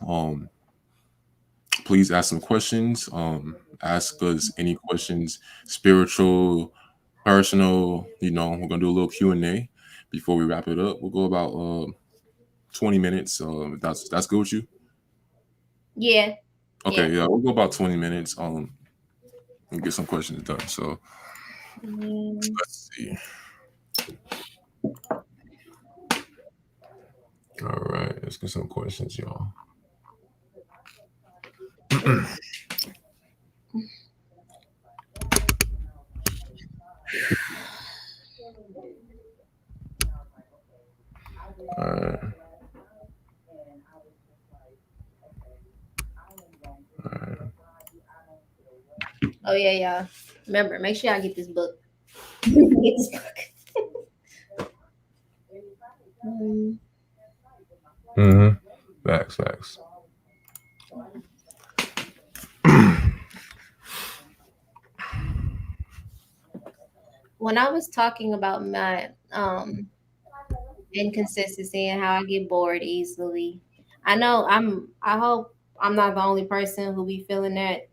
please ask some questions. Ask us any questions, spiritual, personal. We're gonna do a little Q&A before we wrap it up. We'll go about 20 minutes. That's good with you. yeah, yeah. Okay, yeah, we'll go about 20 minutes. And get some questions done. So Mm, let's see. All right, let's get some questions, y'all. All right. All right. Oh yeah, yeah. Remember, make sure I get this book. Get this book. Um, Mm-hmm. Facts. when I was talking about my inconsistency and how I get bored easily, I hope I'm not the only person who be feeling that.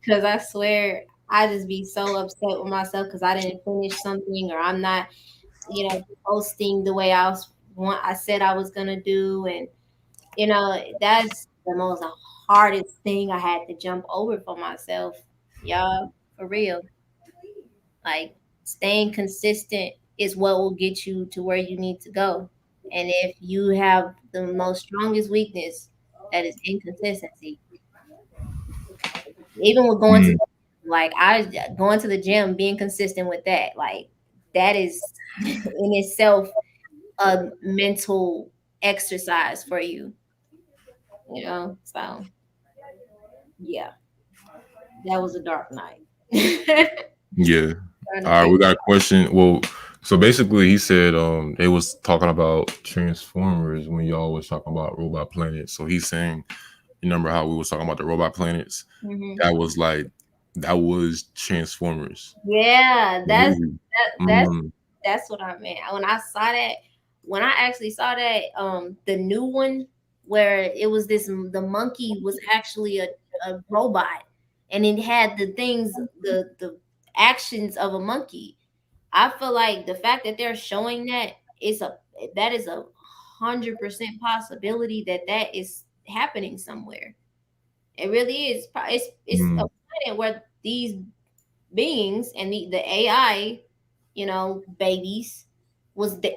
Because I swear I just be so upset with myself because I didn't finish something or I'm not, posting the way I said I was gonna do, and that's the most hardest thing I had to jump over for myself, y'all, for real. Like staying consistent is what will get you to where you need to go. And if you have the most strongest weakness, that is inconsistency. Even with going to Mm, like I going to the gym, being consistent with that, like that is in itself a mental exercise for you, So yeah, that was a dark night. yeah. Trying to All right, we figure. got a question. Well, so basically, he said it was talking about Transformers when y'all was talking about Robot Planet. So he's saying You remember how we was talking about the robot planets? Hmm. That was like that was Transformers. Yeah, The movie. that's Mm, that's what I meant. When I saw that, when I actually saw that, the new one where it was this, the monkey was actually a robot, and it had the things, the actions of a monkey. I feel like the fact that they're showing that is a that is a 100% possibility that that is happening somewhere. It really is. It's a mm, planet where these beings and the AI, babies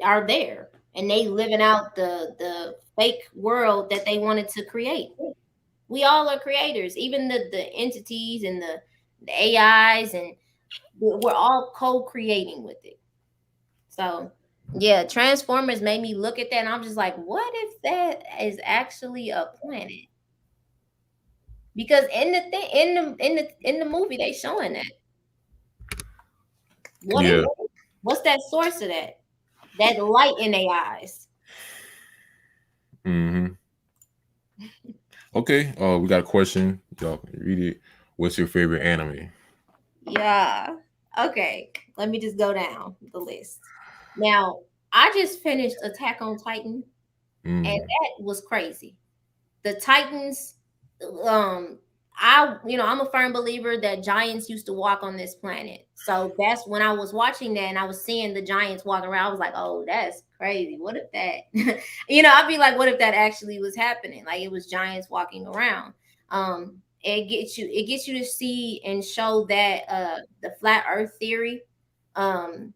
are there, and they living out the fake world that they wanted to create. We all are creators, even the entities and the AIs, and we're all co-creating with it. So yeah, Transformers made me look at that, and I'm just like, what if that is actually a planet? Because in the thing, in the movie, they showing that. What is yeah. it? What's that source of that? That light in their eyes. Hmm. Okay. We got a question. Y'all can read it. What's your favorite anime? Yeah. Okay. Let me just go down the list. Now, I just finished Attack on Titan, and Mm, that was crazy. The Titans, um, I'm a firm believer that giants used to walk on this planet. So that's when I was watching that and I was seeing the giants walking around. I was like, oh, that's crazy. What if that, I'd be like, what if that actually was happening? Like it was giants walking around. It gets you to see and show that the flat earth theory, and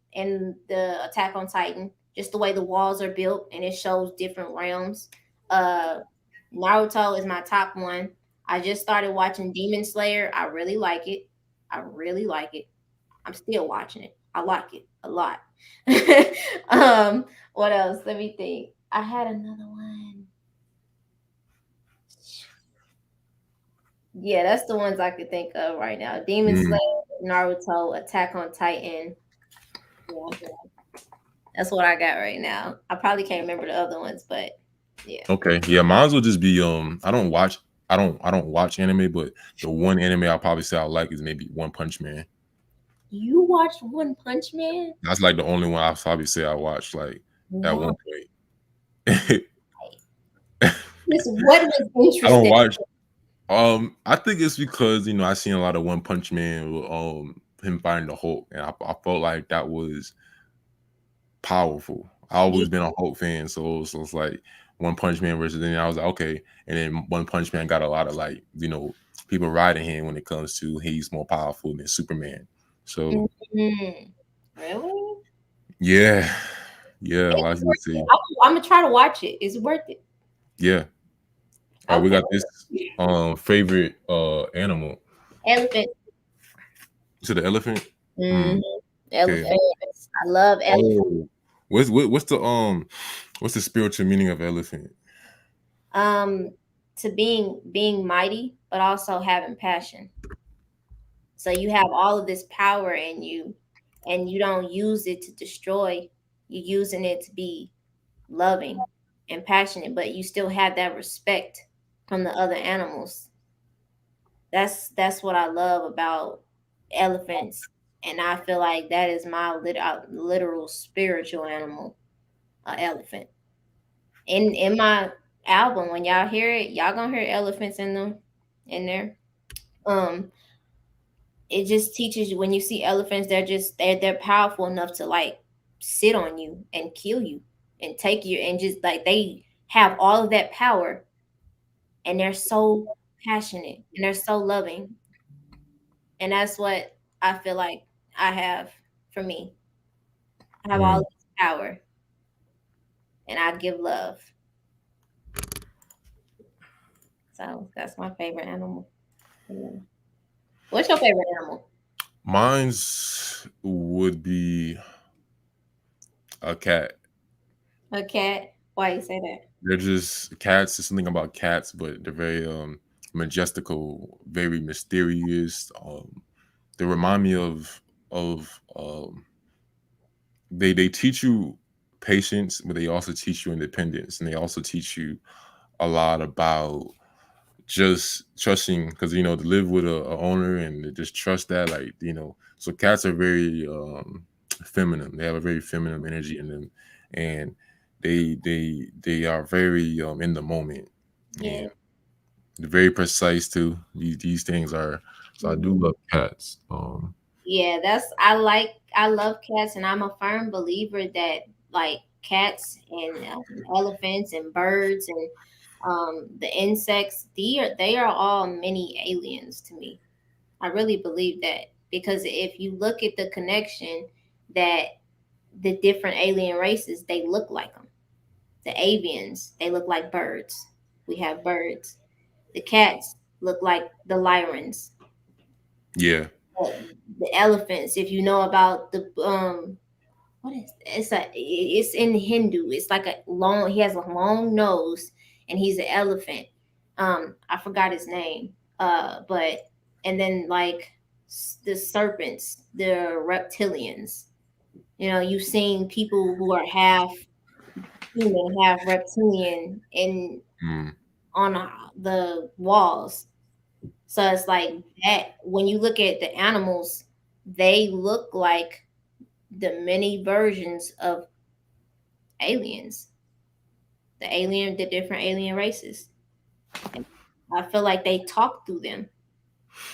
the Attack on Titan, just the way the walls are built, and it shows different realms. Uh Naruto is my top one. I just started watching Demon Slayer. I really like it. I really like it. I'm still watching it. I like it a lot. What else? Let me think. I had another one. Yeah, that's the ones I could think of right now. Demon mm. Slayer, Naruto, Attack on Titan. Yeah, that's what I got right now. I probably can't remember the other ones, but yeah. Okay. Yeah, mine will just be I don't watch anime, but the one anime I'll probably say I like is maybe One Punch Man. You watched One Punch Man? That's like the only one I'll probably say I watched like at Why? one point. Just what was I don't interesting? watch. I think it's because I seen a lot of One Punch Man with him fighting the Hulk, and I felt like that was powerful. I always been a Hulk fan, so it's like One Punch Man versus. Then I was like, okay, and then One Punch Man got a lot of like people riding him when it comes to he's more powerful than Superman. So Mhm. Really? yeah, yeah, a It's lot of people worth it. say I'm gonna try to watch it. It's worth it. yeah. All right, we Okay. got this favorite animal. Elephant. To the elephant. Hmm. Hmm. Okay. Elephants. I love elephants. Oh, what's the spiritual meaning of elephant? Um, to being mighty, but also having passion. So you have all of this power in you, and you don't use it to destroy. You're using it to be loving and passionate, but you still have that respect from the other animals. That's what I love about elephants, and I feel like that is my literal spiritual animal, a elephant. In my album, when y'all hear it, y'all gonna hear elephants in there. Um, it just teaches you, when you see elephants, they're powerful enough to like sit on you and kill you and take you, and just like they have all of that power, and they're so passionate and they're so loving, and that's what I feel like I have. For me, I have all Mm. this power, and I give love. So that's my favorite animal. Yeah. What's your favorite animal? Mine's would be a cat. A cat. Why you say that? They're just cats. There's something about cats, but they're very majestical, very mysterious. They remind me of they teach you patience, but they also teach you independence, and they also teach you a lot about just trusting, because to live with a owner and to just trust that, like, so cats are very feminine. They have a very feminine energy in them, and they are very in the moment, Yeah. and they're very precise too. These things are, so I do Mhm. love cats. Yeah, I love cats, and I'm a firm believer that like cats and elephants and birds and the insects, they are all mini aliens to me. I really believe that because if you look at the connection that the different alien races, they look like them. The avians, they look like birds. We have birds. The cats look like the lyrans. Yeah. The elephants, if you know about the what is it's in Hindu. It's like a long he has a long nose and he's an elephant. I forgot his name. But and then like the serpents, the reptilians. You've seen people who are half human, half reptilian in Mm, on the walls. So it's like that when you look at the animals, they look like the many versions of aliens, the different alien races. And I feel like they talk through them,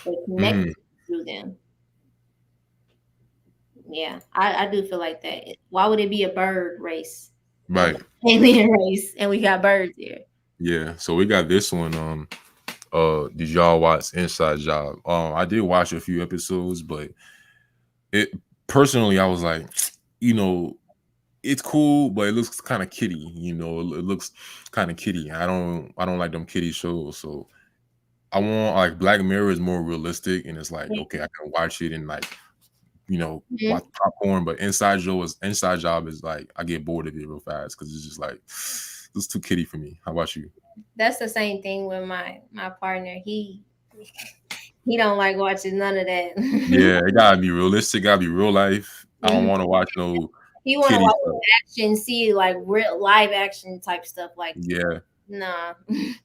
they connect mm, through them. Yeah, I do feel like that. Why would it be a bird race or right. alien race and we got birds here? Yeah. So we got this one. Did y'all watch Inside Job? I did watch a few episodes, but it personally, I was like, you know, it's cool, but it looks kind of kiddie. It looks kind of kiddie. I don't like them kiddie shows. So I want, like, Black Mirror is more realistic, and it's like, okay, I can watch it and, like, watch Mhm. popcorn. But Inside Job is like, I get bored of it real fast because it's just like it's too kiddie for me. How about you? That's the same thing with my partner. He don't like watching none of that. Yeah, it gotta be realistic. Gotta be real life. I don't Mhm. want to watch no He want to kiddie watch stuff. action, see like real live action type stuff. Like, Yeah. nah.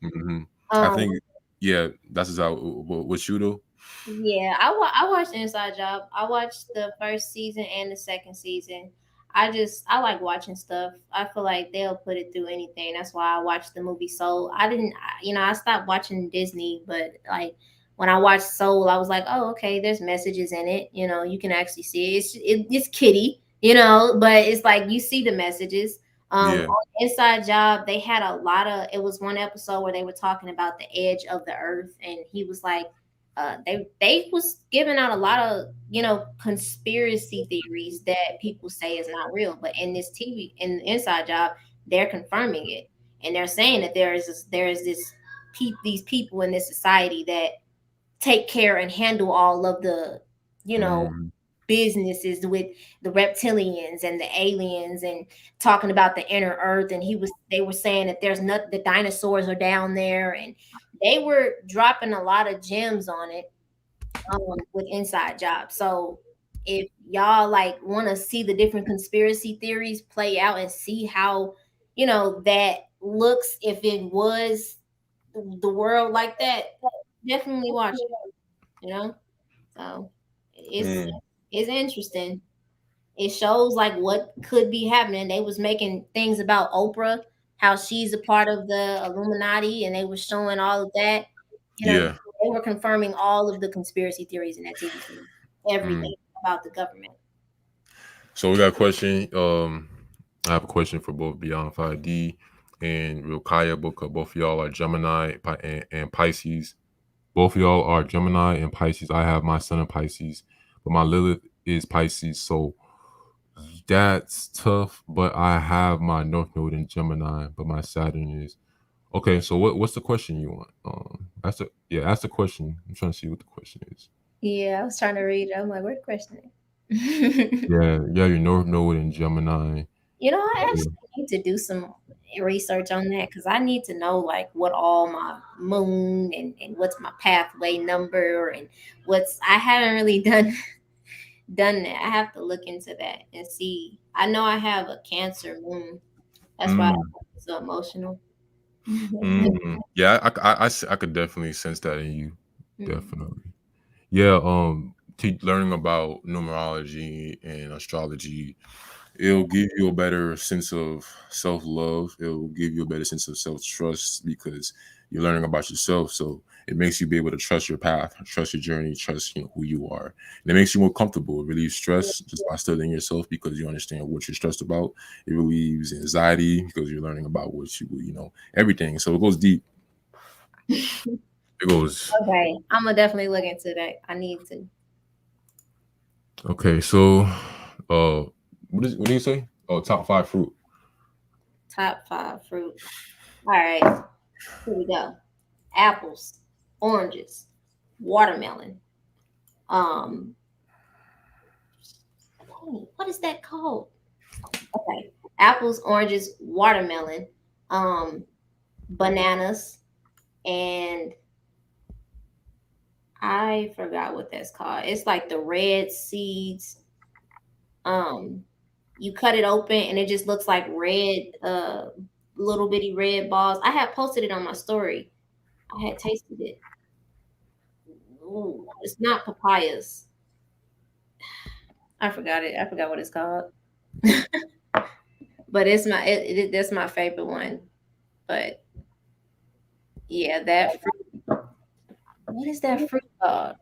Hmm. I um, think, yeah, that's just how what you do. Yeah, I watched Inside Job. I watched the first season and the second season. I like watching stuff. I feel like they'll put it through anything. That's why I watched the movie Soul. I stopped watching Disney, but like when I watched Soul, I was like, oh, okay, there's messages in it. You can actually see it. It's kiddie, but it's like you see the messages. Yeah. On Inside Job, they had a lot of. It was one episode where they were talking about the edge of the earth, and he was like they was giving out a lot of conspiracy theories that people say is not real, but in this TV in the Inside Job, they're confirming it, and they're saying that these people in this society that take care and handle all of the you know Mm, businesses with the reptilians and the aliens and talking about the inner earth, and they were saying that there's not the dinosaurs are down there, and they were dropping a lot of gems on it with Inside Job. So if y'all like want to see the different conspiracy theories play out and see how that looks if it was the world like that, definitely watch it. So it's mm, it's interesting. It shows like what could be happening. They was making things about Oprah, how she's a part of the Illuminati, and they were showing all of that. yeah. They were confirming all of the conspiracy theories in that TV show, Mm. everything about the government. So we got a question. I have a question for both Beyond 5D and Real Kaya. Both of y'all are Gemini and Pisces. Both of y'all are Gemini and Pisces. I have my sun in Pisces, but my Lilith is Pisces. So that's tough. But I have my North Node in Gemini, but my Saturn is okay. So what's the question you want? That's the question. I'm trying to see what the question is. Yeah, I was trying to read it. I'm like, where's the question at? Yeah, yeah, your North Node in Gemini. I Yeah. actually need to do some research on that because I need to know like what all my moon and what's my pathway number and what's I haven't really done that. I have to look into that and see. I know I have a Cancer moon. That's why Mm, I'm so emotional. Yeah, I could definitely sense that in you. Definitely. Yeah. Learning about numerology and astrology, it'll give you a better sense of self-love. It'll give you a better sense of self-trust because you're learning about yourself. So it makes you be able to trust your path, trust your journey, trust who you are. And it makes you more comfortable. It relieves stress just by studying yourself because you understand what you're stressed about. It relieves anxiety because you're learning about what everything. So it goes deep. It goes. Okay, I'm gonna definitely look into that. I need to. Okay, so what do you say? Oh, top 5 fruit. Top 5 fruit. All right, here we go. Apples, oranges, watermelon. Um, what is that called? Okay, apples, oranges, watermelon, bananas, and I forgot what that's called. It's like the red seeds. Um, you cut it open and it just looks like red, little bitty red balls. I had posted it on my story. I had tasted it. Ooh, it's not papayas. I forgot it. I forgot what it's called. But it's that's my favorite one. But yeah, that fruit. What is that fruit called?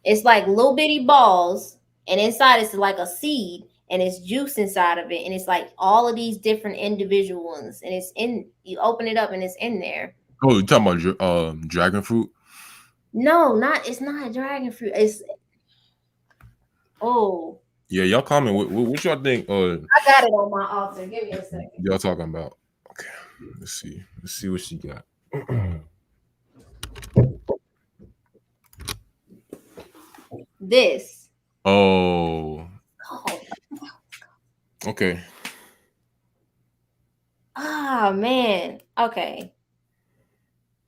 It's like little bitty balls, and inside it's like a seed, and it's juice inside of it, and it's like all of these different individual ones, and it's in. You open it up, and it's in there. Oh, you're talking about dragon fruit? No, not it's not dragon fruit. It's oh, Yeah, y'all comment. What y'all think? I got it on my altar. Give me a second. Y'all talking about? Okay, let's see. Let's see what she got. This. Oh, Oh, okay. ah, man. Okay.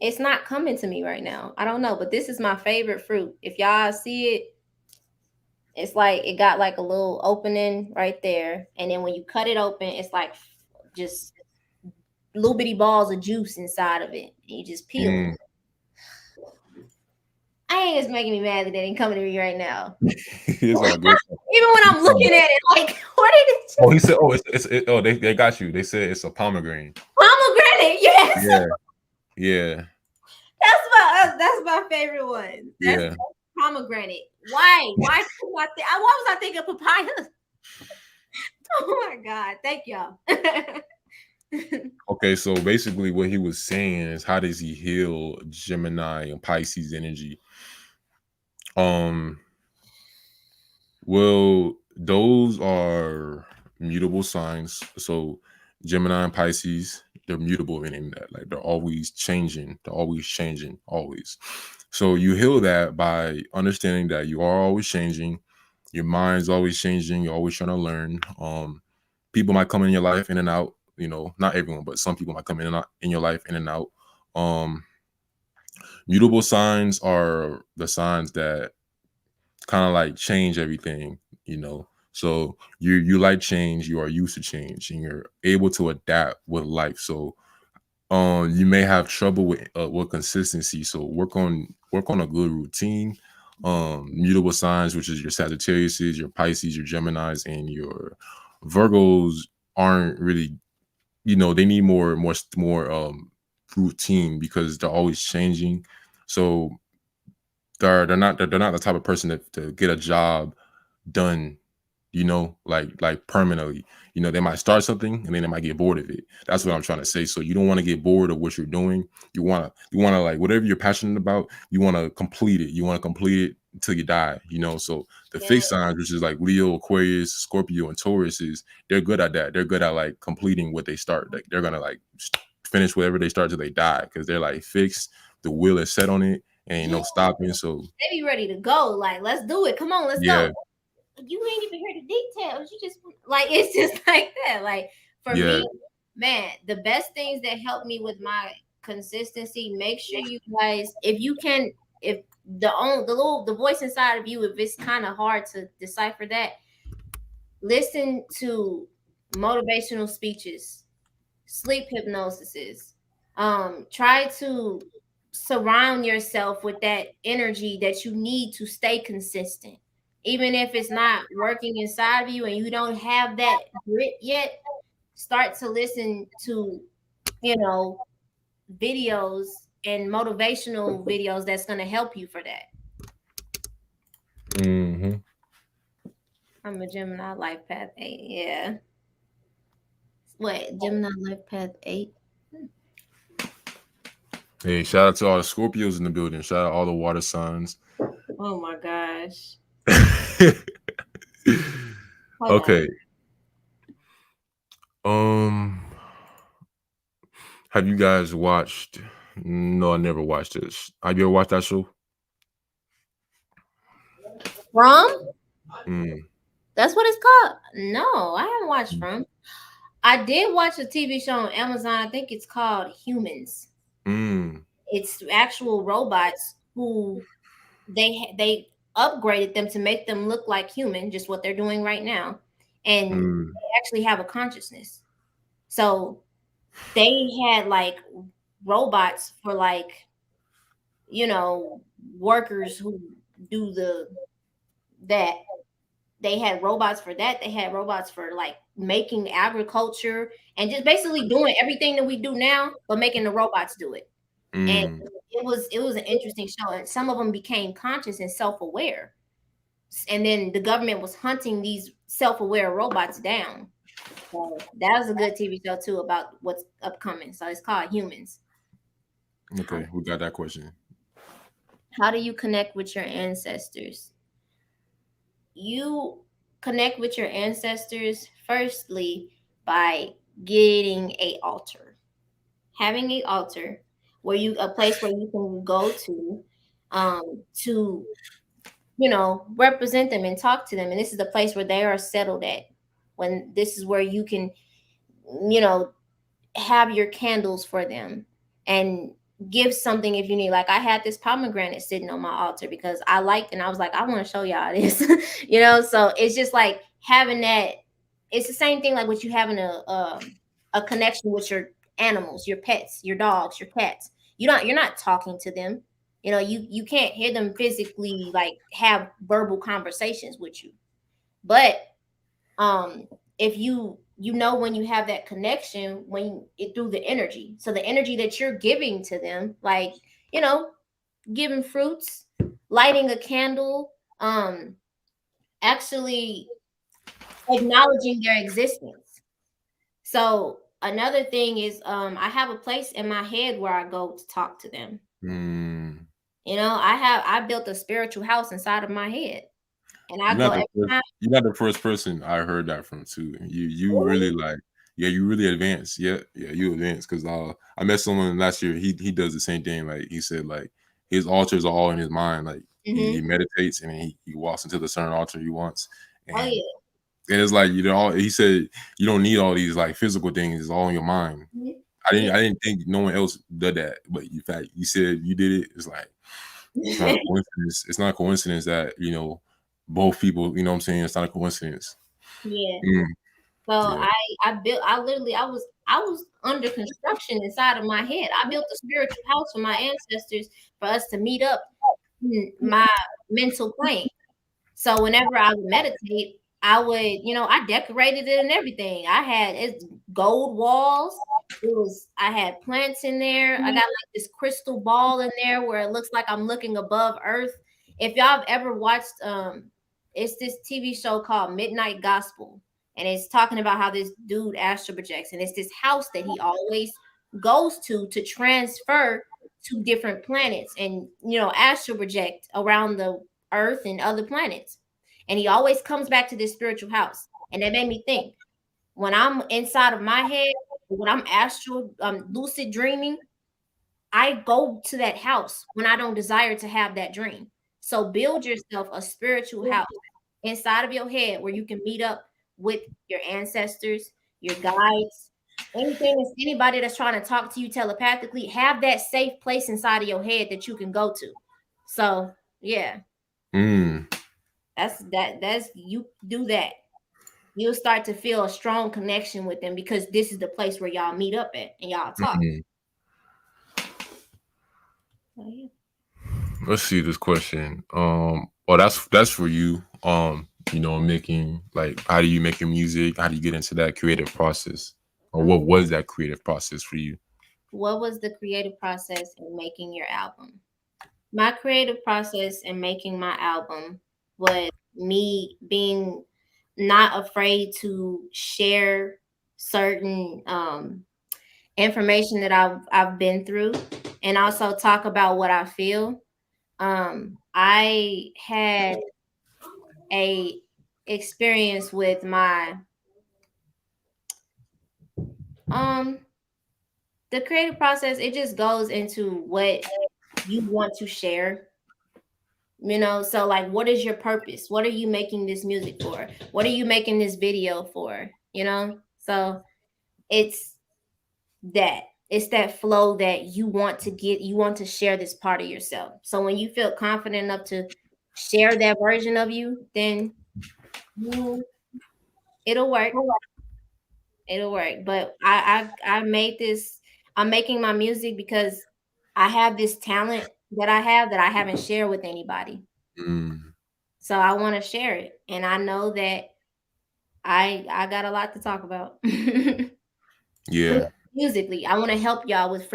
It's not coming to me right now. I don't know, but this is my favorite fruit. If y'all see it, it's like it got like a little opening right there. And then when you cut it open, it's like just little bitty balls of juice inside of it. And you just peel it. Mm. I ain't it's making me mad that they didn't come to me right now. It's all good. Even when I'm looking at it, like, what is it? Oh, he said, "Oh, they got you. They said it's a pomegranate." Pomegranate, yes. Yeah, yeah, That's my favorite one. That's yeah. pomegranate. Why? Why was I thinking papaya? Oh my god! Thank y'all. Okay, so basically, what he was saying is, how does he heal Gemini and Pisces energy? Um, well, those are mutable signs. So Gemini and Pisces, they're mutable in that. Like they're always changing. They're always changing, always. So you heal that by understanding that you are always changing. Your mind's always changing. You're always trying to learn. People might come in your life in and out. Not everyone, but some people might come in and out in your life in and out. Um, Mutable signs are the signs that kind of like change everything. So you like change, you are used to change, and you're able to adapt with life. So you may have trouble with consistency. So work on a good routine. Mutable signs, which is your Sagittariuses, your Pisces, your Geminis, and your Virgos aren't really, they need more routine because they're always changing. So they're not the type of person to get a job done, like permanently. They might start something and then they might get bored of it. That's what I'm trying to say. So you don't want to get bored of what you're doing. You want to like whatever you're passionate about, you want to complete it. You want to complete it until you die. So the Yeah. fixed signs, which is like Leo, Aquarius, Scorpio, and Taurus, they're good at that. They're good at like completing what they start. Like they're gonna like finish whatever they start till they die because they're like fixed. The will is set on it and no stopping. So They be ready to go. Like, let's do it. Come on, let's yeah, go. You ain't even heard the details. You just like it's just like that. Like for yeah. me, man, the best things that help me with my consistency. Make sure you guys, if you can, if the voice inside of you, if it's kind of hard to decipher that, listen to motivational speeches. sleep hypnosis. Try to surround yourself with that energy that you need to stay consistent. Even if it's not working inside of you and you don't have that grit yet, start to listen to, you know, videos and motivational videos that's going to help you for that. Mm-hmm. I'm a Gemini Life Path 8. Yeah. Wait, Gemini Life Path 8? Hey, shout out to all the Scorpios in the building. Shout out all the water signs. Oh my gosh. Hold on. Okay. Have you guys watched? No, I never watched this. Have you ever watched that show? From? Mm. That's what it's called? No, I haven't watched From. I did watch a TV show on Amazon. I think it's called Humans. Mm. It's actual robots who they upgraded them to make them look like human, just what they're doing right now, and they actually have a consciousness. So they had like robots for like, you know, workers who do that. They had robots for that. They had robots for like making agriculture and just basically doing everything that we do now, but making the robots do it. And Mm. it was an interesting show. And some of them became conscious and self-aware. And then the government was hunting these self-aware robots down. So that was a good TV show too about what's upcoming. So it's called Humans. Okay, we got that question. How do you connect with your ancestors? You connect with your ancestors firstly by getting a altar. Having a altar where you a place where you can go to represent them and talk to them, and this is the place where they are settled at. When this is where you can you know have your candles for them and give something if you need. Like I had this pomegranate sitting on my altar because I liked, and I was like, I want to show y'all this. So it's just like having that. It's the same thing like what you having a connection with your animals, your pets, your dogs, your cats. You're not talking to them. You can't hear them physically like have verbal conversations with you. But if when you have that connection when it through the energy, so the energy that you're giving to them, like giving fruits, lighting a candle, actually acknowledging their existence. So another thing is I have a place in my head where I go to talk to them. Mm. I built a spiritual house inside of my head, and I go every time. You're not the first person I heard that from too. You really like, yeah, you really advanced. Yeah, you advanced because I met someone last year. He does the same thing. Like he said, like his altars are all in his mind. Like he meditates and he walks into the certain altar he wants. Oh And, yeah. and it's like he said you don't need all these like physical things. It's all in your mind. I didn't think no one else did that, but in fact you said you did it. It's like it's not a coincidence. It's not a coincidence that both people. You know what I'm saying? It's not a coincidence. Yeah. Mm. So Yeah. I was under construction inside of my head. I built a spiritual house for my ancestors for us to meet up in my mental plane. So whenever I would meditate, I would, I decorated it and everything. It's gold walls. I had plants in there. I got like this crystal ball in there where it looks like I'm looking above earth. If y'all have ever watched, it's this TV show called Midnight Gospel, and it's talking about how this dude astral projects, and it's this house that he always goes to transfer to different planets, and astral project around the Earth and other planets. And he always comes back to this spiritual house. And that made me think, when I'm inside of my head, when I'm astral, lucid dreaming, I go to that house when I don't desire to have that dream. So build yourself a spiritual house inside of your head where you can meet up with your ancestors, your guides, anybody that's trying to talk to you telepathically. Have that safe place inside of your head that you can go to. So yeah. Mm. That's you do that. you'll start to feel a strong connection with them because this is the place where y'all meet up at and y'all talk. Mhm. So, yeah. Let's see this question. Well, that's for you. Making, like, how do you make your music? How do you get into that creative process? Or what was that creative process for you? What was the creative process in making your album? My creative process in making my album was me being not afraid to share certain information that I've been through, and also talk about what I feel. I had a experience with my um the creative process. It just goes into what you want to share. So like, what is your purpose? What are you making this music for? What are you making this video for? So it's that it's that flow that you want to share this part of yourself. So when you feel confident enough to share that version of you, then you it'll work. It'll work. But I made this. I'm making my music because I have this talent that I haven't shared with anybody. Mm, So I want to share it, and I know that I got a lot to talk about. yeah. Musically, I want to help y'all with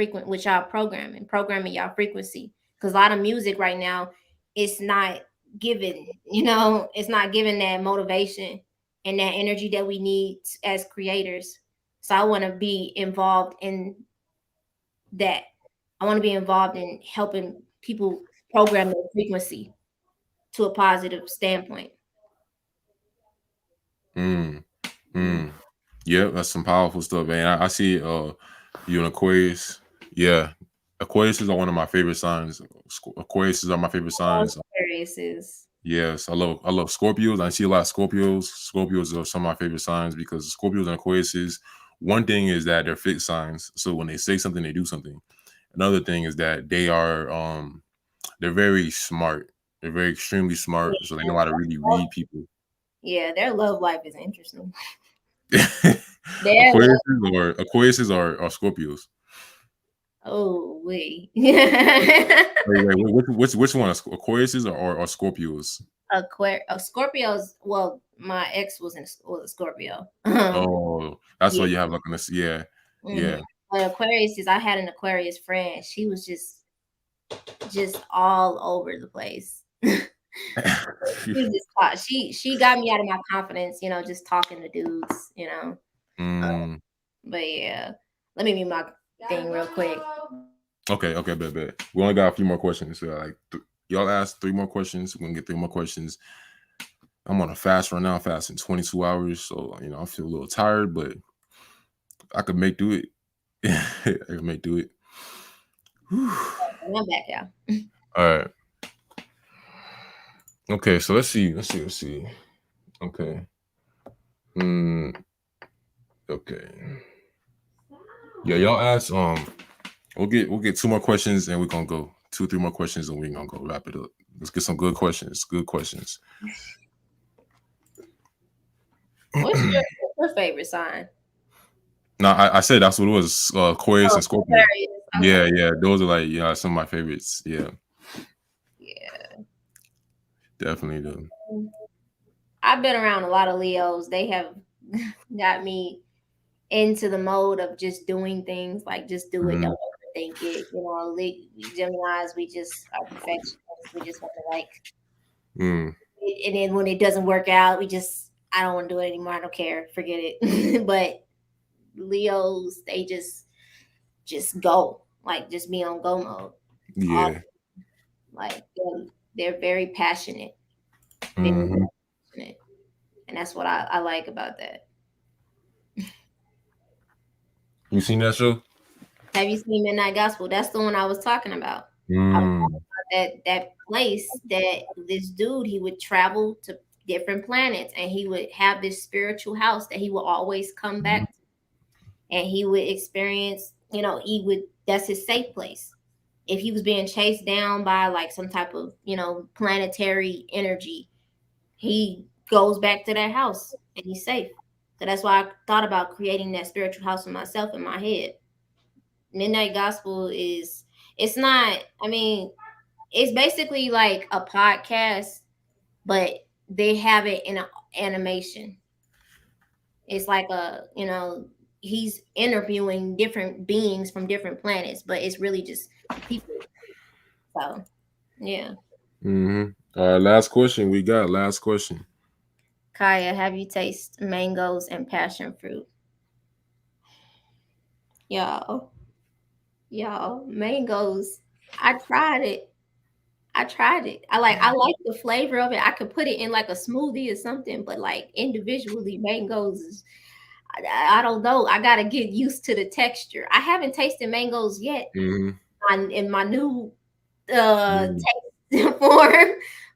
y'all programming y'all frequency, because a lot of music right now, it's not it's not giving that motivation and that energy that we need as creators. So I want to be involved in that. I want to be involved in helping people program their frequency to a positive standpoint. Mm, Mm. mm. Yeah, that's some powerful stuff, man. I see you an Aquarius. Yeah. Aquariuses are one of my favorite signs. Aquariuses are my favorite signs. Aquarius. Yes, I love Scorpios. I see a lot of Scorpios. Scorpios are some of my favorite signs because Scorpios and Aquariuses, one thing is that they're fixed signs. So when they say something, they do something. Another thing is that they're very smart. They're very extremely smart. So they know how to really read people. Yeah, their love life is interesting. Their love. Aquariuses are Scorpios. Oh, wait. Wait, which one? Aquariuses or Scorpios? Scorpios. Well, my ex was a Scorpio. Oh, that's why Yeah. you have like this. Yeah, Mhm. yeah. But Aquarius is. I had an Aquarius friend. She was just all over the place. She was just she got me out of my confidence. Just talking to dudes. Mm, But yeah, let me mute my thing real quick. okay, bet. We only got a few more questions. So y'all ask 3 more questions. We're gonna get 3 more questions. I'm on a fast right now. I'm fasting 22 hours, so I feel a little tired, but I could make do it. I could make do it. Whew. I'm back, y'all. All right. Okay, so let's see. Okay. Hmm. Okay. Yeah, y'all ask. We'll get 2 more questions and we're gonna go 2, 3 more questions and we're gonna go wrap it up. Let's get some good questions. Good questions. What's your favorite sign? No, I said that's what it was. Aquarius Oh, and Scorpio. Aquarius. Yeah, Okay. yeah. Those are like some of my favorites. Yeah, Yeah. definitely. Do. I've been around a lot of Leos. They have got me into the mode of just doing things, like just do it, Mm, don't overthink it. We Geminis, we just are perfectionists. We just want to like, mm, and then when it doesn't work out, I don't want to do it anymore. I don't care, forget it. But Leos, they just go, like just be on go mode. All yeah. like they're very passionate, very Hmm. passionate, and that's what I like about that. You seen that show? Have you seen Midnight Gospel? That's the one I was talking about. I was Mm, talking about that place that this dude, he would travel to different planets, and he would have this spiritual house that he would always come back to, and he would experience. He would That's his safe place. If he was being chased down by like some type of planetary energy, he goes back to that house and he's safe. So that's why I thought about creating that spiritual house for myself in my head. Midnight Gospel is, it's not, I mean, it's basically like a podcast, but they have it in an animation. It's like he's interviewing different beings from different planets, but it's really just people. So, yeah. Mm-hmm. All right, last question. We got last question. Kiyaaa, have you tasted mangoes and passion fruit? Y'all, mangoes. I tried it. I like the flavor of it. I could put it in like a smoothie or something, but like individually, mangoes is, I don't know. I gotta get used to the texture. I haven't tasted mangoes yet in my new Mm-hmm. taste form,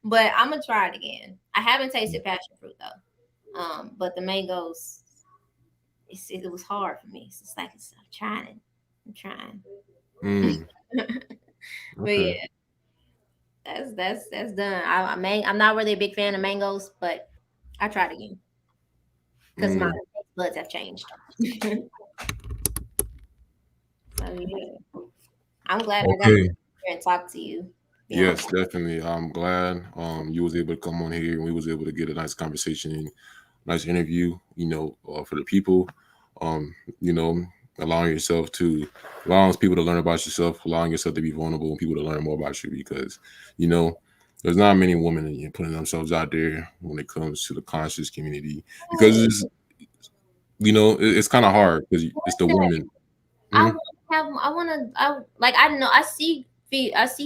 but I'm gonna try it again. I haven't tasted passion fruit though. But the mangoes, it was hard for me. It's like I'm trying. I'm trying. Mm. But Okay. yeah, that's done. I'm not really a big fan of mangoes, but I tried again because my Mm. buds have changed. So yeah, I'm glad I got to Okay. come here and talk to you. Be on. Yes, definitely. I'm glad you was able to come on here and we was able to get a nice conversation and nice interview, for the people. Um, you know, allowing yourself to allowing people to learn about yourself, allowing yourself to be vulnerable and people to learn more about you because, you know, there's not many women putting themselves out there when it comes to the conscious community because it's kind of hard because it's the women. I Mhm. want to have. I want to. I know. I see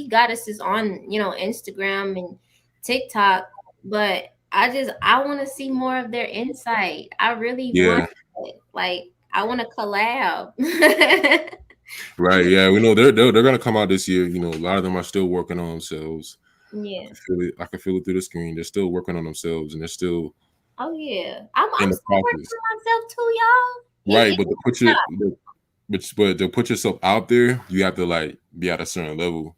goddesses on Instagram and TikTok, but I want to see more of their insight. I really want Yeah, it. Like I want to collab. right. Yeah, we know they're gonna come out this year. A lot of them are still working on themselves. I Yeah. can feel it. I can feel it through the screen. They're still working on themselves, and they're still Oh yeah. I'm in the still working process. on myself too, y'all. Right, but to put your but to put yourself out there, you have to like be at a certain level.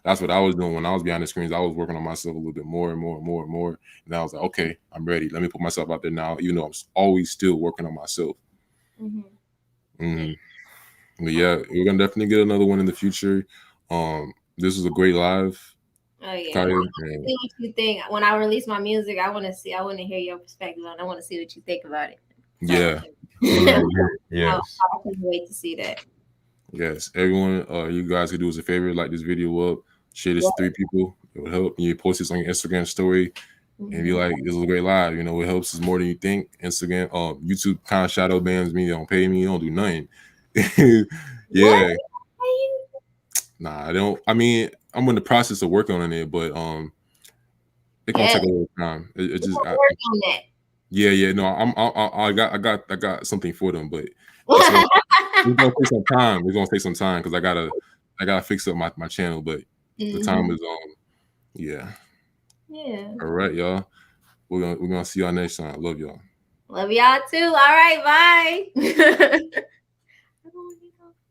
That's what I was doing when I was behind the screens. I was working on myself a little bit more and more and more and more. And I was like, okay, I'm ready. Let me put myself out there now, even though I'm always still working on myself. Hmm. Yeah. Hmm. But yeah, we're gonna definitely get another one in the future. This was a great live, Oh yeah. I Kaya. want to And see what you think. When I release my music, I want to see. I want to hear your perspective on it. I want to see what you think about it. So yeah, I, yes. I can't wait to see that. Yes, everyone, you guys could do us a favor, like this video up, share this Yeah. to 3 people. It would help. You post this on your Instagram story and be Hmm. like, "This was a great live." It helps us more than you think. Instagram, YouTube kind of shadow bans me. They don't pay me. They don't do nothing. What? Yeah, nah, I don't. I mean, I'm in the process of working on it, but it's gonna Yeah, take a little time. It we're just, gonna work on that. yeah, yeah. No, I got something for them, but it's gonna it's gonna take some time. It's gonna take some time because I gotta fix up my channel, but the time Hmm. is yeah. Yeah. All right, y'all. We're gonna see y'all next time. Love y'all. Love y'all too. All right, bye.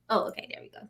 Oh, okay, there we go.